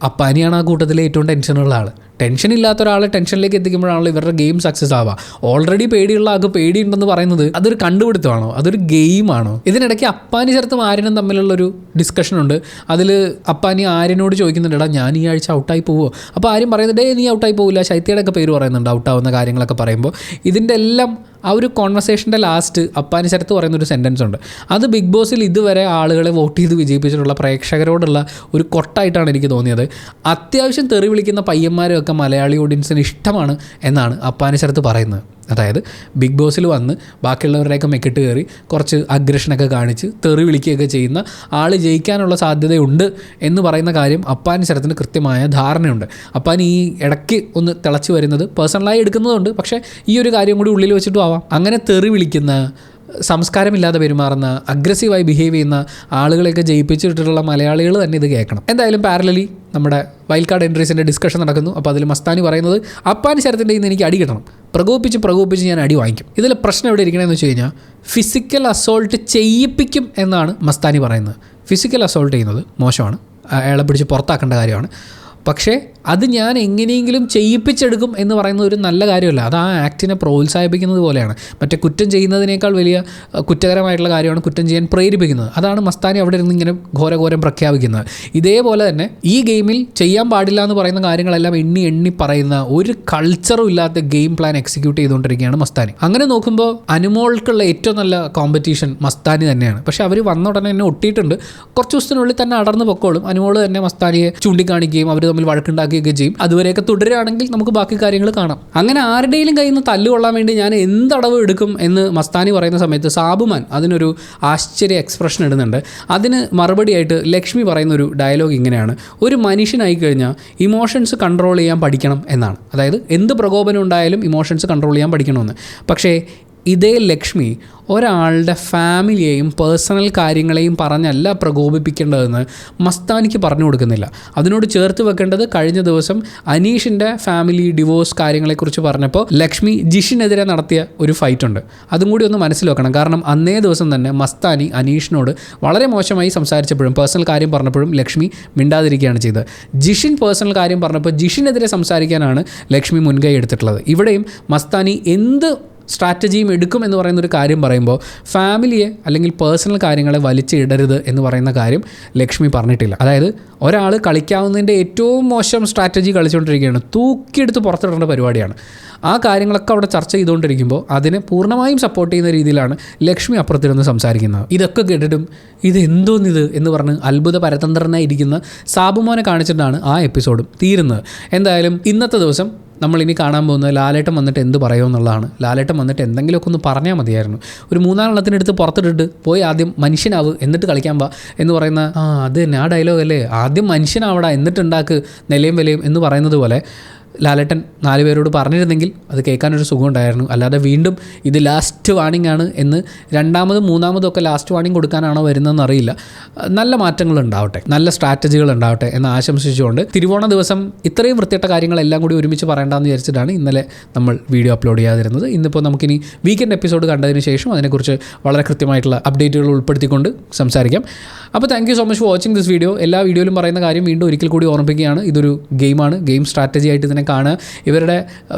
അപ്പാനിയാണ് ആ കൂട്ടത്തിലെ ഏറ്റവും ടെൻഷനുള്ള ആൾ. ടെൻഷൻ ഇല്ലാത്ത ഒരാളെ ടെൻഷനിലേക്ക് എത്തിക്കുമ്പോഴാണല്ലോ ഇവരുടെ ഗെയിം സക്സസ് ആവുക. ഓൾറെഡി പേടിയുള്ള ആൾക്ക് പേടിയുണ്ടെന്ന് പറയുന്നത് അതൊരു കണ്ടുപിടുത്തമാണോ, അതൊരു ഗെയിമാണോ? ഇതിനിടയ്ക്ക് അപ്പാനി ചേർത്തും ആര്യനും തമ്മിലുള്ളൊരു ഡിസ്കഷനുണ്ട്. അതിൽ അപ്പാനി ആര്യനോട് ചോദിക്കുന്നുണ്ട്, എടാ ഞാൻ ഈ ആഴ്ച ഔട്ടായി പോവുമോ? അപ്പോൾ ആര്യം പറയുന്നത് നീ ഔട്ടായി പോവില്ല, ശൈത്യയുടെ ഒക്കെ പേര് പറയുന്നുണ്ട് ഔട്ടാവുന്ന കാര്യങ്ങളൊക്കെ പറയുമ്പോൾ. ഇതിൻ്റെ എല്ലാം ആ ഒരു കോൺവെർസേഷൻ്റെ ലാസ്റ്റ് അപ്പാനി ശരത്ത് പറയുന്നൊരു സെൻറ്റൻസ് ഉണ്ട്. അത് ബിഗ് ബോസിൽ ഇതുവരെ ആളുകളെ വോട്ട് ചെയ്ത് വിജയിപ്പിച്ചിട്ടുള്ള പ്രേക്ഷകരോടുള്ള ഒരു കൊട്ടായിട്ടാണ് എനിക്ക് തോന്നിയത്. അത്യാവശ്യം തെറി വിളിക്കുന്ന പയ്യന്മാരൊക്കെ മലയാളി ഓഡിയൻസിന് ഇഷ്ടമാണ് എന്നാണ് അപ്പാനി ശരത്ത് പറയുന്നത്. അതായത് ബിഗ് ബോസിൽ വന്ന് ബാക്കിയുള്ളവരുടെയൊക്കെ മെക്കിട്ട് കയറി കുറച്ച് അഗ്രഷനൊക്കെ കാണിച്ച് തെറി വിളിക്കുകയൊക്കെ ചെയ്യുന്ന ആൾ ജയിക്കാനുള്ള സാധ്യതയുണ്ട് എന്ന് പറയുന്ന കാര്യം അപ്പാനി ശരത്തിന് കൃത്യമായ ധാരണയുണ്ട്. അപ്പാനി ഈ ഇടയ്ക്ക് ഒന്ന് തിളച്ച് വരുന്നത് പേഴ്സണലായി എടുക്കുന്നതുകൊണ്ട്, പക്ഷേ ഈ ഒരു കാര്യം കൂടി ഉള്ളിൽ വെച്ചിട്ടും ആവാം. അങ്ങനെ തെറി വിളിക്കുന്ന, സംസ്കാരമില്ലാതെ പെരുമാറുന്ന, അഗ്രസീവായി ബിഹേവ് ചെയ്യുന്ന ആളുകളെയൊക്കെ ജയിപ്പിച്ചിട്ടുള്ള മലയാളികൾ തന്നെ ഇത് കേൾക്കണം. എന്തായാലും പാരലലി നമ്മുടെ വൈൽഡ് കാർഡ് എൻട്രീസിൻ്റെ ഡിസ്കഷൻ നടക്കുന്നു. അപ്പോൾ അതിൽ മസ്താനി പറയുന്നത് അപ്പാനി ശരത്തിൻ്റെ ഇന്ന് എനിക്ക് അടി കിട്ടണം, പ്രകോപിപ്പിച്ച് ഞാൻ അടി വാങ്ങിക്കും. ഇതിൽ പ്രശ്നം എവിടെ ഇരിക്കണമെന്ന് വെച്ച് കഴിഞ്ഞാൽ ഫിസിക്കൽ അസോൾട്ട് ചെയ്യിപ്പിക്കും എന്നാണ് മസ്താനി പറയുന്നത്. ഫിസിക്കൽ അസോൾട്ട് ചെയ്യുന്നത് മോശമാണ്, അയാളെ പിടിച്ച് പുറത്താക്കേണ്ട കാര്യമാണ്. പക്ഷേ അത് ഞാൻ എങ്ങനെയെങ്കിലും ചെയ്യിപ്പിച്ചെടുക്കും എന്ന് പറയുന്നത് ഒരു നല്ല കാര്യമല്ല. അത് ആ ആക്ടിനെ പ്രോത്സാഹിപ്പിക്കുന്നത് പോലെയാണ്. മറ്റേ കുറ്റം ചെയ്യുന്നതിനേക്കാൾ വലിയ കുറ്റകരമായിട്ടുള്ള കാര്യമാണ് കുറ്റം ചെയ്യാൻ പ്രേരിപ്പിക്കുന്നത്. അതാണ് മസ്താനി അവിടെ ഇരുന്ന് ഇങ്ങനെ ഘോരഘോരം പ്രഖ്യാപിക്കുന്നത്. ഇതേപോലെ തന്നെ ഈ ഗെയിമിൽ ചെയ്യാൻ പാടില്ല എന്ന് പറയുന്ന കാര്യങ്ങളെല്ലാം എണ്ണി പറയുന്ന ഒരു കൾച്ചറും ഇല്ലാത്ത ഗെയിം പ്ലാൻ എക്സിക്യൂട്ട് ചെയ്തുകൊണ്ടിരിക്കുകയാണ് മസ്താനി. അങ്ങനെ നോക്കുമ്പോൾ അനുമോൾക്കുള്ള ഏറ്റവും നല്ല കോമ്പറ്റീഷൻ മസ്താനി തന്നെയാണ്. പക്ഷേ അവർ വന്ന ഉടനെ തന്നെ ഒട്ടിയിട്ടുണ്ട്. കുറച്ച് ദിവസത്തിനുള്ളിൽ തന്നെ അടർന്ന് പൊക്കോളും. അനുമോൾ തന്നെ മസ്താനിയെ ചൂണ്ടിക്കാണിക്കുകയും അവർ തമ്മിൽ വഴക്കുണ്ടാക്കുകയൊക്കെ ചെയ്യും. അതുവരെയൊക്കെ തുടരുകയാണെങ്കിൽ നമുക്ക് ബാക്കി കാര്യങ്ങൾ കാണാം. അങ്ങനെ ആരുടെയും കയ്യിൽ നിന്ന് തല്ലുകൊള്ളാൻ വേണ്ടി ഞാൻ എന്തടവ് എടുക്കും എന്ന് മസ്താനി പറയുന്ന സമയത്ത് സാബുമാൻ അതിനൊരു ആശ്ചര്യ എക്സ്പ്രഷൻ ഇടുന്നുണ്ട്. അതിന് മറുപടിയായിട്ട് ലക്ഷ്മി പറയുന്നൊരു ഡയലോഗ് ഇങ്ങനെയാണ്: ഒരു മനുഷ്യനായി കഴിഞ്ഞാൽ ഇമോഷൻസ് കൺട്രോൾ ചെയ്യാൻ പഠിക്കണം എന്നാണ്. അതായത് എന്ത് പ്രകോപനം ഉണ്ടായാലും ഇമോഷൻസ് കൺട്രോൾ ചെയ്യാൻ പഠിക്കണമെന്ന്. പക്ഷേ ഇതേ ലക്ഷ്മി ഒരാളുടെ ഫാമിലിയെയും പേഴ്സണൽ കാര്യങ്ങളെയും പറഞ്ഞല്ല പ്രകോപിപ്പിക്കേണ്ടതെന്ന് മസ്താനിക്ക് പറഞ്ഞു കൊടുക്കുന്നില്ല. അതിനോട് ചേർത്ത് വെക്കേണ്ടത് കഴിഞ്ഞ ദിവസം അനീഷിൻ്റെ ഫാമിലി ഡിവോഴ്സ് കാര്യങ്ങളെക്കുറിച്ച് പറഞ്ഞപ്പോൾ ലക്ഷ്മി ജിഷിനെതിരെ നടത്തിയ ഒരു ഫൈറ്റ് ഉണ്ട്. അതും കൂടി ഒന്ന് മനസ്സിൽ വെക്കണം. കാരണം അന്നേ ദിവസം തന്നെ മസ്താനി അനീഷിനോട് വളരെ മോശമായി സംസാരിച്ചപ്പോഴും പേഴ്സണൽ കാര്യം പറഞ്ഞപ്പോഴും ലക്ഷ്മി മിണ്ടാതിരിക്കുകയാണ് ചെയ്തത്. ജിഷിൻ പേഴ്സണൽ കാര്യം പറഞ്ഞപ്പോൾ ജിഷിനെതിരെ സംസാരിക്കാനാണ് ലക്ഷ്മി മുൻകൈ എടുത്തിട്ടുള്ളത്. ഇവിടെയും മസ്താനി എന്ത് സ്ട്രാറ്റജിയും എടുക്കും എന്ന് പറയുന്നൊരു കാര്യം പറയുമ്പോൾ ഫാമിലിയെ അല്ലെങ്കിൽ പേഴ്സണൽ കാര്യങ്ങളെ വലിച്ചിടരുത് എന്ന് പറയുന്ന കാര്യം ലക്ഷ്മി പറഞ്ഞിട്ടില്ല. അതായത് ഒരാൾ കളിക്കാവുന്നതിൻ്റെ ഏറ്റവും മോശം സ്ട്രാറ്റജി കളിച്ചുകൊണ്ടിരിക്കുകയാണ്, തൂക്കിയെടുത്ത് പുറത്തിടേണ്ട പരിപാടിയാണ്. ആ കാര്യങ്ങളൊക്കെ അവിടെ ചർച്ച ചെയ്തുകൊണ്ടിരിക്കുമ്പോൾ അതിനെ പൂർണ്ണമായും സപ്പോർട്ട് ചെയ്യുന്ന രീതിയിലാണ് ലക്ഷ്മി അപ്പുറത്തിരുന്ന് സംസാരിക്കുന്നത്. ഇതൊക്കെ കേട്ടിട്ടും ഇത് എന്തോന്നിത് എന്ന് പറഞ്ഞ് അത്ഭുത പരതന്ത്രനായി ഇരിക്കുന്ന സാബുമോനെ കാണിച്ചിട്ടാണ് ആ എപ്പിസോഡും തീരുന്നത്. എന്തായാലും ഇന്നത്തെ ദിവസം നമ്മളിനി കാണാൻ പോകുന്നത് ലാലേട്ടൻ വന്നിട്ട് എന്ത് പറയുമെന്നുള്ളതാണ്. ലാലേട്ടൻ വന്നിട്ട് എന്തെങ്കിലുമൊക്കെ ഒന്ന് പറഞ്ഞാൽ മതിയായിരുന്നു. ഒരു 3-4 പുറത്തിട്ടിട്ട് പോയി ആദ്യം മനുഷ്യനാവ് എന്നിട്ട് കളിക്കാൻ പാ എന്ന് പറയുന്ന അത് തന്നെ ആ ഡയലോഗ് അല്ലേ, ആദ്യം മനുഷ്യനാവടാ എന്നിട്ടുണ്ടാക്ക് നിലയും വിലയും എന്ന് പറയുന്നത് പോലെ ലാലേട്ടൻ 4 പേരോട് പറഞ്ഞിരുന്നെങ്കിൽ അത് കേൾക്കാനൊരു സുഖം ഉണ്ടായിരുന്നു. അല്ലാതെ വീണ്ടും ഇത് ലാസ്റ്റ് വാണിംഗ് ആണ് എന്ന് 2ാമതും 3ാമതും ഒക്കെ ലാസ്റ്റ് വാണിംഗ് കൊടുക്കാനാണോ വരുന്നതെന്ന് അറിയില്ല. നല്ല മാറ്റങ്ങൾ ഉണ്ടാവട്ടെ, നല്ല സ്ട്രാറ്റജികൾ ഉണ്ടാവട്ടെ എന്ന് ആശംസിച്ചുകൊണ്ട് തിരുവോണ ദിവസം ഇത്രയും വൃത്തിയിട്ട കാര്യങ്ങളെല്ലാം കൂടി ഒരുമിച്ച് പറയേണ്ടതെന്ന് വിചാരിച്ചിട്ടാണ് ഇന്നലെ നമ്മൾ വീഡിയോ അപ്ലോഡ് ചെയ്യാതിരുന്നത്. ഇന്നിപ്പോൾ നമുക്കിനി വീക്കെൻഡ് എപ്പിസോഡ് കണ്ടതിന് ശേഷം അതിനെക്കുറിച്ച് വളരെ കൃത്യമായിട്ടുള്ള അപ്ഡേറ്റുകൾ ഉൾപ്പെടുത്തിക്കൊണ്ട് സംസാരിക്കാം. അപ്പോൾ thank you so much for watching this video. എല്ലാ വീഡിയോയിലും പറയുന്ന കാര്യം വീണ്ടും ഒരിക്കൽ കൂടി ഓർമ്മിപ്പിക്കുകയാണ്, ഇതൊരു ഗെയിമാണ്. ഗെയിം സ്ട്രാറ്റജി ആയിട്ട് ഇതിനെ കാണുക. ഇവരുടെ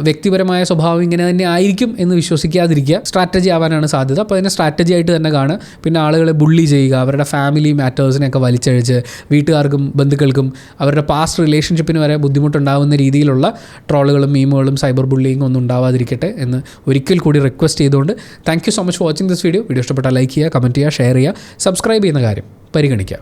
വ്യക്തിപരമായ സ്വഭാവം ഇങ്ങനെ തന്നെ ആയിരിക്കും എന്ന് വിശ്വസിക്കാതിരിക്കുക. സ്ട്രാറ്റജി ആവാനാണ് സാധ്യത. അപ്പോൾ അതിനെ സ്ട്രാറ്റജി ആയിട്ട് തന്നെ കാണുക. പിന്നെ ആളുകളെ ബുള്ളി ചെയ്യുക, അവരുടെ ഫാമിലി മാറ്റേഴ്സിനെയൊക്കെ വലിച്ചഴിച്ച് വീട്ടുകാർക്കും ബന്ധുക്കൾക്കും അവരുടെ പാസ്റ്റ് റിലേഷൻഷിപ്പിന് വരെ ബുദ്ധിമുട്ടുണ്ടാകുന്ന രീതിയിലുള്ള ട്രോളുകളും മീമുകളും സൈബർ ബുള്ളിങ്ങും ഒന്നും ഉണ്ടാവാതിരിക്കട്ടെ എന്ന് ഒരിക്കൽ കൂടി റിക്വസ്റ്റ് ചെയ്തുകൊണ്ട് thank you so much for watching this video. Video ഇഷ്ടപ്പെട്ടാൽ ലൈക്ക് ചെയ്യുക, കമൻറ്റ് ചെയ്യുക, ഷെയർ ചെയ്യുക, സബ്സ്ക്രൈബ് ചെയ്യുന്ന കാര്യം പരിഗണിക്കുക.